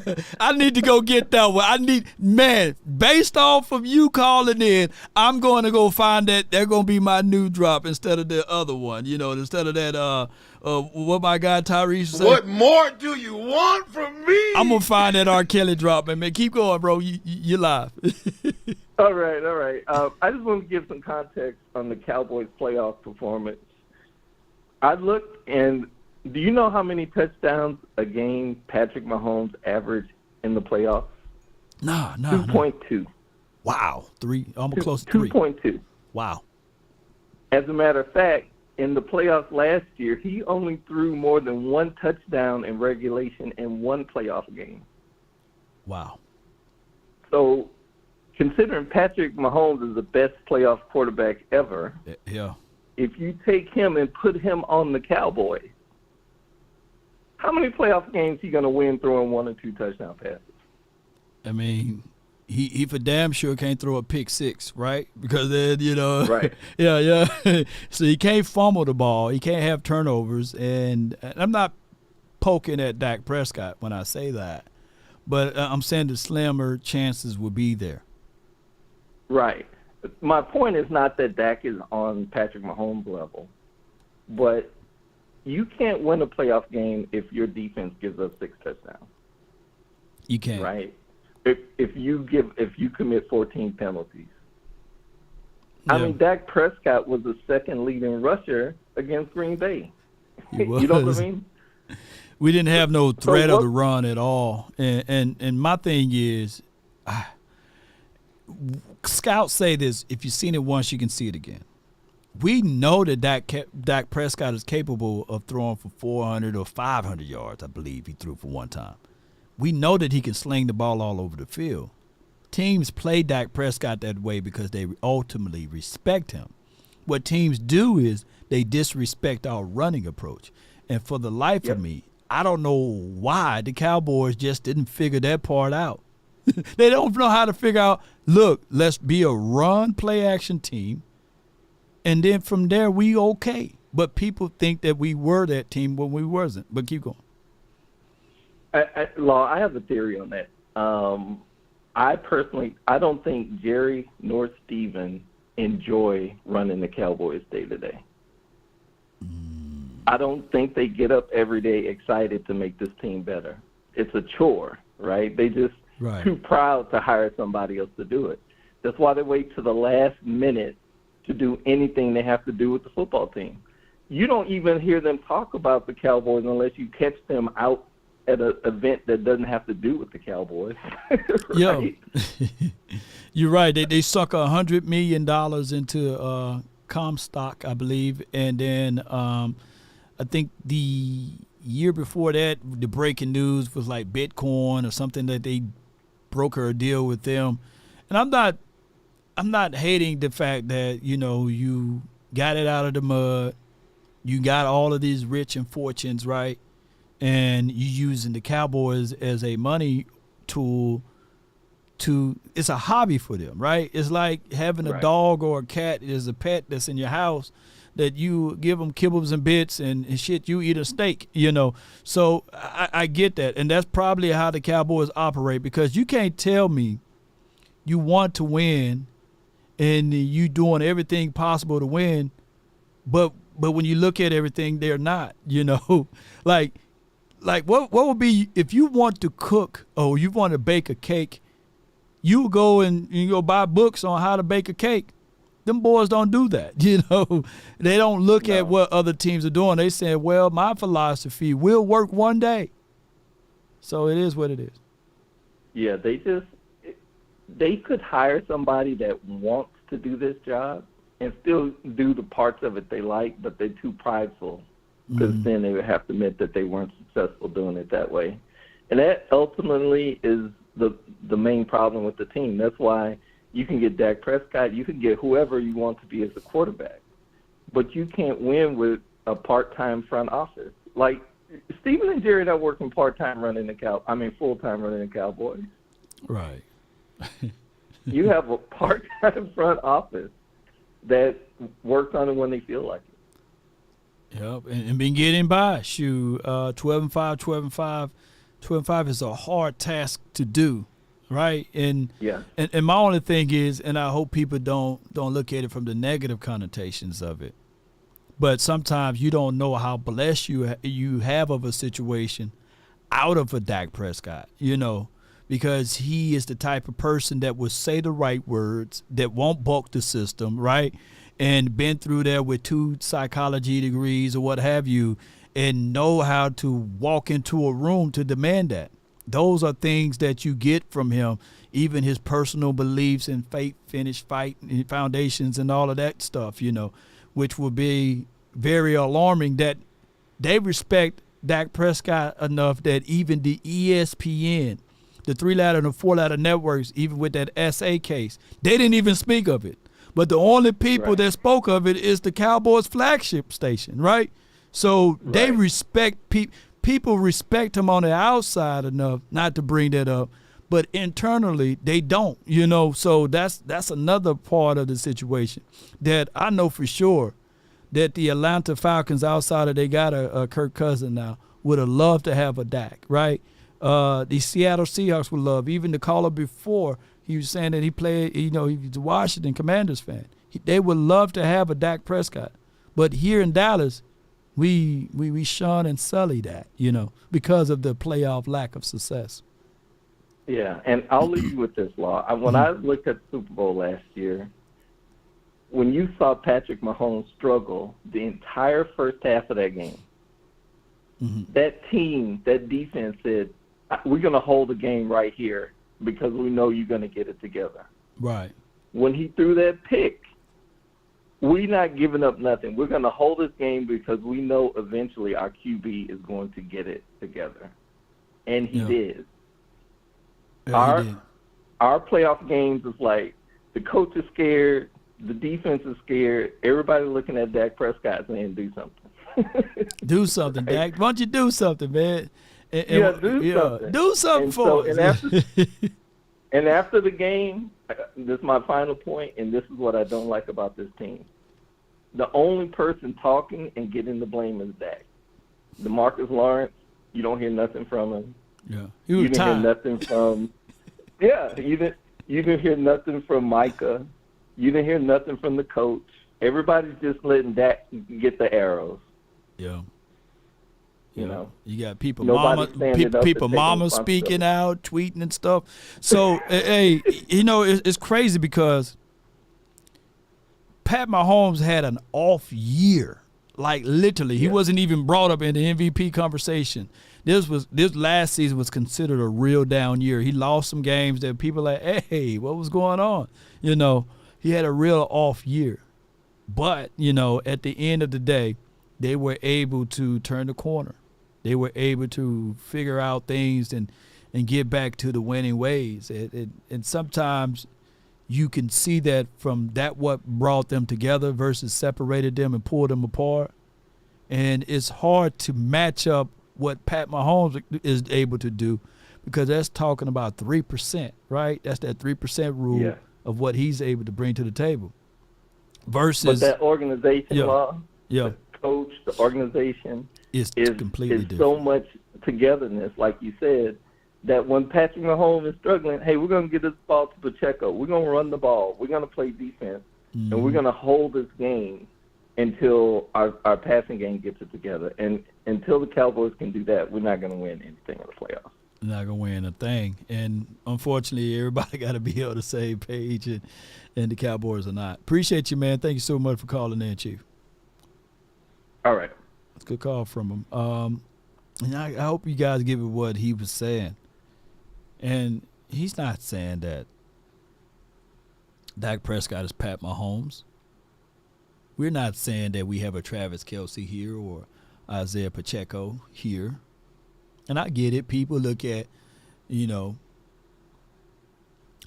hurts. I need to go get that one. Man, based off of you calling in, I'm going to go find that. They're going to be my new drop instead of the other one. You know, instead of that, what my guy Tyrese said. What more do you want from me? I'm going to find that R. Kelly drop, man. Keep going, bro. You're live. All right. I just want to give some context on the Cowboys' playoff performance. I looked, and do you know how many touchdowns a game Patrick Mahomes averaged in the playoffs? No. 2.2. Wow. Almost close to 3. 2.2. Wow. As a matter of fact, in the playoffs last year, he only threw more than one touchdown in regulation in one playoff game. Wow. So, considering Patrick Mahomes is the best playoff quarterback ever, yeah. If you take him and put him on the Cowboys, how many playoff games he going to win throwing 1 or 2 touchdown passes? I mean, he for damn sure can't throw a pick 6, right? Because then, you know, right? Yeah. So he can't fumble the ball. He can't have turnovers. And I'm not poking at Dak Prescott when I say that, but I'm saying the slimmer chances will be there. Right. My point is not that Dak is on Patrick Mahomes' level, but you can't win a playoff game if your defense gives up 6 touchdowns. You can't. Right. If you commit 14 penalties. Yeah. I mean, Dak Prescott was the second leading rusher against Green Bay. He You know what was. I mean? We didn't have no threat So of the run at all. And my thing is, scouts say this: if you've seen it once, you can see it again. We know that Dak Prescott is capable of throwing for 400 or 500 yards. I believe he threw for one time. We know that he can sling the ball all over the field. Teams play Dak Prescott that way because they ultimately respect him. What teams do is they disrespect our running approach. And for the life of me, I don't know why the Cowboys just didn't figure that part out. They don't know how to figure out, look, let's be a run play action team. And then from there, we okay. But people think that we were that team when we wasn't. But keep going. Law, I have a theory on that. I don't think Jerry nor Steven enjoy running the Cowboys day to day. I don't think they get up every day excited to make this team better. It's a chore, right? They just too proud to hire somebody else to do it. That's why they wait to the last minute to do anything they have to do with the football team. You don't even hear them talk about the Cowboys unless you catch them out at an event that doesn't have to do with the Cowboys. Right? Yo, you're right. They suck $100 million into Comstock, I believe. And then I think the year before that, the breaking news was like Bitcoin or something that they broker a deal with them. And I'm not hating the fact that, you got it out of the mud. You got all of these rich and fortunes, right? And you using the Cowboys as a money tool it's a hobby for them, right? It's like having a dog or a cat as a pet that's in your house that you give them kibbles and bits and shit, you eat a steak, So I get that. And that's probably how the Cowboys operate, because you can't tell me you want to win and you doing everything possible to win, but when you look at everything, they're not, Like what would be if you want to cook or you want to bake a cake, you go and you go buy books on how to bake a cake. Them boys don't do that, They don't look at what other teams are doing. They say, well, my philosophy will work one day. So it is what it is. Yeah, they could hire somebody that wants to do this job and still do the parts of it they like, but they're too prideful. Because then they would have to admit that they weren't successful doing it that way. And that ultimately is the main problem with the team. That's why you can get Dak Prescott, you can get whoever you want to be as a quarterback, but you can't win with a part-time front office. Like, Steven and Jerry are working part-time running full-time running the Cowboys. Right. You have a part-time front office that works on it when they feel like it. Yep, and been getting by. 12-5, 12-5. 12-5 is a hard task to do, right? And my only thing is, and I hope people don't look at it from the negative connotations of it, but sometimes you don't know how blessed you have of a situation out of a Dak Prescott, because he is the type of person that will say the right words, that won't balk the system, right? And been through there with 2 psychology degrees or what have you, and know how to walk into a room to demand that. Those are things that you get from him, even his personal beliefs and faith, fight, foundations and all of that stuff, which will be very alarming that they respect Dak Prescott enough that even the ESPN, the 3-letter and the 4-letter networks, even with that SA case, they didn't even speak of it. But the only people that spoke of it is the Cowboys flagship station, right? So they respect people respect him on the outside enough not to bring that up, but internally they don't, So that's another part of the situation that I know for sure that the Atlanta Falcons, outside of they got a Kirk Cousins now, would have loved to have a Dak, right? the Seattle Seahawks would love. Even the caller before, he was saying that he played, he was a Washington Commanders fan. They would love to have a Dak Prescott. But here in Dallas, we shun and sully that, because of the playoff lack of success. Yeah, and I'll leave you with this, Law. When I looked at the Super Bowl last year, when you saw Patrick Mahomes struggle the entire first half of that game, that team, that defense said, we're going to hold the game right here because we know you're going to get it together. Right. When he threw that pick, we're not giving up nothing. We're going to hold this game because we know eventually our QB is going to get it together. And he did. Yeah, he did. Our playoff games is like the coach is scared, the defense is scared, everybody looking at Dak Prescott saying do something. Do something, Dak. Why don't you do something, man? Something. Do something for us. And after the game, this is my final point, and this is what I don't like about this team. The only person talking and getting the blame is Dak. DeMarcus Lawrence, you don't hear nothing from him. Yeah, you didn't hear nothing from. Yeah, you didn't hear nothing from Micah. You didn't hear nothing from the coach. Everybody's just letting Dak get the arrows. Yeah. You got people, people mama speaking out, tweeting and stuff. So, hey, it's crazy because Pat Mahomes had an off year. Like literally, he wasn't even brought up in the MVP conversation. This last season was considered a real down year. He lost some games that people like, hey, what was going on? He had a real off year. But, at the end of the day, they were able to turn the corner. They were able to figure out things and get back to the winning ways. And sometimes you can see that from that what brought them together versus separated them and pulled them apart. And it's hard to match up what Pat Mahomes is able to do because that's talking about 3%, right? That's that 3% rule of what he's able to bring to the table. Versus but that organization, the coach, the organization is completely different. So much togetherness, like you said, that when Patrick Mahomes is struggling, hey, we're going to get this ball to Pacheco. We're going to run the ball. We're going to play defense. And we're going to hold this game until our passing game gets it together. And until the Cowboys can do that, we're not going to win anything in the playoffs. Not going to win a thing. And unfortunately, everybody got to be on the same page, and the Cowboys are not. Appreciate you, man. Thank you so much for calling in, Chief. All right. That's a good call from him. And I hope you guys give it what he was saying. And he's not saying that Dak Prescott is Pat Mahomes. We're not saying that we have a Travis Kelce here or Isaiah Pacheco here. And I get it. People look at,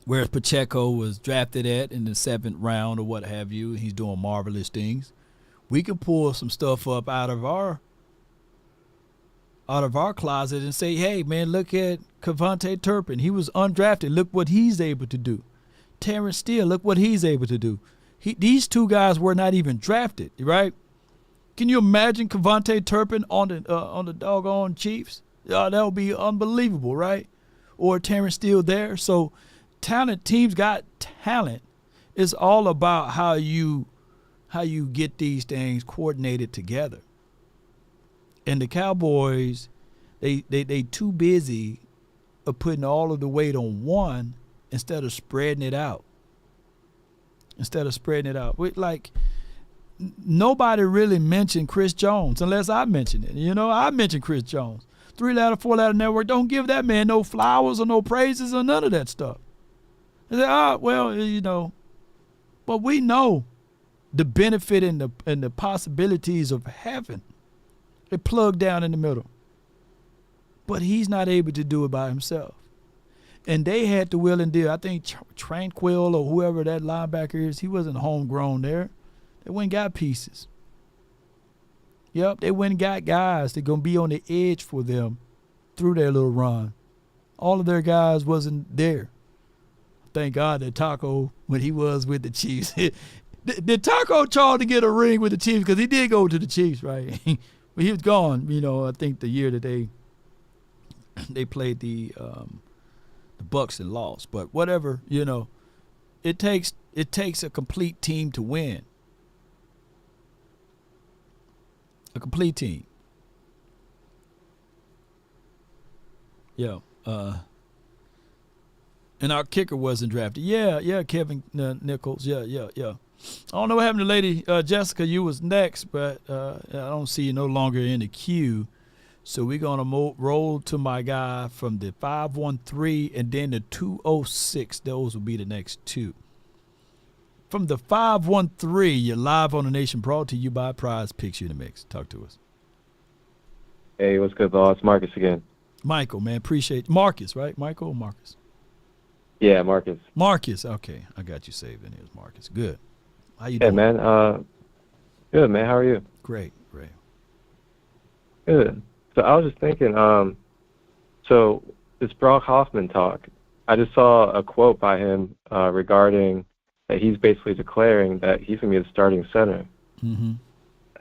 where Pacheco was drafted at in the 7th round or what have you. He's doing marvelous things. We can pull some stuff up out of our closet and say, hey, man, look at Cavante Turpin. He was undrafted. Look what he's able to do. Terrence Steele, look what he's able to do. These two guys were not even drafted, right? Can you imagine Cavante Turpin on the doggone Chiefs? That would be unbelievable, right? Or Terrence Steele there. So teams got talent. It's all about how you get these things coordinated together. And the Cowboys, they too busy of putting all of the weight on one instead of spreading it out. Nobody really mentioned Chris Jones unless I mentioned it. I mentioned Chris Jones. 3-letter, 4-letter network, don't give that man no flowers or no praises or none of that stuff. They say, but we know the benefit and the possibilities of heaven. It plugged down in the middle. But he's not able to do it by himself. And they had to will and deal. I think Tranquil or whoever that linebacker is, he wasn't homegrown there. They went and got pieces. Yep, they went and got guys that going to be on the edge for them through their little run. All of their guys wasn't there. Thank God that Taco, when he was with the Chiefs, did Taco try to get a ring with the Chiefs? Because he did go to the Chiefs, right? But he was gone, I think the year that they they played the Bucks and lost. But whatever, it takes a complete team to win. A complete team. Yeah. And our kicker wasn't drafted. Yeah, Kevin Nichols. Yeah. I don't know what happened to Lady Jessica. You was next, but I don't see you no longer in the queue. So we're going to roll to my guy from the 513 and then the 206. Those will be the next two. From the 513, you're live on the Nation, brought to you by Prize Picks. You in the mix. Talk to us. Hey, what's good, boss? Marcus again. Michael, man, appreciate Marcus, right? Michael or Marcus? Yeah, Marcus. Marcus, okay. I got you saved in here as Marcus. Good. How you doing? Hey, man. Good, man. How are you? Great. Good. So I was just thinking, so this Brock Hoffman talk, I just saw a quote by him regarding that he's basically declaring that he's going to be the starting center. Mm-hmm.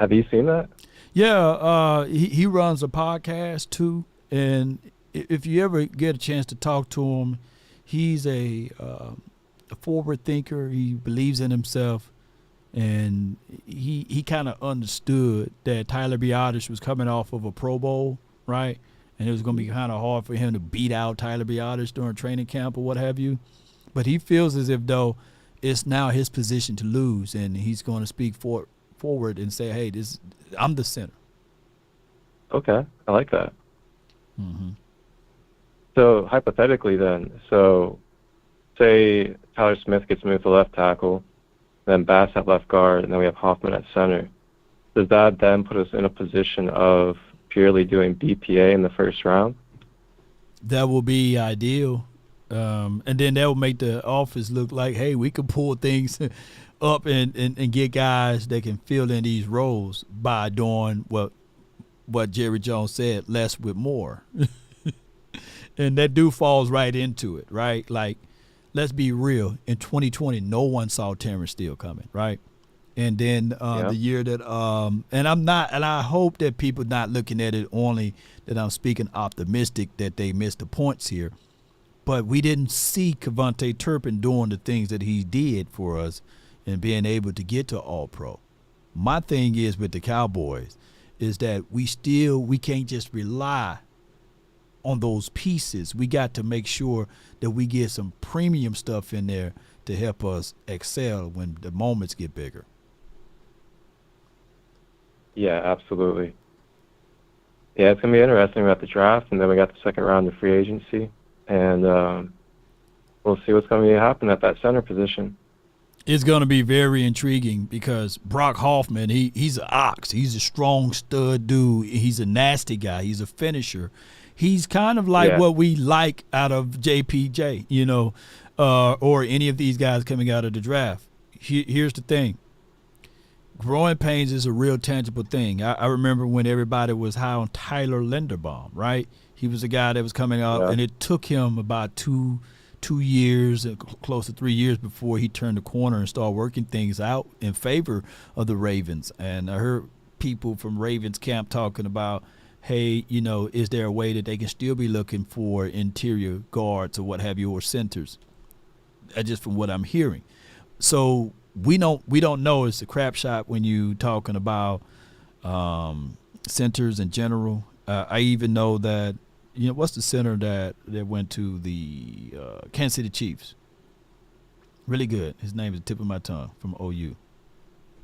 Have you seen that? Yeah, he runs a podcast too, and if you ever get a chance to talk to him, he's a forward thinker. He believes in himself, and he kind of understood that Tyler Biotis was coming off of a Pro Bowl, right? And it was going to be kind of hard for him to beat out Tyler Biotis during training camp or what have you. But he feels as if, though, it's now his position to lose, and he's going to speak forward and say, hey, I'm the center. Okay, I like that. Mm-hmm. So hypothetically then, say Tyler Smith gets moved to left tackle, then Bass at left guard, and then we have Hoffman at center. Does that then put us in a position of purely doing BPA in the first round? That will be ideal. And then that will make the office look like, hey, we can pull things up and get guys that can fill in these roles by doing what Jerry Jones said, less with more. And that dude falls right into it, right? Like, let's be real. In 2020, no one saw Terrence Steele coming, right? And then the year that and I hope that people not looking at it only that I'm speaking optimistic that they missed the points here, but we didn't see Kevontae Turpin doing the things that he did for us and being able to get to All-Pro. My thing is with the Cowboys is that we can't just rely on those pieces. We got to make sure that we get some premium stuff in there to help us excel when the moments get bigger. Yeah, absolutely. Yeah, it's going to be interesting. We got the draft, and then we got the second round of free agency, and we'll see what's going to happen at that center position. It's going to be very intriguing because Brock Hoffman, he's an ox. He's a strong stud dude. He's a nasty guy. He's a finisher. He's kind of like what we like out of JPJ, or any of these guys coming out of the draft. Here's the thing. Growing pains is a real tangible thing. I remember when everybody was high on Tyler Linderbaum, right? He was a guy that was coming out, and it took him about two years, close to 3 years before he turned the corner and started working things out in favor of the Ravens. And I heard people from Ravens camp talking about, hey, is there a way that they can still be looking for interior guards or what have you, or centers? Just from what I'm hearing. So we don't know. It's a crap shot when you talking about centers in general. I even know that, what's the center that went to the Kansas City Chiefs? Really good. His name is the tip of my tongue, from OU.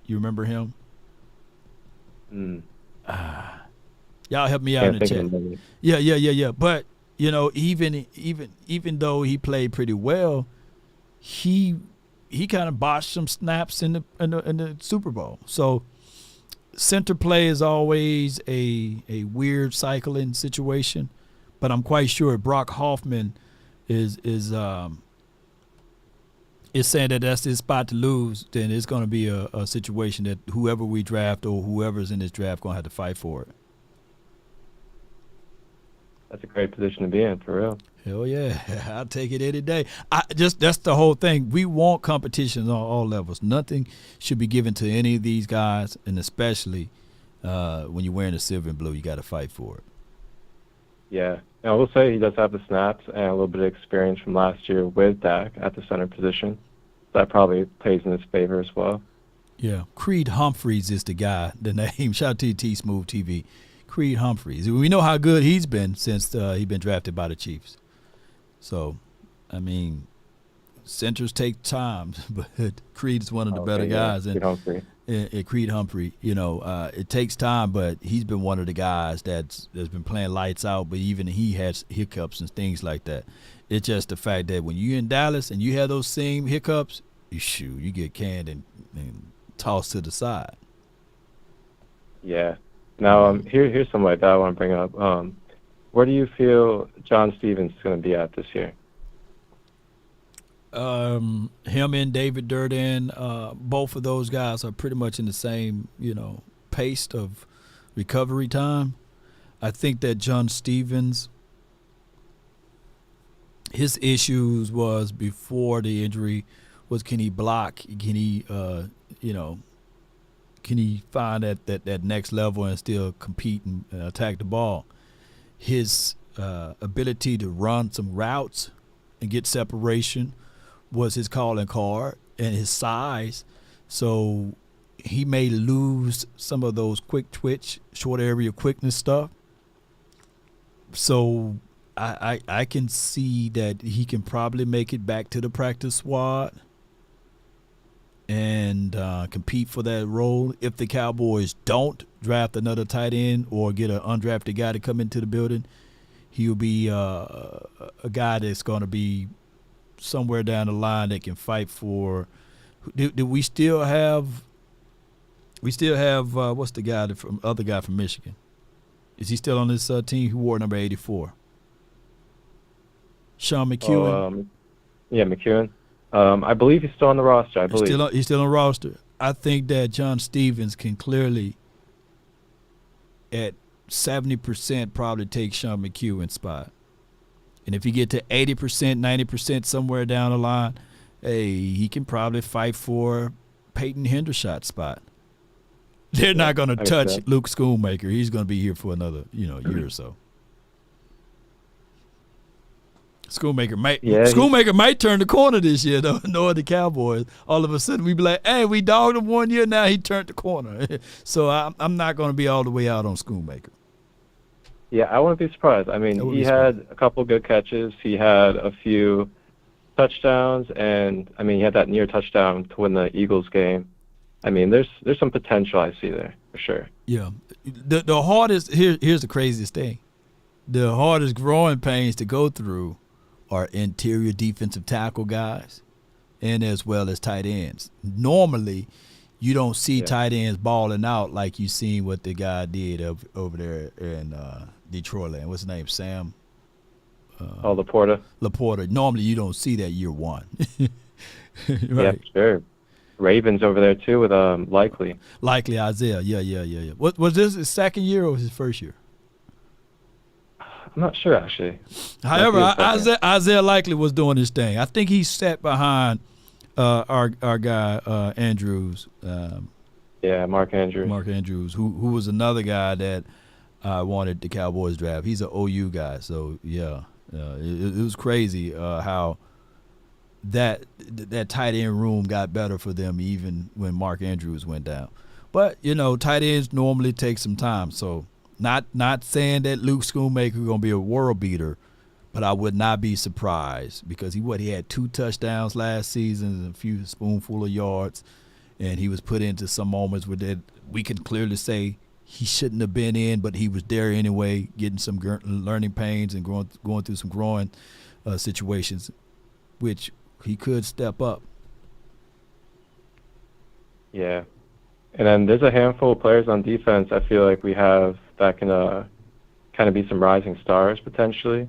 You remember him? Y'all help me out in the chat. Yeah. But even though he played pretty well, he kind of botched some snaps in the Super Bowl. So center play is always a weird cycling situation. But I'm quite sure Brock Hoffman is saying that that's his spot to lose. Then it's going to be a situation that whoever we draft or whoever's in this draft going to have to fight for it. That's a great position to be in, for real. Hell yeah, I'll take it any day. That's the whole thing. We want competition on all levels. Nothing should be given to any of these guys, and especially when you're wearing the silver and blue, you got to fight for it. Yeah, I will say he does have the snaps and a little bit of experience from last year with Dak at the center position. That probably plays in his favor as well. Yeah, Creed Humphreys is the guy, the name. Shout out to T Smooth TV. Creed Humphreys. We know how good he's been since he's been drafted by the Chiefs. So, I mean, centers take time, but Creed's one of the better guys. Creed Humphrey. Creed Humphrey, it takes time, but he's been one of the guys that's been playing lights out, but even he has hiccups and things like that. It's just the fact that when you're in Dallas and you have those same hiccups, you get canned and tossed to the side. Yeah. Now, here's somebody that I want to bring up. Where do you feel John Stevens is going to be at this year? Him and David Durden, both of those guys are pretty much in the same, pace of recovery time. I think that John Stevens, his issues was before the injury was, can he block? Can he, can he find that next level and still compete and attack the ball? His ability to run some routes and get separation was his calling card, and his size. So he may lose some of those quick twitch, short area quickness stuff. So I can see that he can probably make it back to the practice squad and compete for that role. If the Cowboys don't draft another tight end or get an undrafted guy to come into the building, he'll be a guy that's going to be somewhere down the line that can fight for. Do we still have? We still have what's the guy other guy from Michigan? Is he still on this team who wore number 84? Sean McEwen. Yeah, McEwen. I believe he's still on the roster. He's still on the roster. I think that John Stevens can clearly, at 70%, probably take Sean McEwen's spot. And if you get to 80%, 90% somewhere down the line, he can probably fight for Peyton Hendershot's spot. They're not going to touch Luke Schoonmaker. He's going to be here for another, year or so. Schoonmaker might turn the corner this year, though. Knowing the Cowboys, all of a sudden we be like, "Hey, we dogged him 1 year. Now he turned the corner." So I'm not going to be all the way out on Schoonmaker. Yeah, I wouldn't be surprised. I mean, he had a couple good catches. He had a few touchdowns, and he had that near touchdown to win the Eagles game. I mean, there's some potential I see there for sure. Yeah, the hardest here's the craziest thing: the hardest growing pains to go through are interior defensive tackle guys, and as well as tight ends. Normally, you don't see tight ends balling out like you seen what the guy did over there in Detroit land. What's his name? Sam? Laporta. Laporta. Normally, you don't see that year one. Right. Yeah, sure. Ravens over there too with Likely. Likely Isaiah. Yeah. What was this his second year or his first year? I'm not sure actually. However, Isaiah Likely was doing his thing. I think he sat behind our guy Andrews. Mark Andrews. Mark Andrews, who was another guy that I wanted the Cowboys draft. He's an OU guy, so it was crazy how that tight end room got better for them even when Mark Andrews went down. But tight ends normally take some time, so not saying that Luke Schoonmaker gonna be a world beater, but I would not be surprised because he had 2 touchdowns last season and a few spoonful of yards, and he was put into some moments where that we can clearly say he shouldn't have been in, but he was there anyway, getting some learning pains and going through some growing situations, which he could step up. Yeah. And then there's a handful of players on defense I feel like we have that can kind of be some rising stars potentially.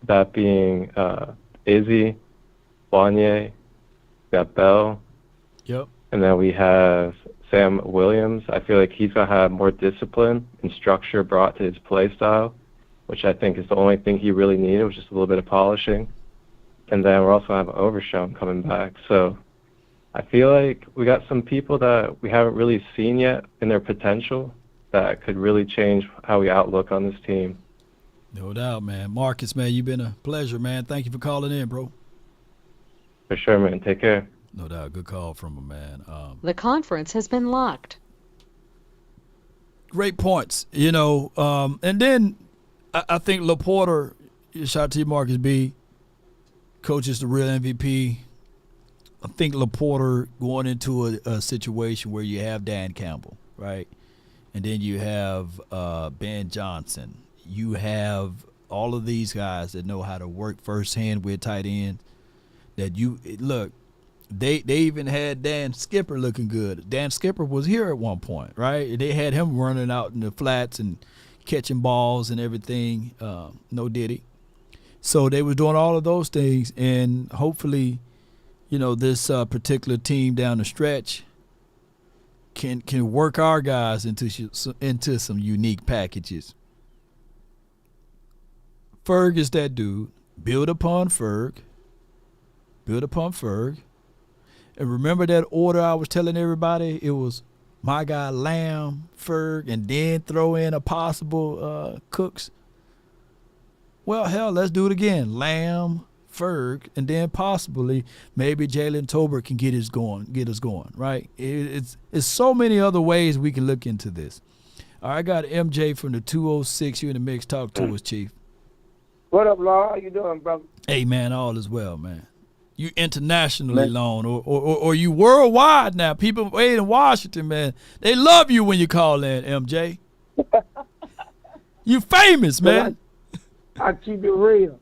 That being Izzy, Wanye, got Bell. Yep. And then we have Sam Williams. I feel like he's going to have more discipline and structure brought to his play style, which I think is the only thing he really needed, was just a little bit of polishing. And then we're also going to have Overshown coming back. So I feel like we got some people that we haven't really seen yet in their potential that could really change how we outlook on this team. No doubt, man. Marcus, man, you've been a pleasure, man. Thank you for calling in, bro. For sure, man. Take care. No doubt. Good call from him, man. The conference has been locked. Great points, and then I think LaPorta, shout out to you, Marcus B. Coach is the real MVP. I think LaPorta going into a situation where you have Dan Campbell, right? And then you have Ben Johnson. You have all of these guys that know how to work firsthand with tight ends. They even had Dan Skipper looking good. Dan Skipper was here at one point, right? They had him running out in the flats and catching balls and everything. No Diddy. So they was doing all of those things, and hopefully, this particular team down the stretch can work our guys into some unique packages. Ferg is that dude. Build upon Ferg. And remember that order I was telling everybody? It was my guy Lamb, Ferg, and then throw in a possible Cooks. Well, hell, let's do it again. Lamb, Ferg, and then possibly maybe Jalen Tolbert can get us going, right? It's so many other ways we can look into this. All right, I got MJ from the 206. You in the mix. Talk to us, Chief. What up, Law? How you doing, brother? Hey, man, all is well, man. You internationally known or you worldwide now. People in Washington, man, they love you when you call in, MJ. You famous, man. I keep it real.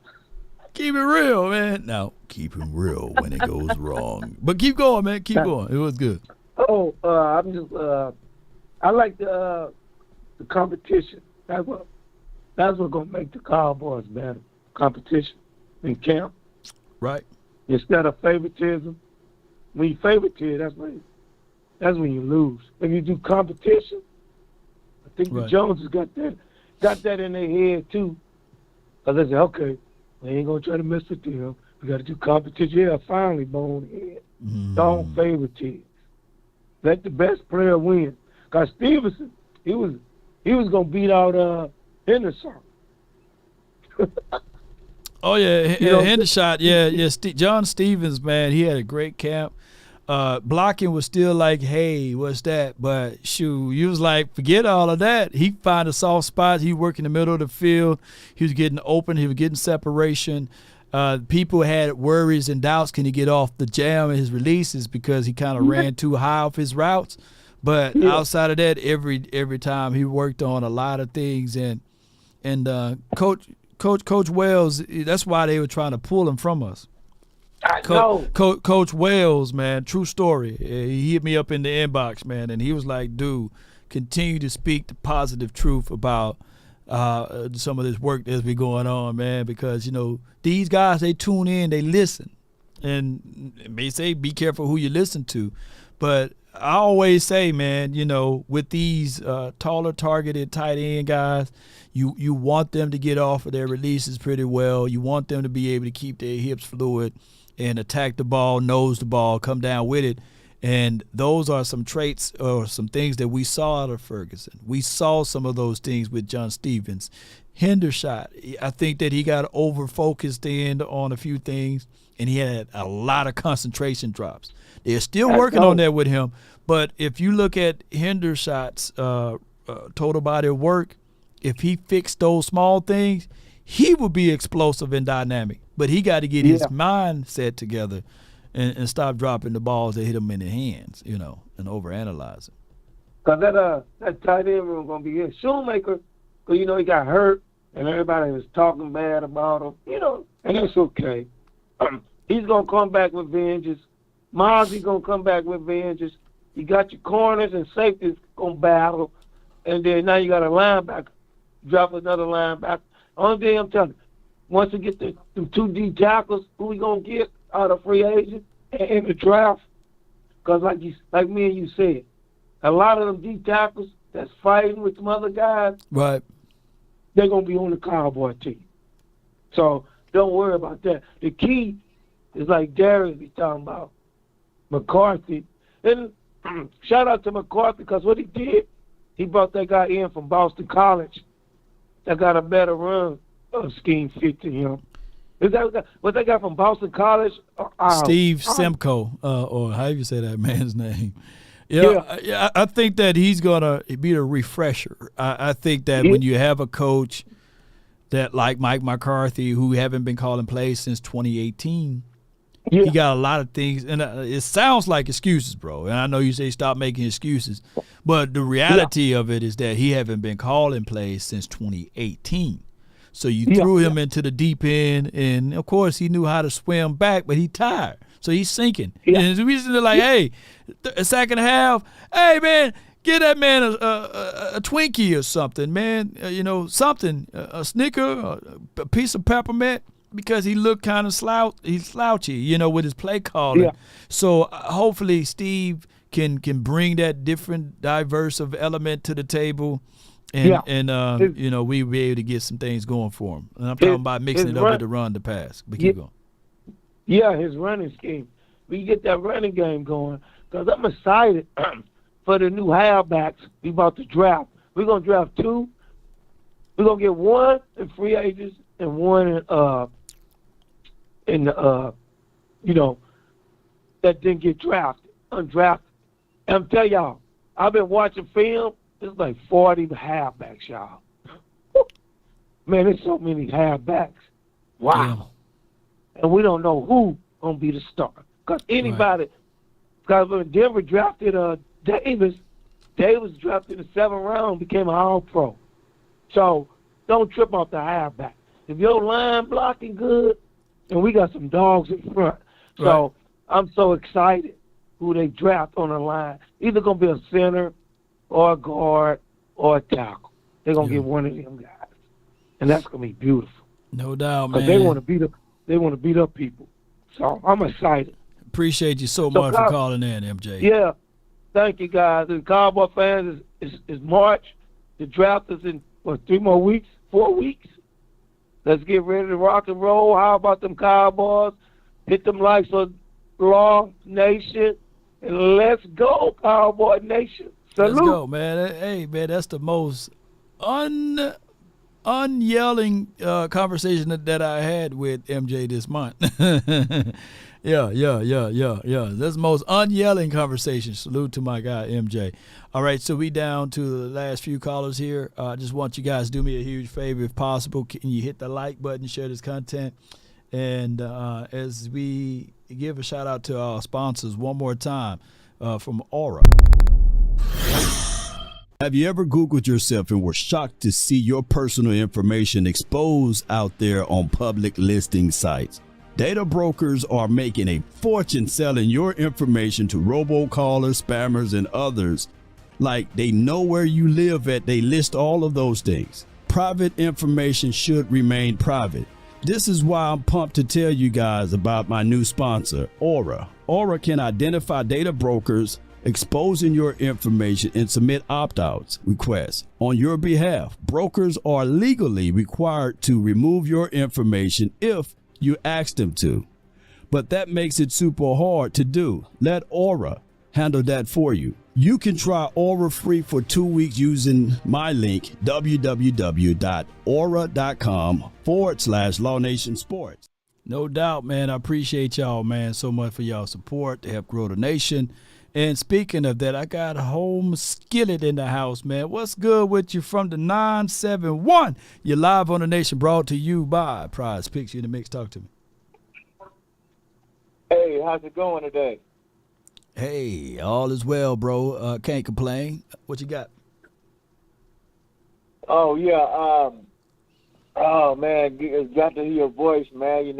Keep it real, man. Now, keep it real when it goes wrong. But keep going, man. Keep going. It was good. Oh, I'm just I like the competition. That's what gonna make the Cowboys better. Competition in camp. Right. Instead of favoritism. When you favoritism, that's when you lose. If you do competition, I think the Joneses got that in their head too. Because they say, okay, we ain't gonna try to mess with them. We got to do competition. Yeah, finally, bonehead. Don't favoritism. Let the best player win. Because Stevenson, he was gonna beat out Henderson. Oh, yeah, Hendershot, yeah. John Stevens, man, he had a great camp. Blocking was still like, hey, what's that? But, shoot, you was like, forget all of that. He found a soft spot. He worked in the middle of the field. He was getting open. He was getting separation. People had worries and doubts, can he get off the jam in his releases because he kind of ran too high off his routes. But outside of that, every time he worked on a lot of things. And Coach Wells, that's why they were trying to pull him from us. Coach Wells, man, true story. He hit me up in the inbox, man, and he was like, dude, continue to speak the positive truth about some of this work that's been going on, man, because, these guys, they tune in, they listen. And they say be careful who you listen to. But I always say, man, with these taller targeted tight end guys, you want them to get off of their releases pretty well. You want them to be able to keep their hips fluid and attack the ball, nose the ball, come down with it. And those are some traits or some things that we saw out of Ferguson. We saw some of those things with John Stevens. Hendershot, I think that he got over-focused in on a few things, and he had a lot of concentration drops. They're still working on that with him. But if you look at Hendershot's total body of work, if he fixed those small things, he would be explosive and dynamic. But he got to get his mindset together and stop dropping the balls that hit him in the hands, and overanalyze it. Because that tight end room going to be his Shoemaker, because, he got hurt, and everybody was talking bad about him, and that's okay. He's going to come back with vengeance. Mozzie going to come back with vengeance. You got your corners and safeties going to battle, and then now you got a linebacker. Drop another linebacker. Only thing I'm telling you, once we get them 2 D tackles, who we going to get out of free agent and in the draft? Because like me and you said, a lot of them D tackles that's fighting with some other guys, right? They're going to be on the Cowboy team. So don't worry about that. The key is like Darius be talking about, McCarthy. And shout out to McCarthy because what he did, he brought that guy in from Boston College that got a better run scheme fit to him. Is that what they got from Boston College? Steve Simcoe, or how you say that man's name? Yeah, I think that he's gonna be a refresher. I think that when you have a coach that like Mike McCarthy, who haven't been calling plays since 2018, he got a lot of things, and it sounds like excuses, bro. And I know you say stop making excuses, but the reality of it is that he haven't been calling plays since 2018. So you threw him into the deep end, and of course he knew how to swim back, but he tired, so he's sinking. And the reason they're like, hey, a second half, hey man, get that man a Twinkie or something, man. Something, a Snicker, a piece of peppermint, because he looked kind of slouchy, with his play calling. Yeah. So hopefully Steve can bring that different, diverse of element to the table. And we'll be able to get some things going for him. And I'm talking about mixing it up with the run, the pass. But keep going. Yeah, his running scheme. We get that running game going, because I'm excited for the new halfbacks we about to draft. We're going to draft 2. We're going to get 1 in free agents and 1 that didn't get drafted, undrafted. And I'm telling y'all, I've been watching film. There's like 40 halfbacks, y'all. Man, there's so many halfbacks. Wow. Yeah. And we don't know who going to be the star. Because anybody, because when Denver drafted Davis drafted in the 7th round, became an All-Pro. So don't trip off the halfback. If your line blocking good, and we got some dogs in front. So I'm so excited who they draft on the line. Either going to be a center or a guard or a tackle. They're going to get one of them guys. And that's going to be beautiful. No doubt, man. Because they want to beat up people. So I'm excited. Appreciate you so much for calling in, MJ. Yeah. Thank you, guys. And Cowboy fans, is March. The draft is in, 3 more weeks? 4 weeks? Let's get ready to rock and roll. How about them Cowboys? Hit them likes on Law Nation. And let's go, Cowboy Nation. Salute. Let's go, man. Hey, man, that's the most unyelling conversation that I had with MJ this month. Yeah. That's the most unyelling conversation. Salute to my guy, MJ. All right, so we down to the last few callers here. I just want you guys to do me a huge favor, if possible. Can you hit the like button, share this content? And as we give a shout out to our sponsors one more time from Aura. Have you ever Googled yourself and were shocked to see your personal information exposed out there on public listing sites? Data brokers are making a fortune selling your information to robocallers, spammers, and others. Like they know where you live at. They list all of those things. Private information should remain private. This is why I'm pumped to tell you guys about my new sponsor, Aura. Aura can identify data brokers exposing your information and submit opt-outs requests on your behalf. Brokers are legally required to remove your information if you ask them to, but that makes it super hard to do. Let Aura handle that for you. You can try Aura free for 2 weeks using my link, www.aura.com/Law Nation Sports. No doubt, man. I appreciate y'all, man, so much for y'all support to help grow the nation. And speaking of that, I got Home Skillet in the house, man. What's good with you from the 971? You're live on the Nation, brought to you by Prize Picks. You in the mix. Talk to me. Hey, how's it going today? Hey, all is well, bro. Can't complain. What you got? Oh, yeah. Oh, man, got to hear your voice, man.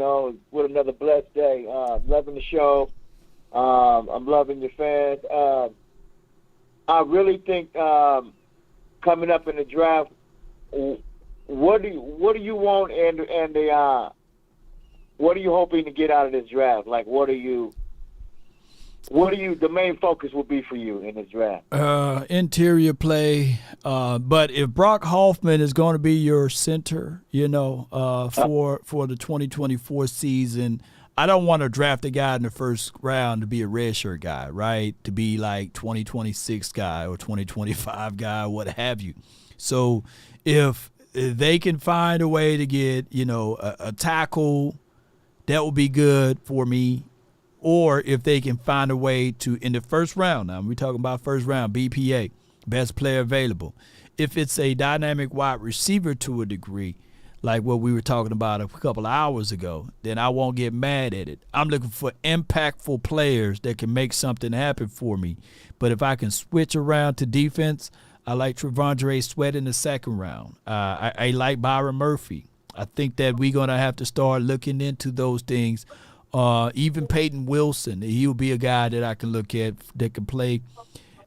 What another blessed day. Loving the show. I'm loving your fans. I really think coming up in the draft, what do you want and what are you hoping to get out of this draft? Like, what the main focus will be for you in this draft? Interior play. But if Brock Hoffman is going to be your center, for the 2024 season, I don't want to draft a guy in the first round to be a redshirt guy, right? To be like 2026 guy or 2025 guy, what have you. So if they can find a way to get, a tackle, that would be good for me. Or if they can find a way to, in the first round, now we're talking about first round, BPA, best player available. If it's a dynamic wide receiver to a degree, like what we were talking about a couple of hours ago, then I won't get mad at it. I'm looking for impactful players that can make something happen for me. But if I can switch around to defense, I like Trevondre Sweat in the second round. I like Byron Murphy. I think that we're going to have to start looking into those things. Even Peyton Wilson, he'll be a guy that I can look at that can play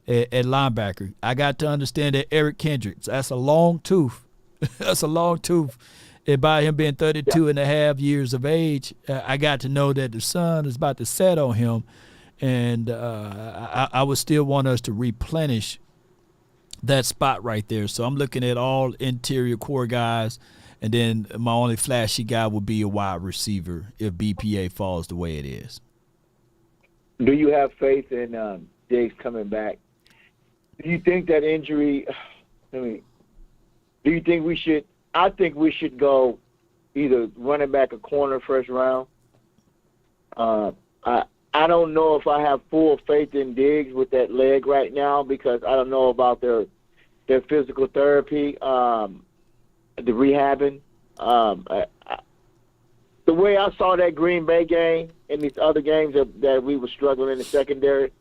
at linebacker. I got to understand that Eric Kendricks, that's a long tooth. That's a long tooth. And by him being 32 and a half years of age, I got to know that the sun is about to set on him. And I would still want us to replenish that spot right there. So I'm looking at all interior core guys. And then my only flashy guy would be a wide receiver if BPA falls the way it is. Do you have faith in Diggs coming back? Do you think that injury – do you think we should – I think we should go either running back or corner first round. I don't know if I have full faith in Diggs with that leg right now because I don't know about their physical therapy, the rehabbing. The way I saw that Green Bay game and these other games that we were struggling in the secondary,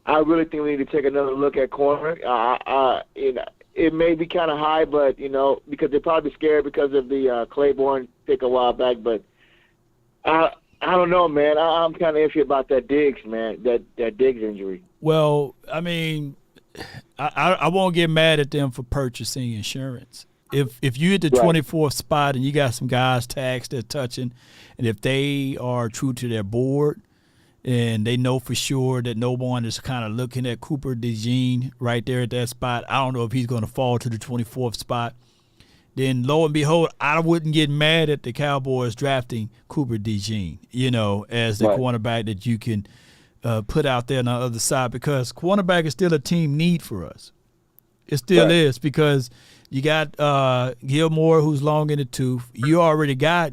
I really think we need to take another look at corner. It may be kind of high, but, because they're probably scared because of the Claiborne pick a while back. But I don't know, man. I'm kind of iffy about that Diggs, man, that Diggs injury. Well, I mean, I won't get mad at them for purchasing insurance. If you're at the 24th spot and you got some guys tags they're touching, and if they are true to their board and they know for sure that no one is kind of looking at Cooper DeJean right there at that spot, I don't know if he's going to fall to the 24th spot. Then lo and behold, I wouldn't get mad at the Cowboys drafting Cooper DeJean, as the cornerback that you can put out there on the other side, because cornerback is still a team need for us. It still is, because you got Gilmore, who's long in the tooth. You already got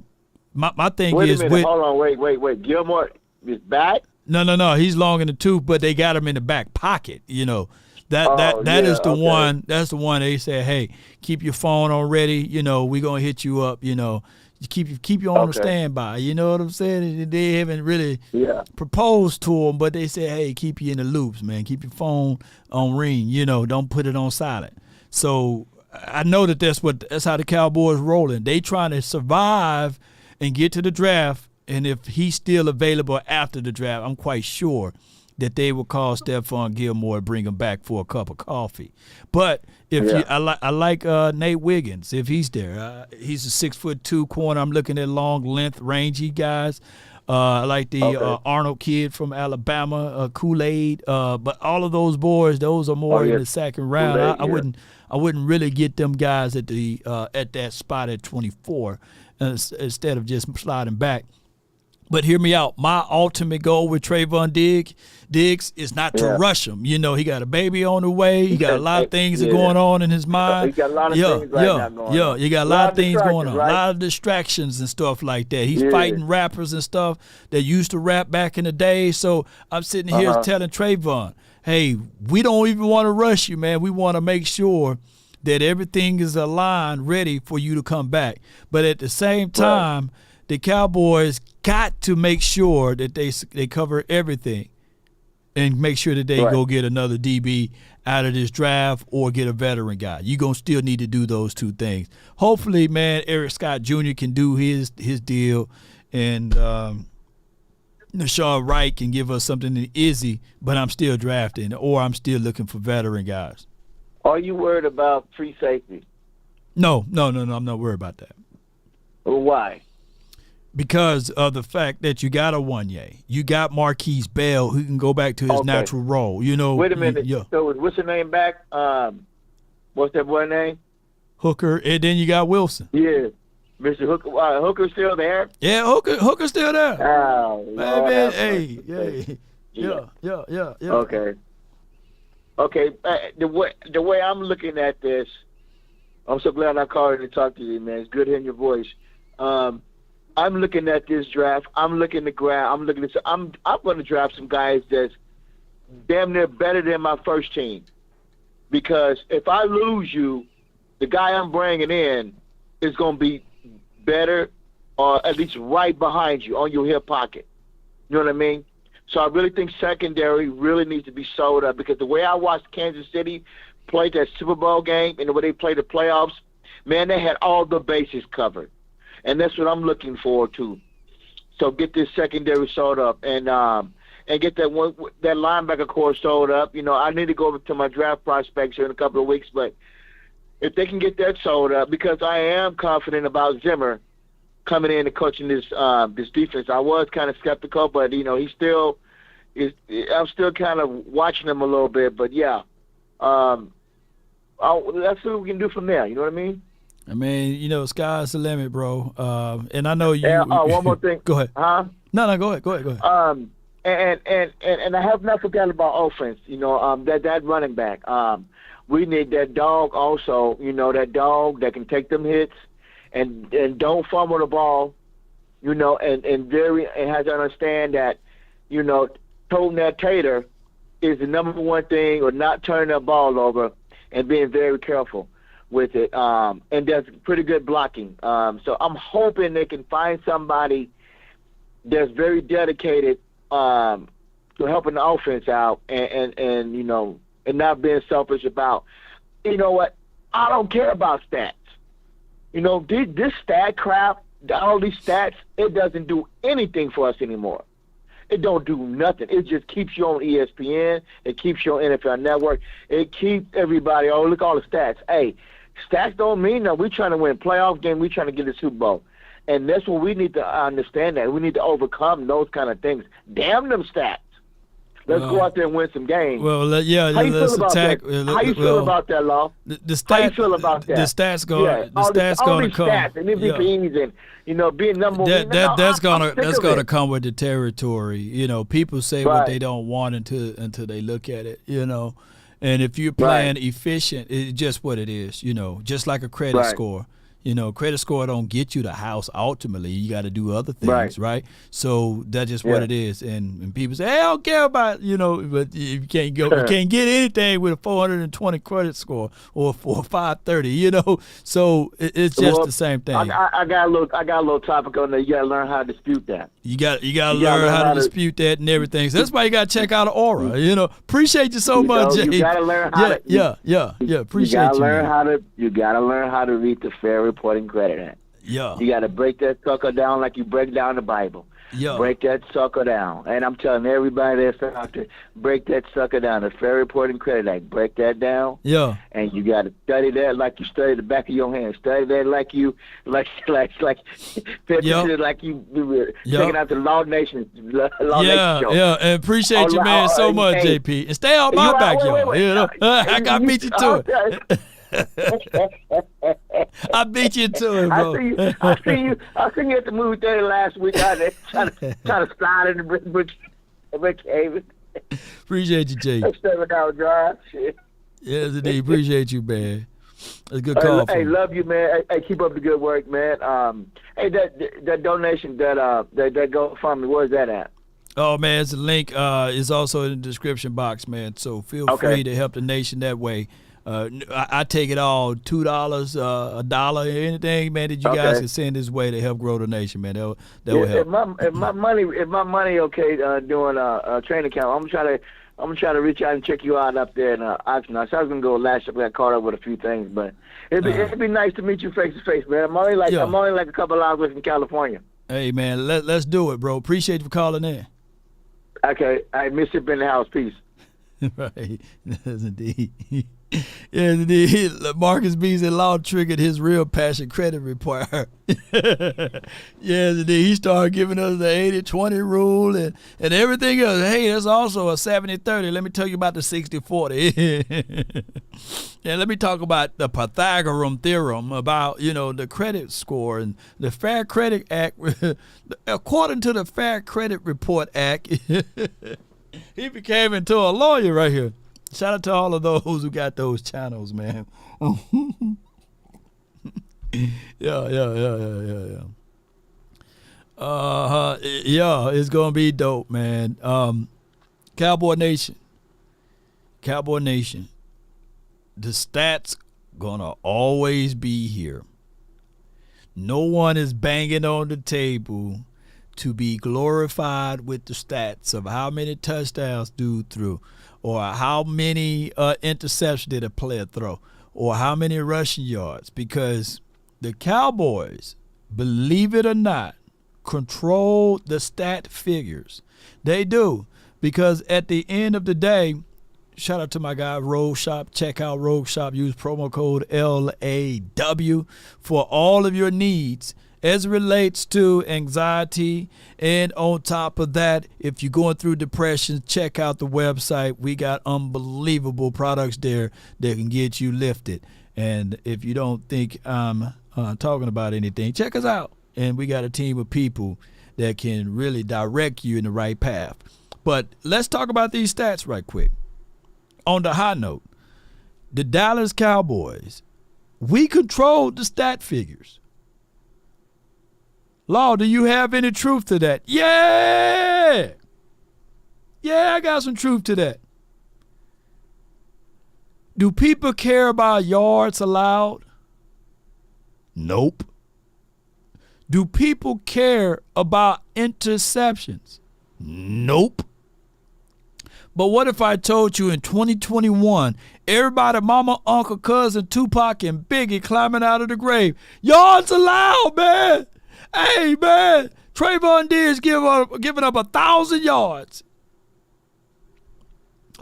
my thing wait is a minute, hold on, wait. Gilmore is back? No. He's long in the tooth, but they got him in the back pocket. That is the one. That's the one they say, hey, keep your phone on ready. We're gonna hit you up. Keep you on the standby. You know what I'm saying? They haven't really proposed to him, but they say, hey, keep you in the loops, man. Keep your phone on ring. Don't put it on silent. So I know that's how the Cowboys rolling. They trying to survive and get to the draft. And if he's still available after the draft, I'm quite sure that they will call Stephon Gilmore and bring him back for a cup of coffee. But I like Nate Wiggins if he's there. He's a 6'2" corner. I'm looking at long, length, rangy guys. I like the Arnold kid from Alabama, Kool-Aid. But all of those boys, those are more in the second round. I wouldn't really get them guys at that spot at 24 instead of just sliding back. But hear me out. My ultimate goal with Trayvon Diggs is not to rush him. He got a baby on the way. He got a lot of things going on in his mind. He got a lot of things right now going on. You got a lot of things going on. Right? A lot of distractions and stuff like that. He's fighting rappers and stuff that used to rap back in the day. So I'm sitting here telling Trayvon, hey, we don't even want to rush you, man. We want to make sure that everything is aligned, ready for you to come back. But at the same time, the Cowboys got to make sure that they cover everything and make sure that they go get another DB out of this draft or get a veteran guy. You're going to still need to do those two things. Hopefully, man, Eric Scott Jr. can do his deal, and Nashawn Wright can give us something easy, but I'm still drafting, or I'm still looking for veteran guys. Are you worried about free safety? No, I'm not worried about that. Well, why? Because of the fact that you got a Wanye. You got Marquise Bell, who can go back to his natural role. Wait a minute. So what's your name back? What's that boy name? Hooker, and then you got Wilson. Yeah. Mr. Hooker. Hooker's still there? Yeah, Hooker's still there. Oh, man, hey. Yeah. Okay. The way I'm looking at this, I'm so glad I called in to talk to you, man. It's good hearing your voice. I'm looking at this draft. I'm looking to grab. I'm looking at. I'm going to draft some guys that's damn near better than my first team. Because if I lose you, the guy I'm bringing in is going to be better, or at least right behind you on your hip pocket. You know what I mean? So I really think secondary really needs to be sold up, because the way I watched Kansas City play that Super Bowl game and the way they played the playoffs, man, they had all the bases covered. And that's what I'm looking forward to. So get this secondary sold up and get that linebacker core sold up. You know, I need to go over to my draft prospects here in a couple of weeks, but if they can get that sold up, because I am confident about Zimmer coming in and coaching this defense. I was kind of skeptical, but you know, I'm still kind of watching him a little bit. But yeah, let's see what we can do from there. You know what I mean? I mean, you know, sky's the limit, bro. And I know you. One more thing. Go ahead. Huh? No, go ahead. And I have not forgotten about offense. You know, that running back. We need that dog also. You know, that dog that can take them hits and don't fumble the ball. You know, and has to understand that, you know, toting that tater is the number one thing, or not turning that ball over and being very careful with it. And that's pretty good blocking. So I'm hoping they can find somebody that's very dedicated to helping the offense out and you know, and not being selfish about, you know what, I don't care about stats. You know, this stat crap, all these stats, it doesn't do anything for us anymore. It don't do nothing. It just keeps you on ESPN. It keeps you on NFL Network. It keeps everybody, oh, look at all the stats. Hey, stats don't mean nothing. We're trying to win a playoff game. We're trying to get the Super Bowl. And that's what we need to understand, that. We need to overcome those kind of things. Damn them stats. Let's go out there and win some games. Well, yeah, how you let's feel about attack. That? How you feel about that, Law? How you feel about that? The stats going. Yeah, The stats going to come. Stats and MVPs and, you know, being number one. That's gonna come with the territory. You know, people say what they don't want until they look at it. You know, and if you're playing efficient, it's just what it is. You know, just like a credit score. You know, credit score don't get you the house ultimately. You got to do other things, right? So that's just what it is. And people say, hey, I don't care about, you know, but you can't get anything with a 420 credit score or 530, you know. So it's just the same thing. I got a little topic on there. You got to learn how to dispute that. You got to learn how to dispute that and everything. So that's why you got to check out Aura. You know, appreciate you so much, Jay. You got to learn how to. Appreciate you. You got to learn how to read the Fair Reporting Credit Act. Yeah. You got to break that sucker down like you break down the Bible. Yeah. Break that sucker down. And I'm telling everybody that's out there, break that sucker down. The Fair Reporting Credit Act. Break that down. Yeah. And you got to study that like you study the back of your hand. Study that like you, like taking out the Law Nation show. Yeah, and appreciate you, man, so much, JP. And stay on my back, y'all. You know, I got to beat you to it. I beat you to it, bro. I seen you at the movie theater last week. I was trying to slide in the brick cave. Appreciate you, Jay. 7-hour drive. Shit. Yes, indeed. Appreciate you, man. That's a good call. Hey, love you, man. Hey, keep up the good work, man. Hey, that donation that GoFundMe, where's that at? Oh man, it's a link. It's also in the description box, man. So feel free to help the nation that way. I take it all, $2, $1, anything, man, that you guys can send this way to help grow the nation, man. That will help. If my money okay doing a training camp, I'm trying to reach out and check you out up there in Oxnard. So I was gonna go last year, I got caught up with a few things, but it'd be nice to meet you face to face, man. I'm only like a couple hours away from California. Hey man, let's do it, bro. Appreciate you for calling in. Okay, I Mississippi in the house. Peace. Right, yes indeed. Yes, indeed. Marcus B said Law triggered his real passion credit report. Yes, indeed. He started giving us the 80-20 rule and everything else. Hey, there's also a 70-30. Let me tell you about the 60-40. And let me talk about the Pythagorean theorem about, you know, the credit score and the Fair Credit Act. According to the Fair Credit Report Act, he became into a lawyer right here. Shout out to all of those who got those channels, man. Yeah. Yeah, it's gonna be dope, man. Cowboy Nation. The stats gonna always be here. No one is banging on the table to be glorified with the stats of how many touchdowns dude threw, or how many interceptions did a player throw, or how many rushing yards, because the Cowboys, believe it or not, control the stat figures. They do, because at the end of the day, shout out to my guy Rogue Shop. Check out Rogue Shop. Use promo code LAW for all of your needs as it relates to anxiety. And on top of that, if you're going through depression, check out the website. We got unbelievable products there that can get you lifted. And if you don't think I'm talking about anything, check us out. And we got a team of people that can really direct you in the right path. But let's talk about these stats right quick. On the high note, the Dallas Cowboys, we controlled the stat figures. Law, do you have any truth to that? Yeah, I got some truth to that. Do people care about yards allowed? Nope. Do people care about interceptions? Nope. But what if I told you in 2021, everybody, mama, uncle, cousin, Tupac, and Biggie climbing out of the grave? Yards allowed, man. Hey, man, Trayvon Diggs giving up 1,000 yards.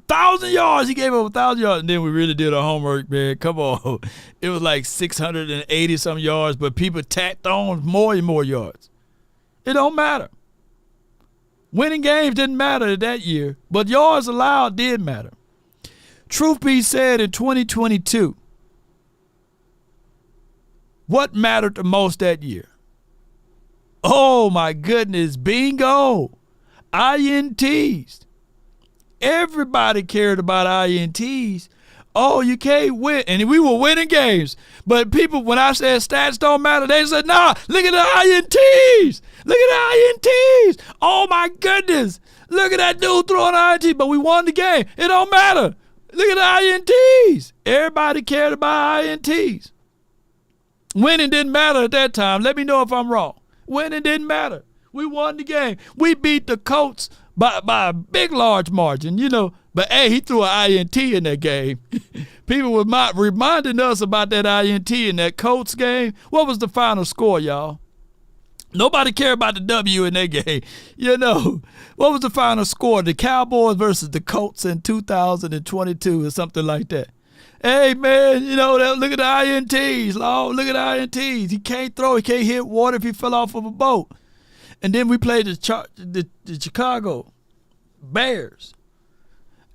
1,000 yards. He gave up 1,000 yards. And then we really did our homework, man. Come on. It was like 680 some yards, but people tacked on more and more yards. It don't matter. Winning games didn't matter that year, but yards allowed did matter. Truth be said, in 2022, what mattered the most that year? Oh, my goodness, bingo. INTs. Everybody cared about INTs. Oh, you can't win. And we were winning games. But people, when I said stats don't matter, they said, nah, look at the INTs. Look at the INTs. Oh, my goodness. Look at that dude throwing INT. But we won the game. It don't matter. Look at the INTs. Everybody cared about INTs. Winning didn't matter at that time. Let me know if I'm wrong. Winning didn't matter. We won the game. We beat the Colts by a big, large margin, you know. But, hey, he threw an INT in that game. People were reminding us about that INT in that Colts game. What was the final score, y'all? Nobody cared about the W in that game. You know, what was the final score? The Cowboys versus the Colts in 2022 or something like that. Hey, man, you know, look at the INTs, Lord. Look at the INTs. He can't throw. He can't hit water if he fell off of a boat. And then we played the Chicago Bears.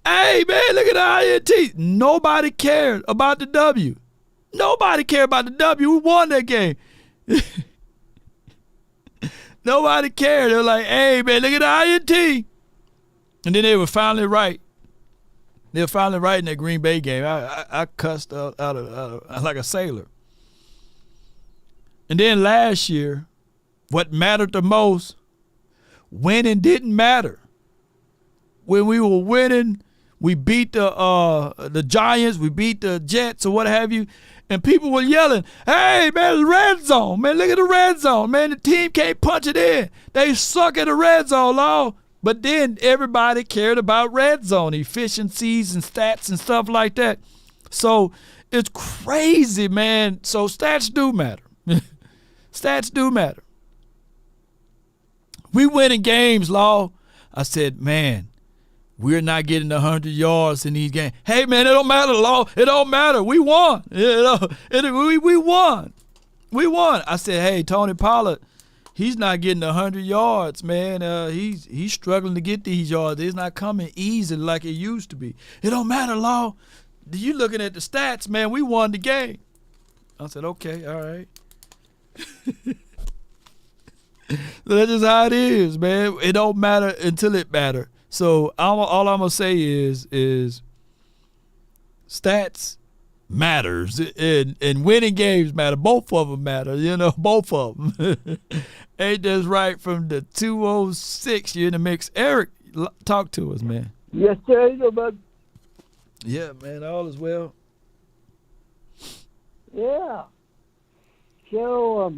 Hey, man, look at the INTs. Nobody cared about the W. Nobody cared about the W. We won that game. Nobody cared. They were like, hey, man, look at the INT. And then they were finally right. They were finally right in that Green Bay game. I cussed out of like a sailor. And then last year, what mattered the most, winning didn't matter. When we were winning, we beat the Giants, we beat the Jets or what have you, and people were yelling, hey, man, red zone. Man, look at the red zone. Man, the team can't punch it in. They suck at the red zone, Lord. But then everybody cared about red zone efficiencies and stats and stuff like that. So it's crazy, man. So stats do matter. Stats do matter. We winning games, Law. I said, man, we're not getting 100 yards in these games. Hey, man, it don't matter, Law. It don't matter. We won. We won. We won. I said, hey, Tony Pollard, he's not getting 100 yards, man. He's struggling to get these yards. It's not coming easy like it used to be. It don't matter, Law. You looking at the stats, man. We won the game. I said, okay, all right. That's just how it is, man. It don't matter until it matter. So all I'm gonna say is stats matters, and winning games matter. Both of them matter, both of them. Ain't that's right from the 206? You're in the mix. Eric, talk to us, man. Yes, sir. Bud. Yeah, man, all is well. Yeah. So,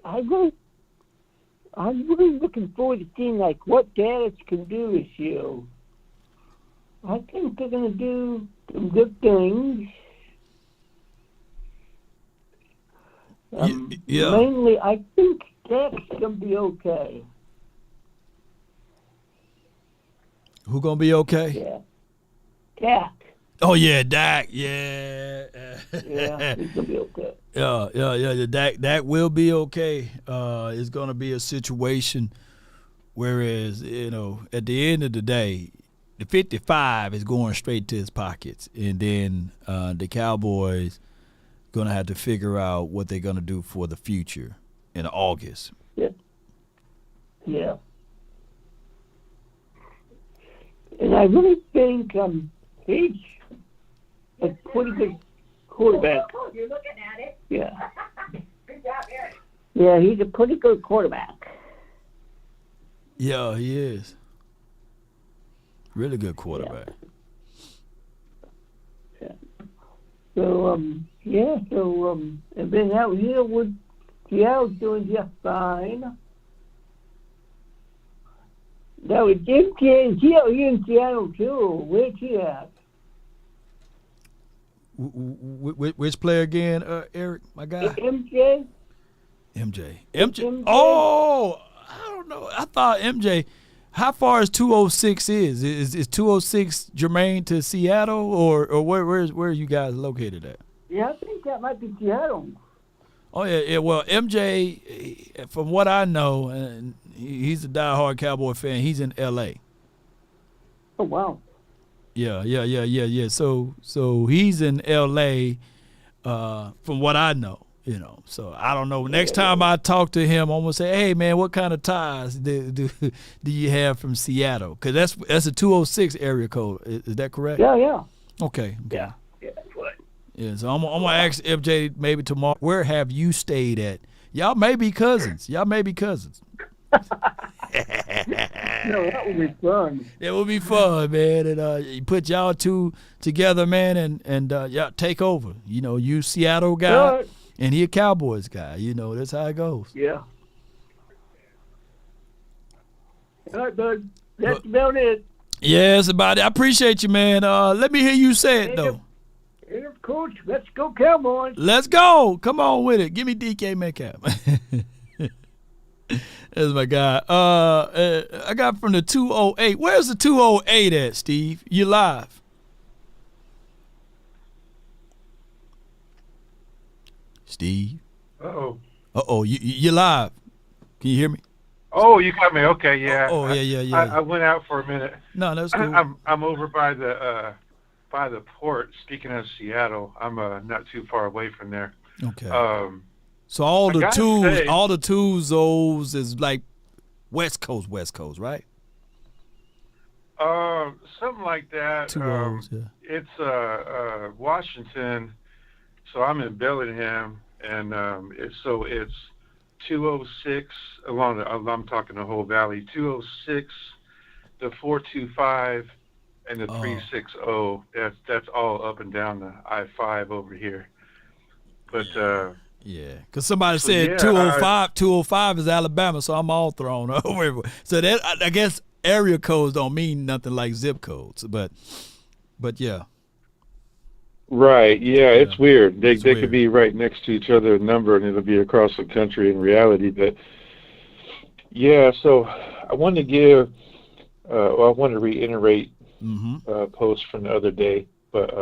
I'm really looking forward to seeing what Dallas can do this year. I think they're going to do some good things. Yeah. Mainly, I think Dak's going to be okay. Who going to be okay? Yeah. Dak. Oh, yeah, Dak. Yeah. Yeah, he's going to be okay. Yeah. Dak will be okay. It's going to be a situation whereas, at the end of the day, the 55 is going straight to his pockets. And then the Cowboys going to have to figure out what they're going to do for the future in August. Yeah. And I really think he's a pretty good quarterback. Oh, you're looking at it. Yeah. Good job, Eric. Yeah, he's a pretty good quarterback. Yeah, he is. Really good quarterback. Yeah. So, and then out here with Seattle's doing just fine. Now, with MJ, he's in Seattle, too. Where's he at? Which player again, Eric, my guy? MJ. Oh, I don't know. I thought MJ. How far is 206 is? Is 206 germane to Seattle, or where are you guys located at? Yeah, I think that might be Seattle. Oh yeah. Well, MJ, from what I know, and he's a diehard Cowboy fan. He's in L.A. Oh wow. Yeah. So he's in L.A. From what I know. So I don't know. Next time I talk to him, I'm gonna say, "Hey, man, what kind of ties do you have from Seattle? Because that's a 206 area code. Is that correct?" Yeah. Okay. Yeah, that's right. Yeah. So I'm gonna ask FJ maybe tomorrow. Where have you stayed at? Y'all may be cousins. No, that would be fun. It would be fun, man. And you put y'all two together, man, and y'all take over. You Seattle guy. Right. And he a Cowboys guy, that's how it goes. Yeah. All right, bud. That's about it. Yeah, that's about it. I appreciate you, man. Let me hear you say it, though. Hey, Coach, let's go Cowboys. Let's go. Come on with it. Give me DK Metcalf. That's my guy. I got from the 208. Where's the 208 at, Steve? You live. Steve. Uh-oh, you live. Can you hear me? Oh, you got me. Okay, yeah. Yeah. I went out for a minute. No, that's cool. I'm over by the port. Speaking of Seattle, I'm not too far away from there. Okay. So all the twos, those is like West Coast, right? Something like that. Two O's, yeah. It's Washington. So I'm in Bellingham, and it's 206 I'm talking the whole valley. 206, the 425, and the 360. That's all up and down the I-5 over here. But yeah, because somebody said 205. 205 is Alabama, so I'm all thrown over. So that I guess area codes don't mean nothing like zip codes, but yeah. Right, yeah, it's weird. They weird. could be right next to each other, number, and it'll be across the country in reality. But yeah, so I want to give, I want to reiterate a post from the other day. But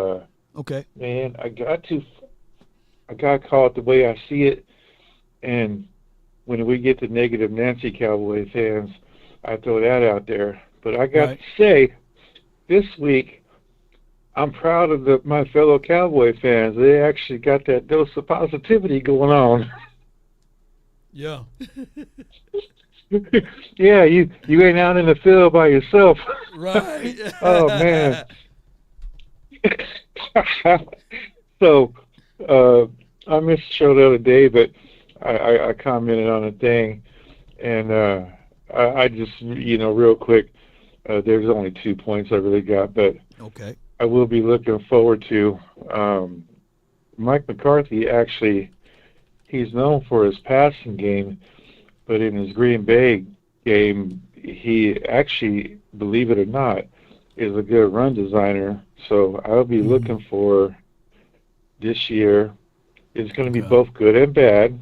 okay, man, I got caught the way I see it, and when we get to negative Nancy Cowboy fans, I throw that out there. But I got to say, this week, I'm proud of my fellow Cowboy fans. They actually got that dose of positivity going on. Yeah. Yeah, you ain't out in the field by yourself. Right. Oh, man. So I missed the show the other day, but I commented on a thing, and I just, real quick, there's only 2 points I really got, but Okay. I will be looking forward to Mike McCarthy. Actually, he's known for his passing game, but in his Green Bay game, he actually, believe it or not, is a good run designer. So I'll be looking for this year. It's going to be both good and bad,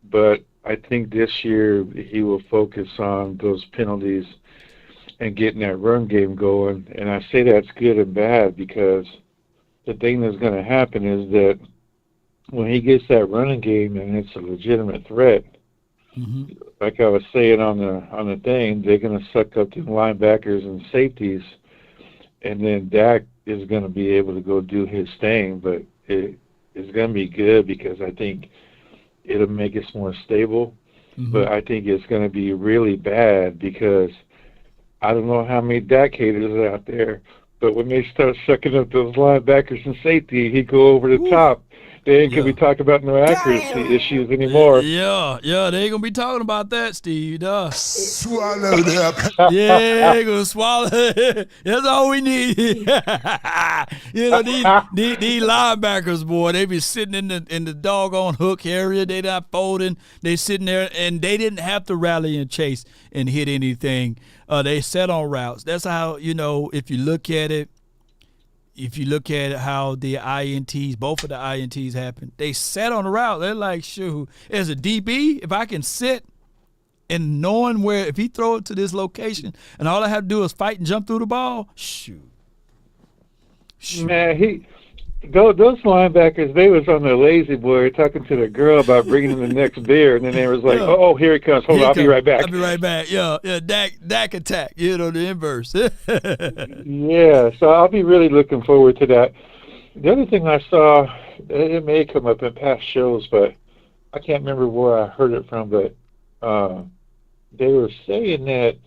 but I think this year he will focus on those penalties and getting that run game going. And I say that's good and bad because the thing that's going to happen is that when he gets that running game and it's a legitimate threat, like I was saying on the thing, they're going to suck up the linebackers and safeties, and then Dak is going to be able to go do his thing. But it's going to be good because I think it'll make us more stable. But I think it's going to be really bad because I don't know how many Dak haters are out there, but when they start sucking up those linebackers and safety, he go over the top. They ain't going to be talking about no accuracy issues anymore. Yeah, they ain't going to be talking about that, Steve. Swallow that. Yeah, they going to swallow it. That's all we need. These linebackers, boy, they be sitting in the doggone hook area. They not folding. They sitting there, and they didn't have to rally and chase and hit anything. They set on routes. That's how, if you look at it, how the INTs, both of the INTs happened, they set on the route. They're like, shoot, as a DB, if I can sit and knowing where, if he throw it to this location and all I have to do is fight and jump through the ball, shoot. Man, those linebackers, they was on the lazy boy talking to the girl about bringing in the next beer, and then they was like, oh, here he comes. Hold on, I'll be right back. I'll be right back. Yeah, Dak attack, the inverse. Yeah, so I'll be really looking forward to that. The other thing I saw, it may come up in past shows, but I can't remember where I heard it from, but they were saying that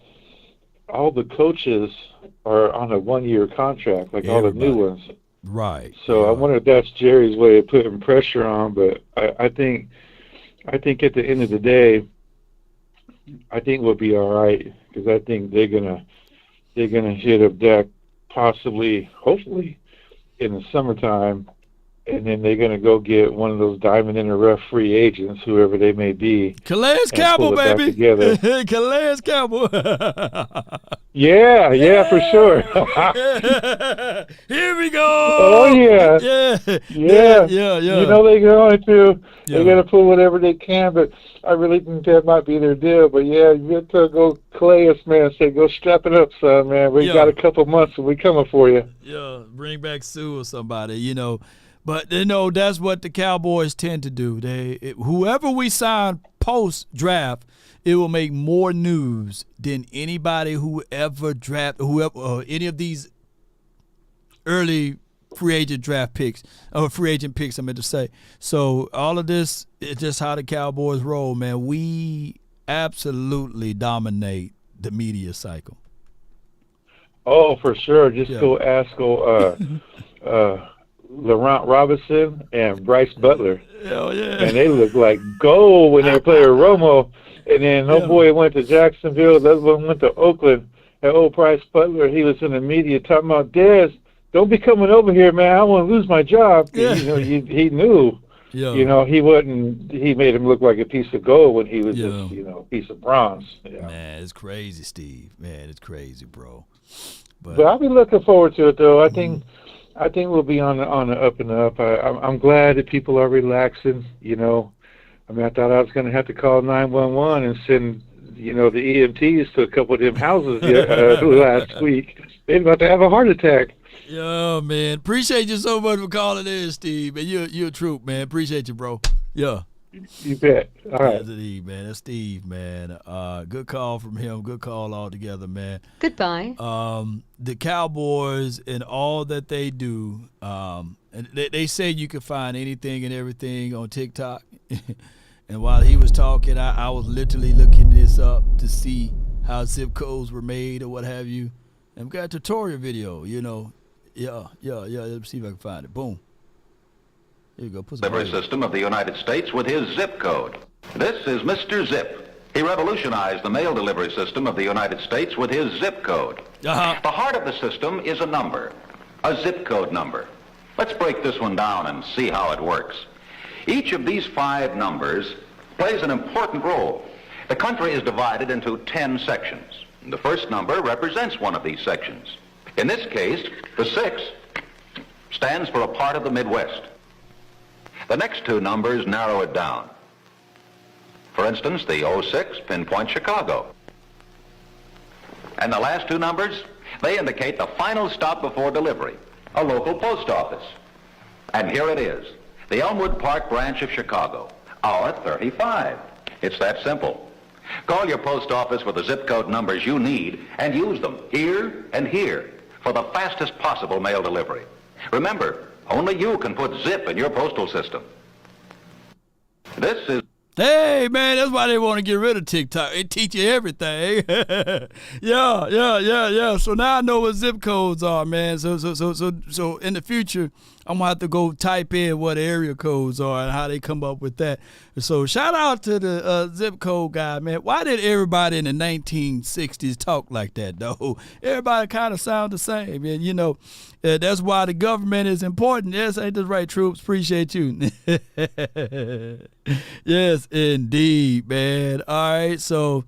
all the coaches are on a one-year contract, like all the new ones. Right. So I wonder if that's Jerry's way of putting pressure on, but I think at the end of the day, I think we'll be all right because I think they're gonna hit up Dak possibly, hopefully, in the summertime, and then they're gonna go get one of those diamond in the rough free agents, whoever they may be. Calais Campbell, baby. Calais Campbell. Yeah, for sure. Here we go. Oh yeah. Yeah. You know they're going to. They're going to pull whatever they can, but I really think that might be their deal. But yeah, you have to go, Calais, man. Say, go strap it up, son, man. We got a couple months, and we coming for you. Yeah, bring back Sue or somebody, But that's what the Cowboys tend to do. Whoever we sign post draft, it will make more news than anybody who ever any of these early free agent draft picks or free agent picks. I meant to say. So all of this is just how the Cowboys roll, man. We absolutely dominate the media cycle. Oh, for sure. Just go ask Laurent Robinson and Bryce Butler. Hell yeah. And they look like gold when they play with Romo. And then boy went to Jacksonville, the other one went to Oakland. And old Bryce Butler, he was in the media talking about, Dez, don't be coming over here, man. I want to lose my job. Yeah. He knew. Yeah. He made him look like a piece of gold when he was just, a piece of bronze. Yeah. Man, it's crazy, Steve. Man, it's crazy, bro. But I'll be looking forward to it, though. I think we'll be on the up and up. I'm glad that people are relaxing. I thought I was going to have to call 911 and send, the EMTs to a couple of them houses last week. They're about to have a heart attack. Yeah, man. Appreciate you so much for calling in, Steve. Man, you're a troop, man. Appreciate you, bro. Yeah. You bet. All right. That's Steve, man. That's Steve, man. Good call from him. Good call altogether, man. Goodbye. The Cowboys and all that they do, and they say you can find anything and everything on TikTok. And while he was talking, I was literally looking this up to see how zip codes were made or what have you. And we got a tutorial video, Yeah. Let's see if I can find it. Boom. Here you go. Put some Delivery system of the United States with his zip code. This is Mr. Zip. He revolutionized the mail delivery system of the United States with his zip code. The heart of the system is a number, a zip code number. Let's break this one down and see how it works. Each of these 5 numbers plays an important role. The country is divided into 10 sections. The first number represents one of these sections. In this case, the 6 stands for a part of the Midwest. The next 2 numbers narrow it down. For instance, the 06 pinpoints Chicago. And the last 2 numbers, they indicate the final stop before delivery, a local post office. And here it is, the Elmwood Park branch of Chicago, hour 35. It's that simple. Call your post office with the zip code numbers you need and use them here and here for the fastest possible mail delivery. Remember, only you can put zip in your postal system. This is... Hey, man, that's why they want to get rid of TikTok. It teach you everything. Yeah. So now I know what zip codes are, man. So in the future, I'm going to have to go type in what area codes are and how they come up with that. So shout out to the zip code guy, man. Why did everybody in the 1960s talk like that, though? Everybody kind of sound the same. And, you know, that's why the government is important. Yes, ain't this right, troops? Appreciate you. Yes, indeed, man. All right, so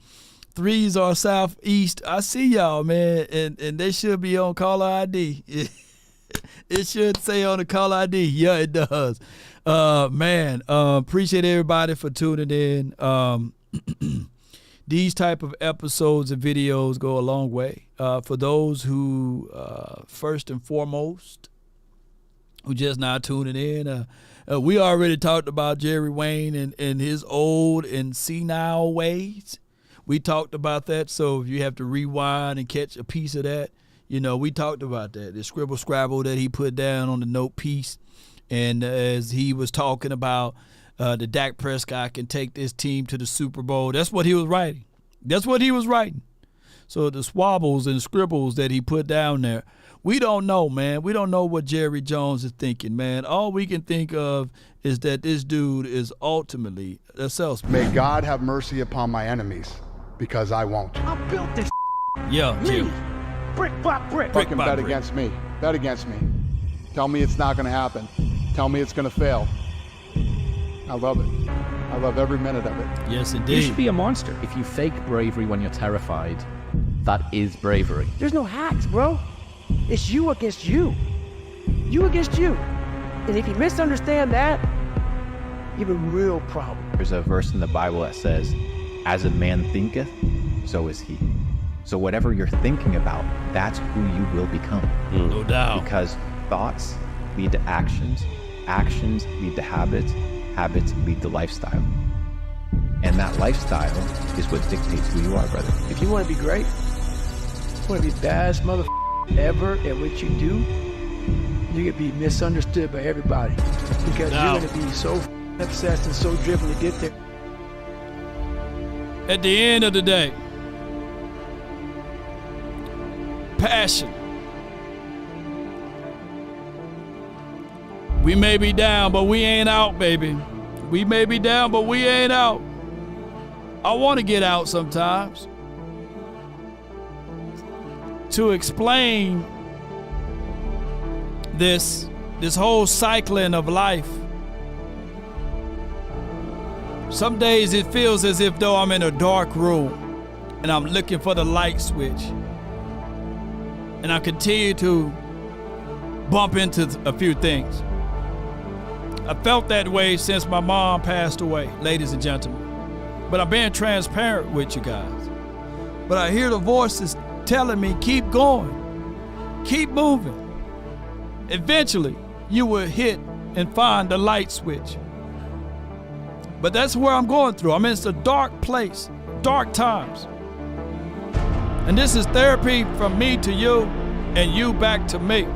3s are southeast. I see y'all, man, and they should be on caller ID. It should say on the caller ID. Yeah, it does. Man, appreciate everybody for tuning in. These type of episodes and videos go a long way. For those who, first and foremost, who just now tuning in, we already talked about Jerry Wayne and his old and senile ways. We talked about that, so if you have to rewind and catch a piece of that, you know, we talked about that. The scribble scrabble that he put down on the note piece, and as he was talking about the Dak Prescott can take this team to the Super Bowl, that's what he was writing. That's what he was writing. So the swabbles and scribbles that he put down there, we don't know, man. We don't know what Jerry Jones is thinking, man. All we can think of is that this dude is ultimately a salesman. May God have mercy upon my enemies, because I won't. I built this. Yeah, Jim. Brick by brick. Fucking bet against me. Bet against me. Tell me it's not going to happen. Tell me it's going to fail. I love it. I love every minute of it. Yes, indeed. You should be a monster. If you fake bravery when you're terrified, that is bravery. There's no hacks, bro. It's you against you. You against you. And if you misunderstand that, you have a real problem. There's a verse in the Bible that says, as a man thinketh, so is he. So whatever you're thinking about, that's who you will become. No doubt. Because thoughts lead to actions, actions lead to habits, habits lead to lifestyle. And that lifestyle is what dictates who you are, brother. If you want to be great, you want to be the baddest motherfucker ever at what you do, you're going to be misunderstood by everybody. Because you're going to be so obsessed and so driven to get there. At the end of the day, passion. We may be down, but we ain't out, baby. We may be down, but we ain't out. I want to get out sometimes to explain this whole cycling of life. Some days it feels as if though I'm in a dark room and I'm looking for the light switch. And I continue to bump into a few things. I felt that way since my mom passed away, ladies and gentlemen. But I'm being transparent with you guys. But I hear the voices telling me, keep going, keep moving. Eventually, you will hit and find the light switch. But that's where I'm going through. I'm in a dark place, dark times. And this is therapy from me to you and you back to me.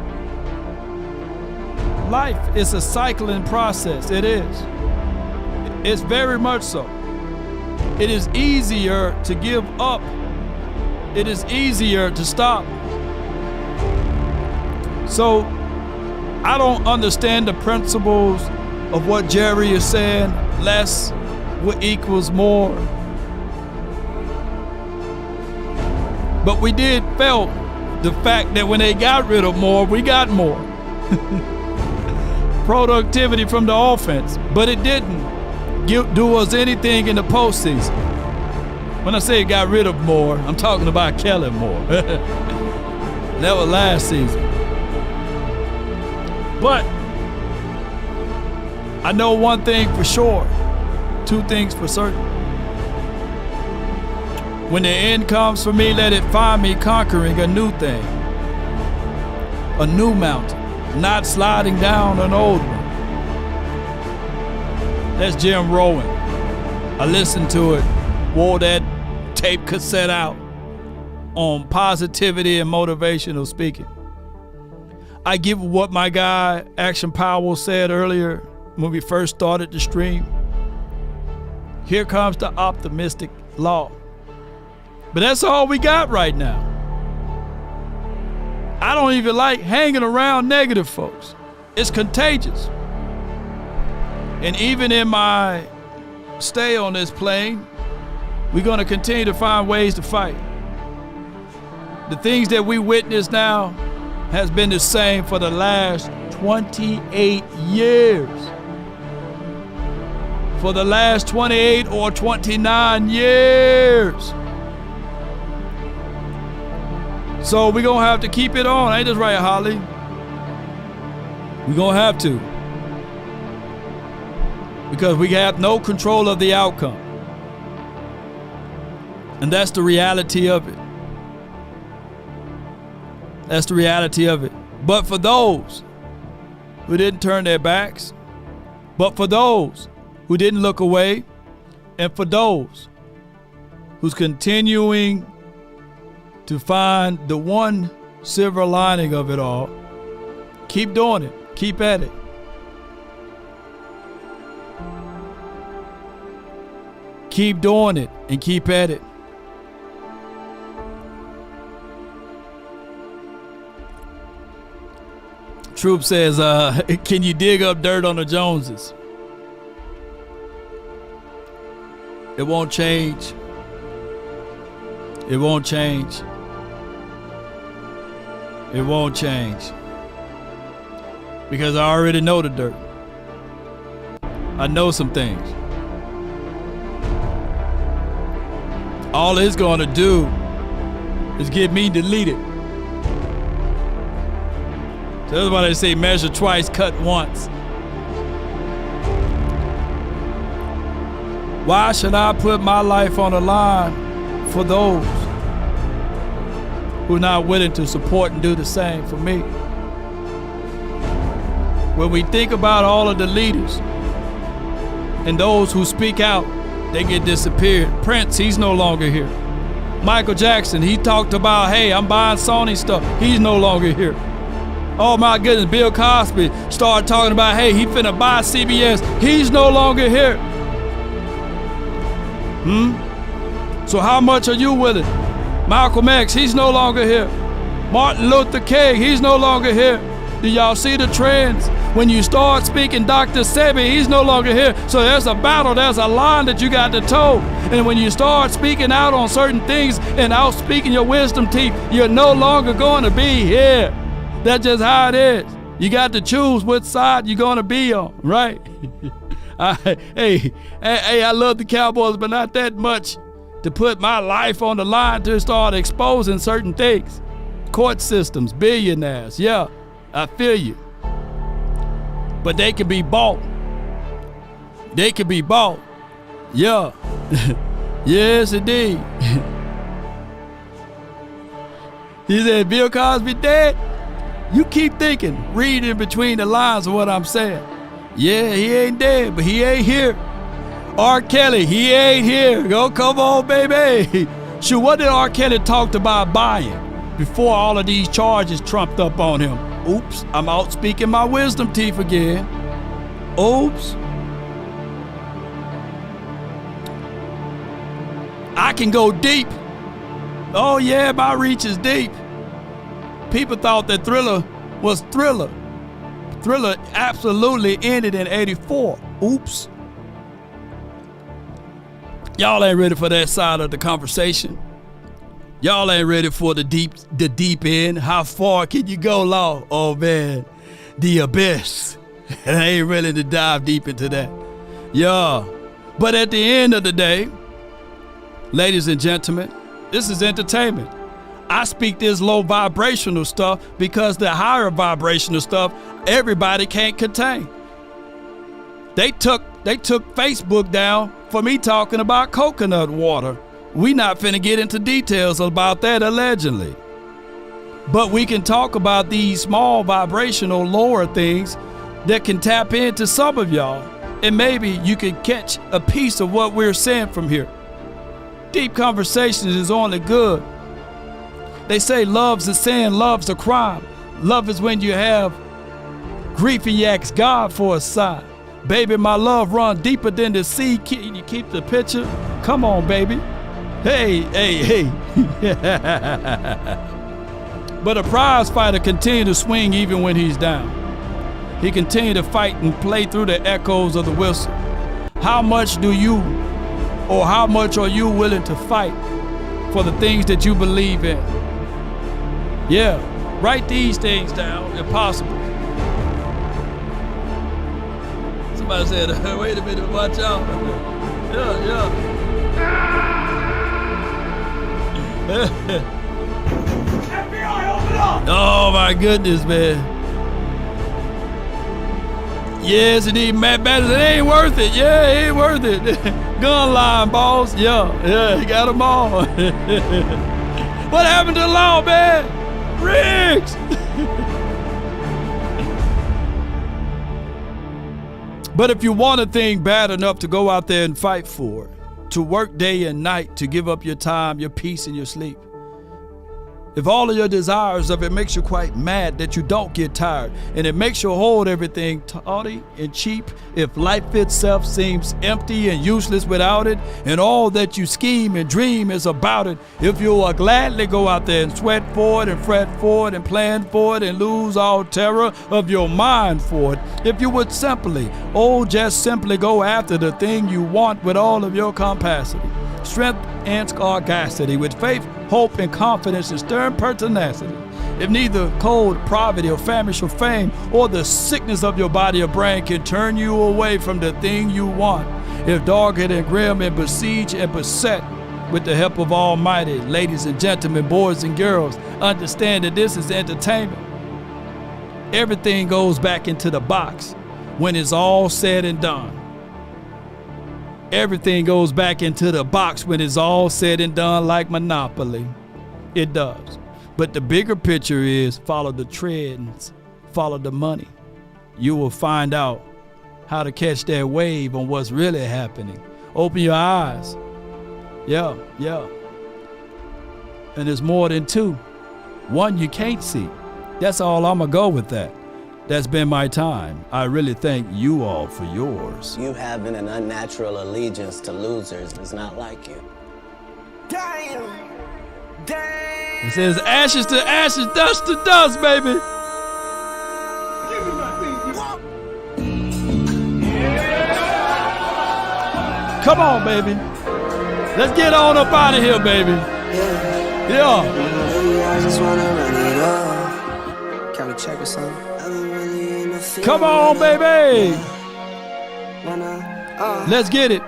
Life is a cycling process. It is. It's very much so. It is easier to give up. It is easier to stop. So I don't understand the principles of what Jerry is saying, less equals more. But we did felt the fact that when they got rid of more, we got more. Productivity from the offense. But it didn't do us anything in the postseason. When I say it got rid of more, I'm talking about Kelly Moore. That was last season. But I know one thing for sure, two things for certain. When the end comes for me, let it find me conquering a new thing, a new mountain, not sliding down an old one. That's Jim Rowan. I listened to it, wore that tape cassette out on positivity and motivational speaking. I give what my guy Action Powell said earlier when we first started the stream. Here comes the optimistic law. But that's all we got right now. I don't even like hanging around negative folks. It's contagious. And even in my stay on this plane, we're going to continue to find ways to fight. The things that we witness now has been the same for the last 28 years. For the last 28 or 29 years. So we're going to have to keep it on. Ain't this right, Holly? We're going to have to. Because we have no control of the outcome. And that's the reality of it. That's the reality of it. But for those who didn't turn their backs, but for those who didn't look away, and for those who's continuing to find the one silver lining of it all, keep doing it. Keep at it. Keep doing it and keep at it. Troop says, can you dig up dirt on the Joneses? It won't change. It won't change. It won't change. Because I already know the dirt. I know some things. All it's going to do is get me deleted. So that's why they say measure twice, cut once. Why should I put my life on the line for those who are not willing to support and do the same for me? When we think about all of the leaders and those who speak out, they get disappeared. Prince, he's no longer here. Michael Jackson, he talked about, hey, I'm buying Sony stuff. He's no longer here. Oh my goodness, Bill Cosby started talking about, hey, he finna buy CBS. He's no longer here. So how much are you willing? Malcolm X, he's no longer here. Martin Luther King, he's no longer here. Do y'all see the trends? When you start speaking Dr. Sebi, he's no longer here. So there's a battle, there's a line that you got to toe. And when you start speaking out on certain things and out speaking your wisdom teeth, you're no longer going to be here. That's just how it is. You got to choose which side you're going to be on, right? Hey, I love the Cowboys, but not that much to put my life on the line to start exposing certain things. Court systems, billionaires, yeah, I feel you. But they can be bought. They can be bought. Yeah. Yes, indeed. He said, Bill Cosby dead? You keep thinking, reading between the lines of what I'm saying. Yeah, he ain't dead, but he ain't here. R. Kelly, he ain't here. Go, come on, baby. Shoot, what did R. Kelly talk about buying before all of these charges trumped up on him? Oops, I'm out speaking my wisdom teeth again. Oops. I can go deep. Oh yeah, my reach is deep. People thought that Thriller was Thriller. Thriller absolutely ended in 84. Oops. Y'all ain't ready for that side of the conversation. Y'all ain't ready for the deep end. How far can you go, Law? Oh man, the abyss. I ain't ready to dive deep into that. Yeah. But at the end of the day, ladies and gentlemen, this is entertainment. I speak this low vibrational stuff because the higher vibrational stuff everybody can't contain. They took Facebook down for me talking about coconut water. We not finna get into details about that allegedly. But we can talk about these small vibrational lower things that can tap into some of y'all, and maybe you can catch a piece of what we're saying from here. Deep conversations is only good. They say love's a sin, love's a crime. Love is when you have grief and you ask God for a sign. Baby, my love run deeper than the sea. Can you keep the picture? Come on, baby. Hey. But a prize fighter continue to swing even when he's down. He continue to fight and play through the echoes of the whistle. How much are you willing to fight for the things that you believe in? Yeah, write these things down if possible. Somebody said, wait a minute, watch out. Yeah. FBI, open up! Oh my goodness, man. Yes, it ain't matters. It ain't worth it. Yeah, it ain't worth it. Gun line, boss. Yeah, he got them all. What happened to the law, man? Riggs! But if you want a thing bad enough to go out there and fight for it, to work day and night, to give up your time, your peace, and your sleep, if all of your desires of it makes you quite mad that you don't get tired, and it makes you hold everything tawdy and cheap, if life itself seems empty and useless without it, and all that you scheme and dream is about it, if you will gladly go out there and sweat for it and fret for it and plan for it and lose all terror of your mind for it, if you would just simply go after the thing you want with all of your capacity, strength and sagacity, with faith, hope, and confidence and stern pertinacity. If neither cold poverty or famish or fame or the sickness of your body or brain can turn you away from the thing you want, if dogged and grim and besieged and beset, with the help of Almighty, ladies and gentlemen, boys and girls, understand that this is entertainment. Everything goes back into the box when it's all said and done. Everything goes back into the box when it's all said and done, like Monopoly. It does. But the bigger picture is follow the trends, follow the money. You will find out how to catch that wave on what's really happening. Open your eyes. Yeah. And there's more than two. One you can't see. That's all. I'm going to go with that. That's been my time. I really thank you all for yours. You having an unnatural allegiance to losers is not like you. Damn. It says ashes to ashes, dust to dust, baby. Come on, baby. Let's get on up out of here, baby. Yeah. I just wanna run it up. Can we check or something? Come on, baby. Let's get it.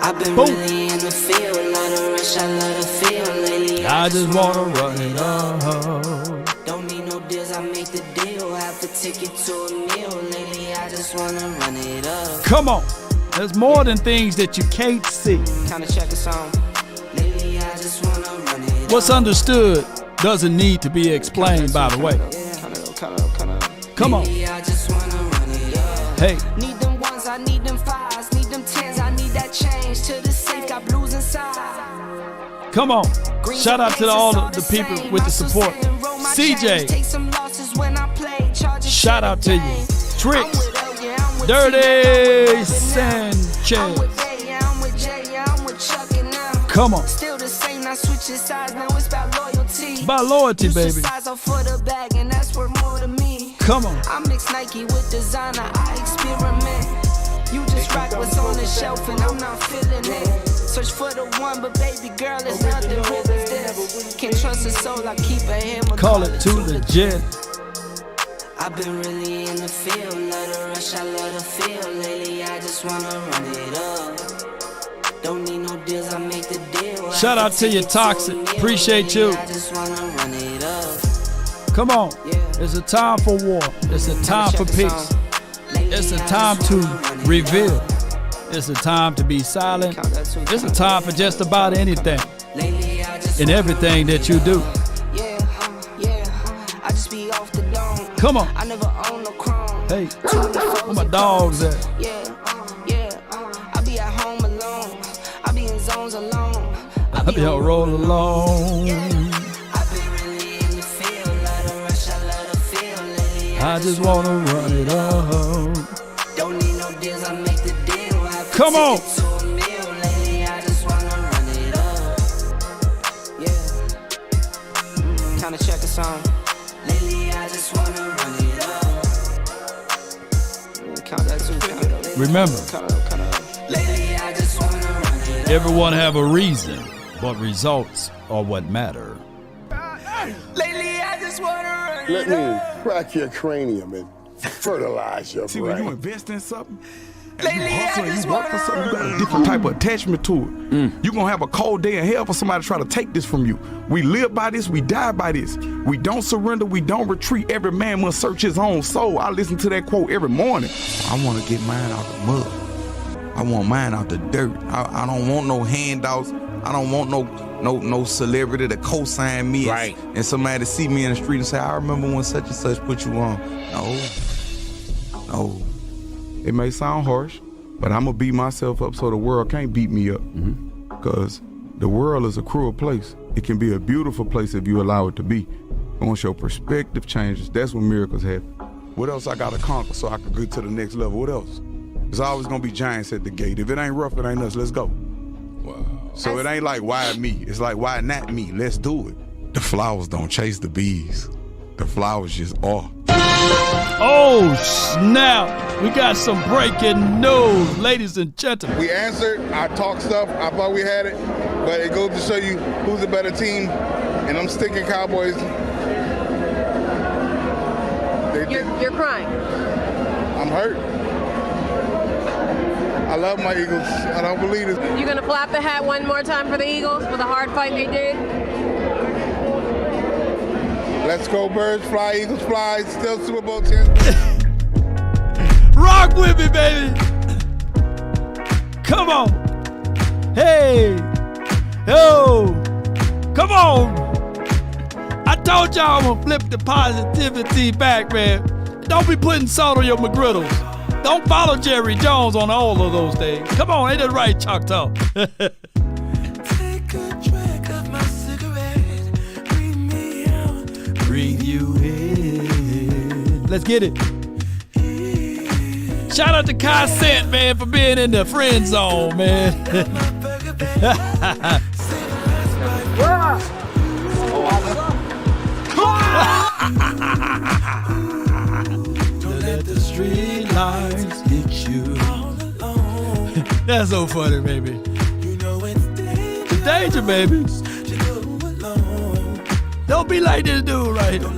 I've been really in the field, love the rush, I love the feel lately. I just wanna run it up. Don't need no deals, I make the deal. Have a ticket to a meal lately. I just wanna run it up. Come on. There's more than things that you can't see. Kinda check a song. Lately, I just wanna run it up. What's understood doesn't need to be explained, by the way. Come on. I just wanna run it up. Hey. Need them ones, I need them fives, need them tens, I need that change to the safe, got blues inside. Come on. Shout out to all of the people with the support. CJ. Shout out to you. Tricks. Dirty Sanchez. Come on. Still the same, not switching sides, now it's about loyalty. About loyalty, baby. For the bag, and that's where Come on. I mix Nike with designer, I experiment. You just rock what's on the shelf and I'm not feeling it. Search for the one, but baby girl, it's nothing real as this. Can't trust a soul, I keep a hammer. Call it too legit. I've been really in the field, love the rush, I love the feel. Lately, I just wanna run it up. Don't need no deals, I make the deal. Shout out to you, Toxic. Appreciate you. I just wanna run it up. Come on. It's a time for war. It's a time for peace. It's a time to reveal. It's a time to be silent. It's a time for just about anything and everything that you do. Come on. Hey, where my dogs at? I be at home alone. I be in zones alone. I be on roll alone. I just wanna run it up. Don't need no deals, I make the deal. Come on. Lately, I just wanna run it up. Yeah. Kinda check a song. Lately, I just wanna run it up. Count that too. Count that. Remember, Lately, I just wanna run it up. everyone have a reason, but results are what matter. Lately, I just wanna run Let it up. me crack your cranium and fertilize your See, brain. when you invest in something, and Lately, you hustle I and just you work for wanna something, you got a run different type of attachment to it. You're going to have a cold day in hell for somebody to try to take this from you. We live by this, we die by this. We don't surrender, we don't retreat. Every man must search his own soul. I listen to that quote every morning. I want to get mine out the mud. I want mine out the dirt. I don't want no handouts. I don't want no celebrity to co-sign me and somebody to see me in the street and say, I remember when such and such put you on. No. It may sound harsh, but I'm going to beat myself up so the world can't beat me up. Because the world is a cruel place. It can be a beautiful place if you allow it to be. Once your perspective changes, that's when miracles happen. What else I got to conquer so I can get to the next level? What else? There's always going to be giants at the gate. If it ain't rough, it ain't us. Let's go. So it ain't like, why me? It's like, why not me? Let's do it. The flowers don't chase the bees. The flowers just are. Oh, snap. We got some breaking news, ladies and gentlemen. We answered, I talked stuff, I thought we had it, but it goes to show you who's a better team, and I'm sticking Cowboys. You're crying. I'm hurt. I love my Eagles. I don't believe it. You gonna flap the hat one more time for the Eagles for the hard fight they did? Let's go Birds, fly Eagles, fly. Still Super Bowl champs. Rock with me, baby. Come on. Hey. Yo. Come on. I told y'all I'm gonna flip the positivity back, man. Don't be putting salt on your McGriddles. Don't follow Jerry Jones on all of those things. Come on, ain't that right, Choctaw? Take a drag of my cigarette. Breathe me out. Breathe you in. Let's get it. Shout out to Kai Sant, man, for being in the friend zone, man. Don't let the street lights hit you. That's so funny, baby. It's danger, baby. Don't be like this dude right here.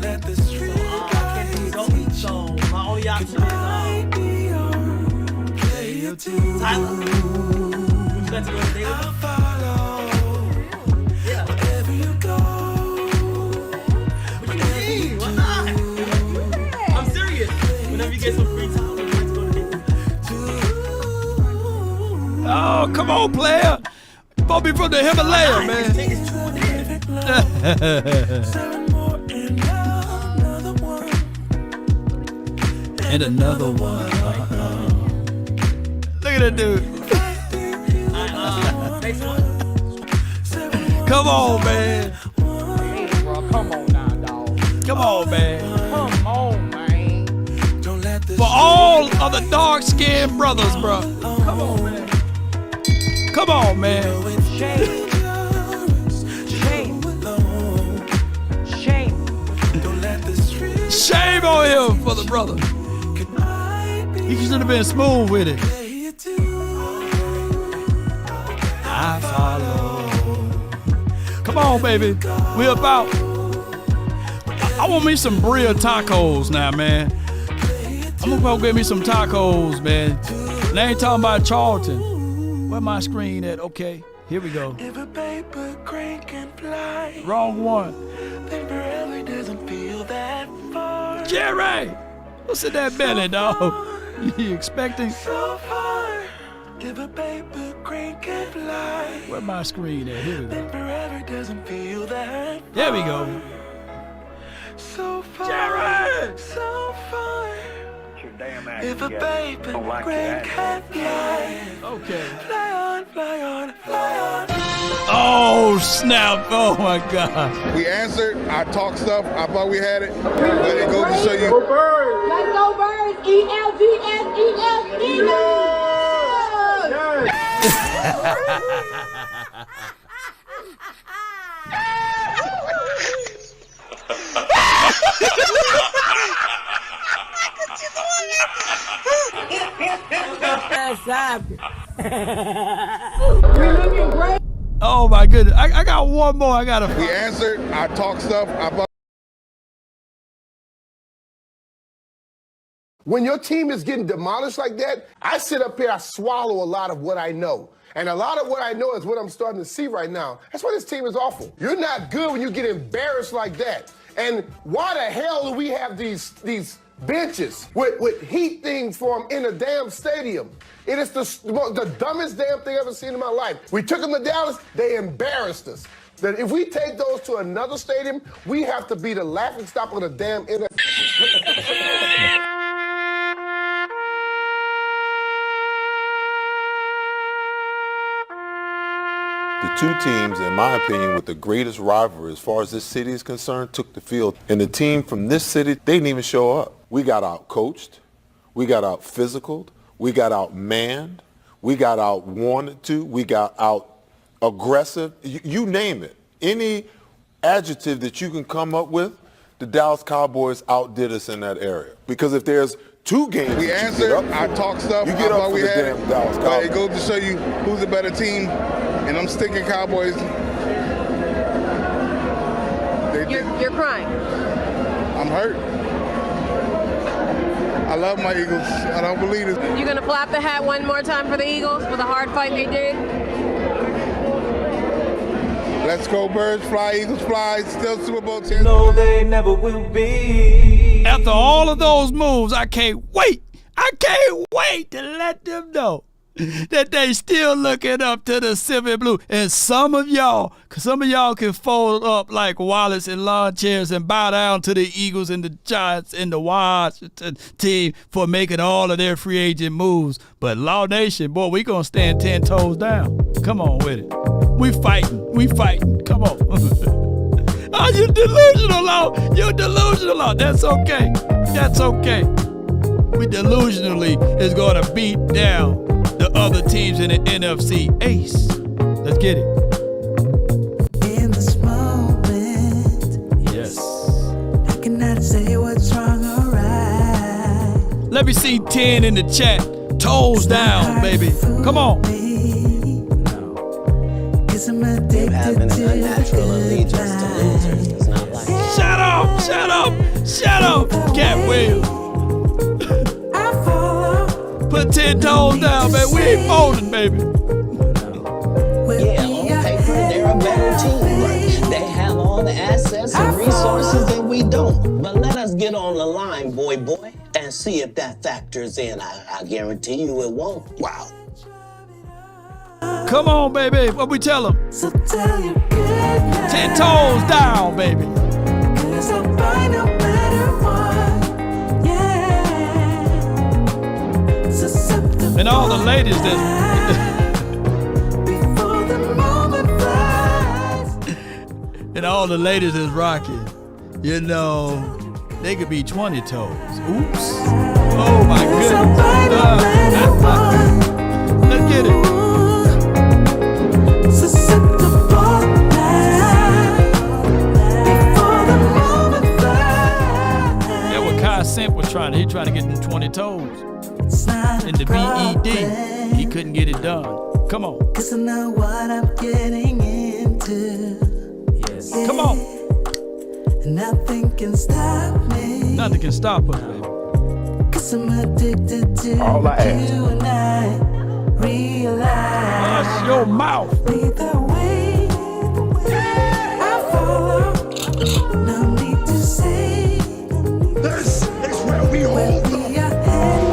I'm serious. Whenever you get some free time, let's go to Oh, come on, player. Bobby from the Himalaya, man. And another one. Look at that dude. Come on, man. Hey, bro, come on now, dog. Come on, man. Come on, man. For all of the dark-skinned brothers, bro. Come on, man. Come on, man. Shame. Shame. Shame. Shame on him. for the brother. He should have been smooth with it. I follow. Come on, baby. We about. I want me some Bria tacos now, man. I'm gonna go get me some tacos, man. And I ain't talking about Charlton. Where my screen at? Okay, here we go. Wrong one. Jerry! What's in that belly, dog? You expecting? Where my screen at? Here we go. There we go. Jerry! If a baby crane can fly, okay. Fly on, fly on, fly on. Oh, snap. Oh, my God. We answered. I talked stuff. I thought we had it. But it goes to show you. Go Birds! Let's go Birds! E-L-G-S, E-L, Oh, my goodness. I got one more. We answered. I talked stuff. I thought. When your team is getting demolished like that, I sit up here, I swallow a lot of what I know. And a lot of what I know is what I'm starting to see right now. That's why this team is awful. You're not good when you get embarrassed like that. And why the hell do we have these benches with heat things for them in a damn stadium? It is the dumbest damn thing I've ever seen in my life. We took them to Dallas, they embarrassed us. That if we take those to another stadium, we have to be the laughingstock of the damn NFL. The two teams, in my opinion, with the greatest rivalry as far as this city is concerned, took the field. And the team from this city, they didn't even show up. We got out-coached. We got out-physicaled. We got out-manned. We got out-wanted to. We got out-aggressive. You name it. Any adjective that you can come up with, the Dallas Cowboys outdid us in that area. Because if there's two games We that you answered. get up for, I talked stuff. you get I up thought for we the had damn it. Dallas But Cowboys. it goes to show you who's the better team. And I'm sticking Cowboys. You're crying. I'm hurt. I love my Eagles. I don't believe it. You gonna flap the hat one more time for the Eagles for the hard fight they did? Let's go Birds, fly, Eagles fly, still Super Bowl champions. No, they never will be. After all of those moves, I can't wait. I can't wait to let them know that they still looking up to the Civic Blue. And some of y'all can fold up like wallets and lawn chairs and bow down to the Eagles and the Giants and the Washington team for making all of their free agent moves. But Law Nation, boy, we gonna stand 10 toes down. Come on with it. We fighting. Come on. Oh, you're delusional, Law. You're delusional, Law. That's okay. We delusionally is gonna beat down the other teams in the NFC. Ace. Let's get it. In this moment, yes. I cannot say what's wrong or right. Let me see 10 in the chat. Toes down, baby. Come on. Cause I'm addicted Having an unnatural allegiance to losers does not like it. Shut up. Cat Will. Put 10 toes down, baby. We ain't folding, baby. Yeah, on paper, they're a better team, but they have all the assets and resources that we don't. But let us get on the line, boy, and see if that factors in. I guarantee you it won't. Wow. Come on, baby. What we tell them? So tell your good night. 10 toes down, baby. Cause I'll find a better one. Yeah. Susceptible. And all the ladies that Before the moment flies. and all the ladies that's rocking, you know, they could be 20 toes. Oops. Oh my goodness. Let's get it. Cent was trying to get them 20 toes. In the BED, he couldn't get it done. Come on. Cause I know what I'm getting into. Yes. Yeah. Come on. Nothing can stop me. Nothing can stop us, baby. Cause I'm addicted to all I ask. You and I realize. Hush your mouth. Be the way I follow. No need to say. This is where we hold them.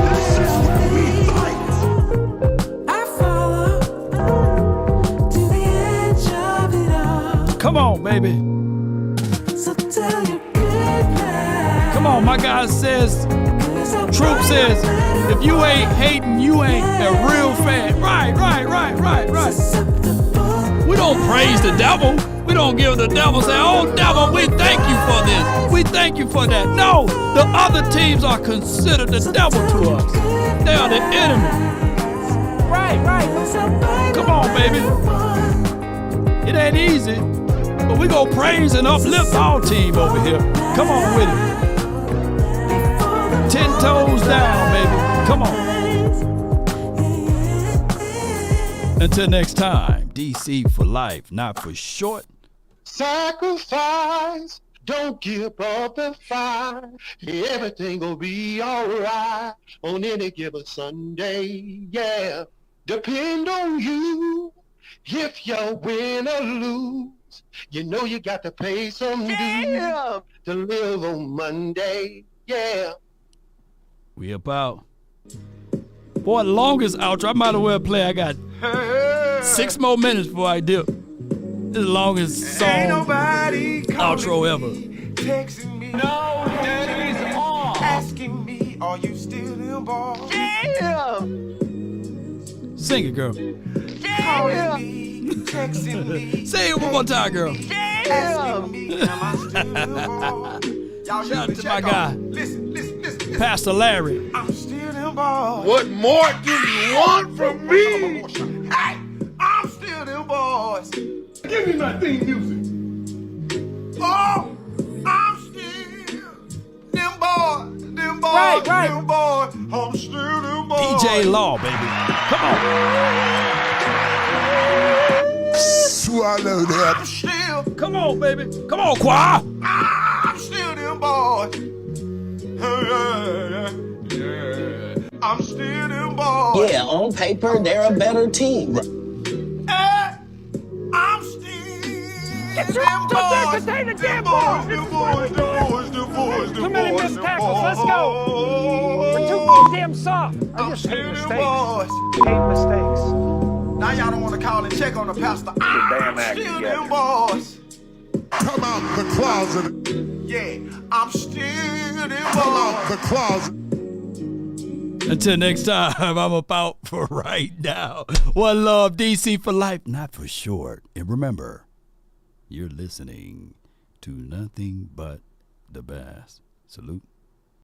This is where we fight. I follow to the edge of it all. Come on, baby. So tell your good night. Come on, my guy says, Troop says, if you ain't hating, you ain't a real fan. Right. We don't praise the devil. We don't give the devil, say, oh, devil, we thank you for this. We thank you for that. No, the other teams are considered the devil to us. They are the enemy. Right. Come on, baby. It ain't easy, but we gonna praise and uplift our team over here. Come on with it. 10 toes down, baby. Come on. Until next time, DC for life, not for short. Sacrifice, don't give up the fight. Everything will be alright on any given Sunday, yeah. Depend on you if you win or lose. You know you got to pay some dues to live on Monday, yeah. We about. Boy, longest outro. I might as well play. I got 6 more minutes before I dip. This is the longest song outro ever. Texting me, no days off. Asking me, are you still in ball? Yeah. Sing it, girl. Calling me, texting me. Say it one more time, girl. Asking me, am I still in ball? Shout out to my guy, Pastor Larry. I'm still in ball. What more do you want from me? Hey, I'm still in boys. Give me my theme music. Oh, I'm still them boys, them boys, Right. them boys. I'm still them boys. DJ Law, baby. Come on. Swallow that. I'm still. Come on, baby. Come on, choir. I'm still them boys. I'm still them boys. Yeah, on paper, they're a better team. I'm still Get your them up there, boys. contain the damn Them ball. boys, them boys. Too many missed tackles. Let's go. We're too damn soft. I just hate mistakes. Hate mistakes. Now y'all don't want to call and check on the pastor. I'm still them boys. Come out the closet. Yeah, I'm still them boys. Come out the closet. Until next time, I'm about for right now. One love, DC for life, not for short. And remember, you're listening to nothing but the best. Salute.